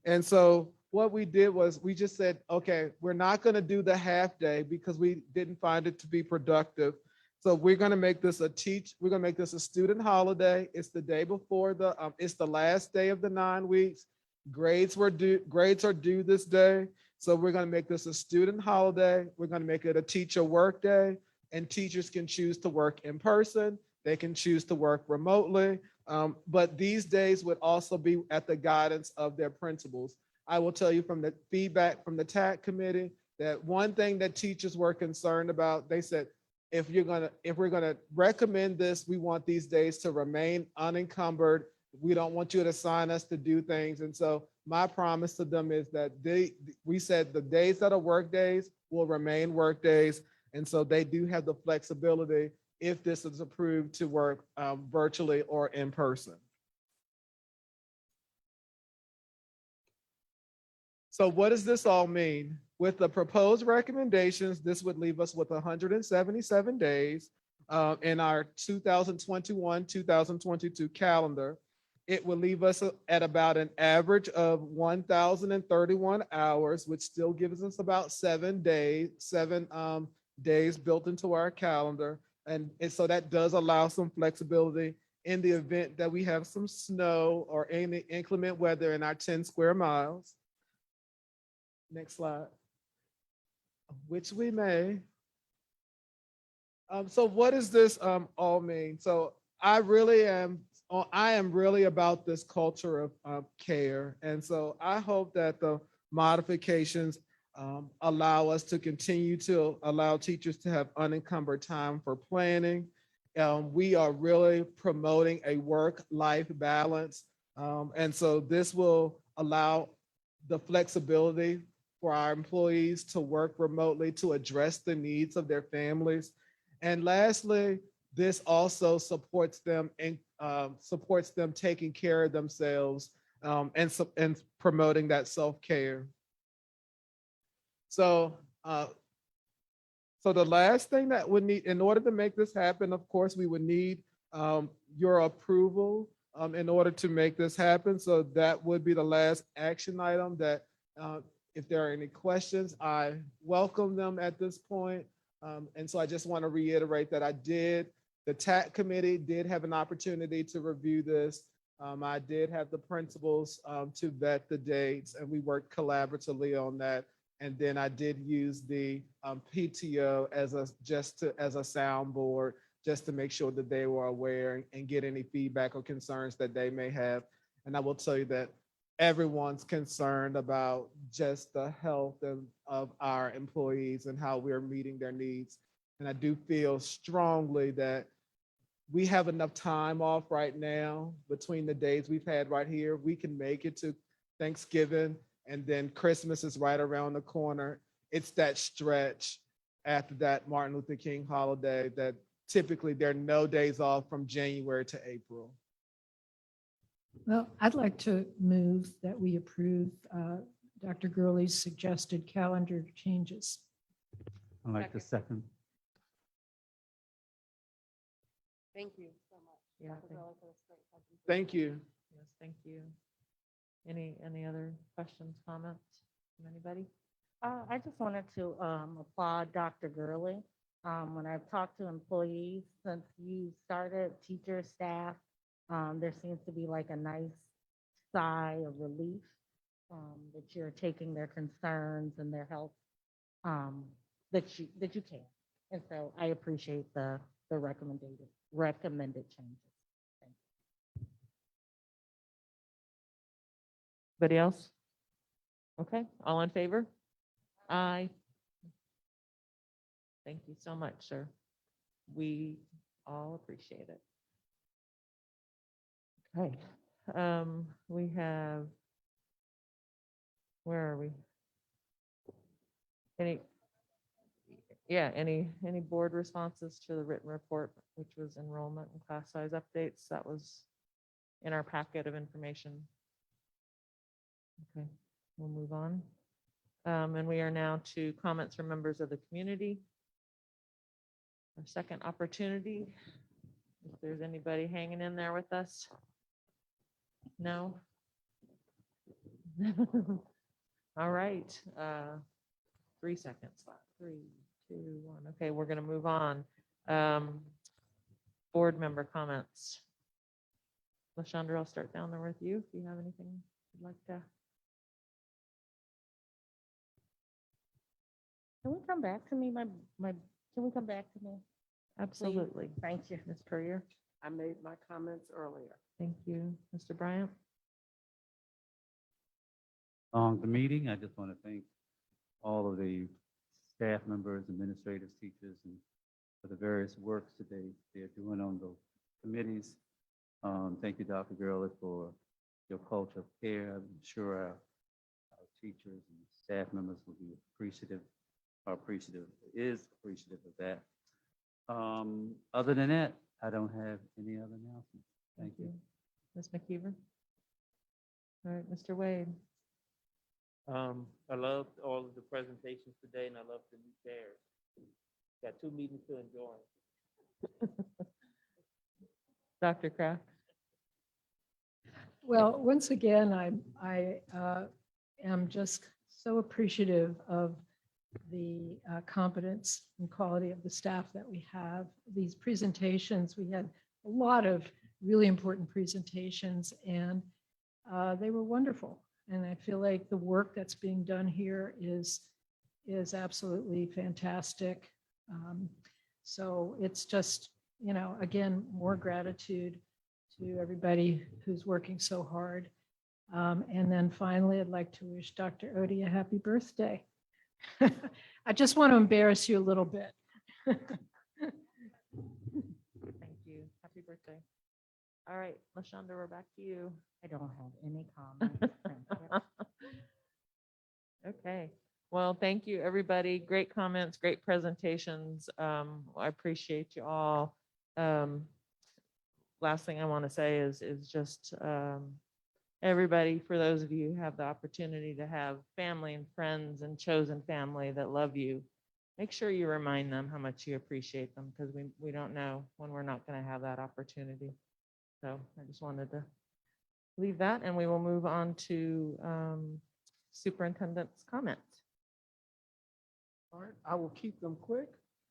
And so what we did was we just said, okay, we're not going to do the half day because we didn't find it to be productive. So we're going to make this we're going to make this a student holiday. It's the day before it's the last day of the 9 weeks. Grades are due this day. So we're going to make this a student holiday. We're going to make it a teacher work day, and teachers can choose to work in person. They can choose to work remotely. But these days would also be at the guidance of their principals. I will tell you from the feedback from the TAC committee that one thing that teachers were concerned about, they said, if we're gonna recommend this, we want these days to remain unencumbered. We don't want you to assign us to do things. And so my promise to them is that we said the days that are work days will remain work days. And so they do have the flexibility if this is approved to work virtually or in person. So what does this all mean? With the proposed recommendations, this would leave us with 177 days in our 2021-2022 calendar. It will leave us at about an average of 1,031 hours, which still gives us about 7 days built into our calendar. And so that does allow some flexibility in the event that we have some snow or any inclement weather in our 10 square miles. Next slide. Which we may. So what does this all mean? So I am really about this culture of care. And so I hope that the modifications allow us to continue to allow teachers to have unencumbered time for planning. We are really promoting a work-life balance. And so this will allow the flexibility for our employees to work remotely to address the needs of their families. And lastly, this also supports them and supports them taking care of themselves and promoting that self-care. So the last thing that would need, in order to make this happen, of course, we would need your approval in order to make this happen. So that would be the last action item that if there are any questions, I welcome them at this point. And so I just want to reiterate that the TAC committee did have an opportunity to review this. I did have the principals to vet the dates, and we worked collaboratively on that. And then I did use the PTO as a soundboard, just to make sure that they were aware and get any feedback or concerns that they may have. And I will tell you that everyone's concerned about just the health of our employees and how we're meeting their needs. And I do feel strongly that we have enough time off right now between the days we've had right here. We can make it to Thanksgiving, and then Christmas is right around the corner. It's that stretch after that Martin Luther King holiday that typically there are no days off from January to April. Well, I'd like to move that we approve Dr. Gurley's suggested calendar changes. I'd like to second. Thank you so much. Yeah, Dr. Gurley, for this great presentation. Thank you. Yes, thank you. Any other questions, comments from anybody? I just wanted to applaud Dr. Gurley. When I've talked to employees since you started, teachers, staff, there seems to be like a nice sigh of relief that you're taking their concerns and their health that you can. And so I appreciate the recommended changes. Thank you. Anybody else? Okay, all in favor? Aye. Thank you so much, sir. We all appreciate it. Okay, we have, where are we? Any board responses to the written report, which was enrollment and class size updates? That was in our packet of information. Okay, we'll move on. And we are now to comments from members of the community. Our second opportunity. If there's anybody hanging in there with us. No? All right, 3 seconds left. 3, 2, 1. Okay, we're gonna move on. Board member comments. LaShondra, I'll start down there with you. If you have anything you'd like to. Can we come back to me? Can we come back to me? Absolutely. Thank you. Ms. Puryear. I made my comments earlier. Thank you. Mr. Bryant. The meeting, I just want to thank all of the staff members, administrators, teachers, and for the various works that they're doing on those committees. Thank you, Dr. Gurley, for your culture of care. I'm sure our teachers and staff members will be appreciative of that. Other than that, I don't have any other announcements. Thank you. Ms. McKeever. All right, Mr. Wade. I loved all of the presentations today, and I love the new chairs. Got 2 meetings to enjoy. Dr. Kraft. Well, once again, I am just so appreciative of the competence and quality of the staff that we have. These presentations, we had a lot of really important presentations, and they were wonderful. And I feel like the work that's being done here is absolutely fantastic. So it's just, again, more gratitude to everybody who's working so hard. And then finally, I'd like to wish Dr. Odie a happy birthday. I just want to embarrass you a little bit. Thank you. Happy birthday. All right, LaShondra, we're back to you. I don't have any comments. Okay. Well, thank you, everybody. Great comments, great presentations. I appreciate you all. Last thing I want to say is just everybody, for those of you who have the opportunity to have family and friends and chosen family that love you, make sure you remind them how much you appreciate them, because we don't know when we're not going to have that opportunity. So I just wanted to leave that, and we will move on to superintendent's comments. All right, I will keep them quick.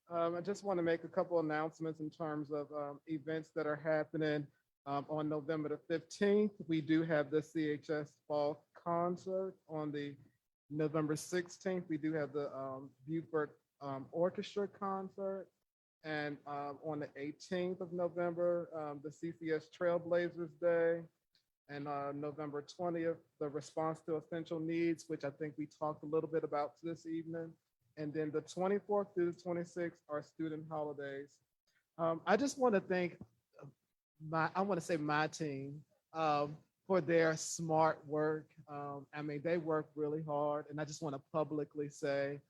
I just want to make a couple announcements in terms of events that are happening. On November the 15th, we do have the CHS Fall Concert. On the November 16th, we do have the Buford Orchestra Concert. And on the 18th of November, the CCS Trailblazers Day. And November 20th, the Response to Essential Needs, which I think we talked a little bit about this evening. And then the 24th through the 26th are student holidays. I just want to thank my team for their smart work. I mean, they work really hard, and I just want to publicly say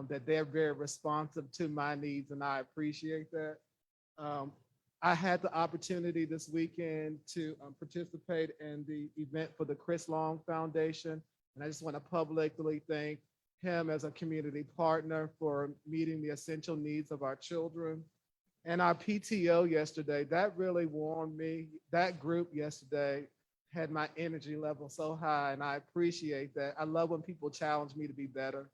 that they're very responsive to my needs, and I appreciate that. I had the opportunity this weekend to participate in the event for the Chris Long Foundation, and I just want to publicly thank him as a community partner for meeting the essential needs of our children. And our PTO yesterday, that really warmed me. That group yesterday had my energy level so high, and I appreciate that. I love when people challenge me to be better.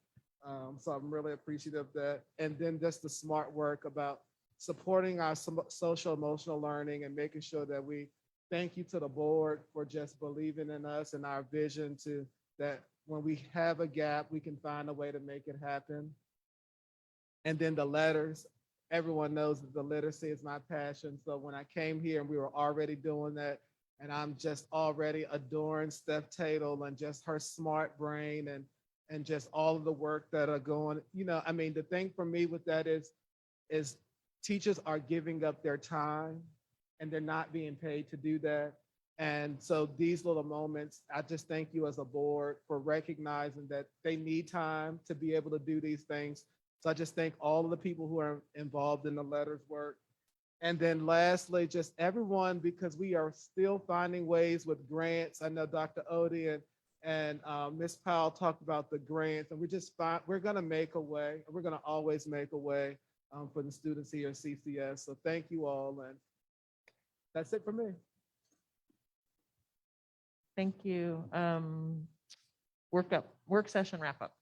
So I'm really appreciative of that. And then just the smart work about supporting our social emotional learning and making sure that we thank you to the board for just believing in us and our vision to that when we have a gap, we can find a way to make it happen. And then the letters, everyone knows that the literacy is my passion. So when I came here and we were already doing that, and I'm just already adoring Steph Tatel and just her smart brain and and just all of the work that are going, I mean, the thing for me with that is teachers are giving up their time and they're not being paid to do that. And so these little moments, I just thank you as a board for recognizing that they need time to be able to do these things. So I just thank all of the people who are involved in the letters work. And then lastly, just everyone, because we are still finding ways with grants. I know Dr. Odie and Ms. Powell talked about the grants, and we're gonna make a way. We're gonna always make a way for the students here at CCS. So thank you all, and that's it for me. Thank you. Work session wrap up.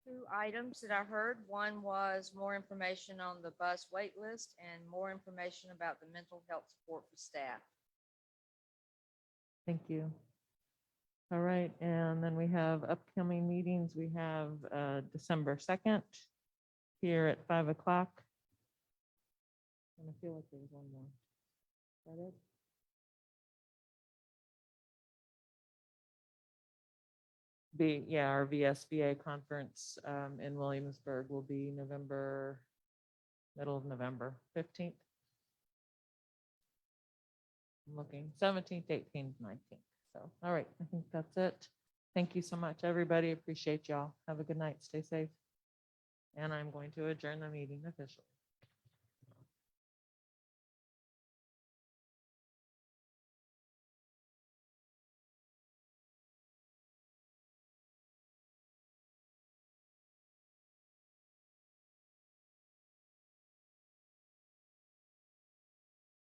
Two items that I heard. One was more information on the bus wait list and more information about the mental health support for staff. Thank you. All right, and then we have upcoming meetings. We have December 2nd here at 5 o'clock. And I feel like there's one more. Is that it? Our VSBA conference in Williamsburg will be middle of November 15th. I'm looking 17th, 18th, 19th. So, all right, I think that's it. Thank you so much, everybody. Appreciate y'all. Have a good night. Stay safe. And I'm going to adjourn the meeting officially.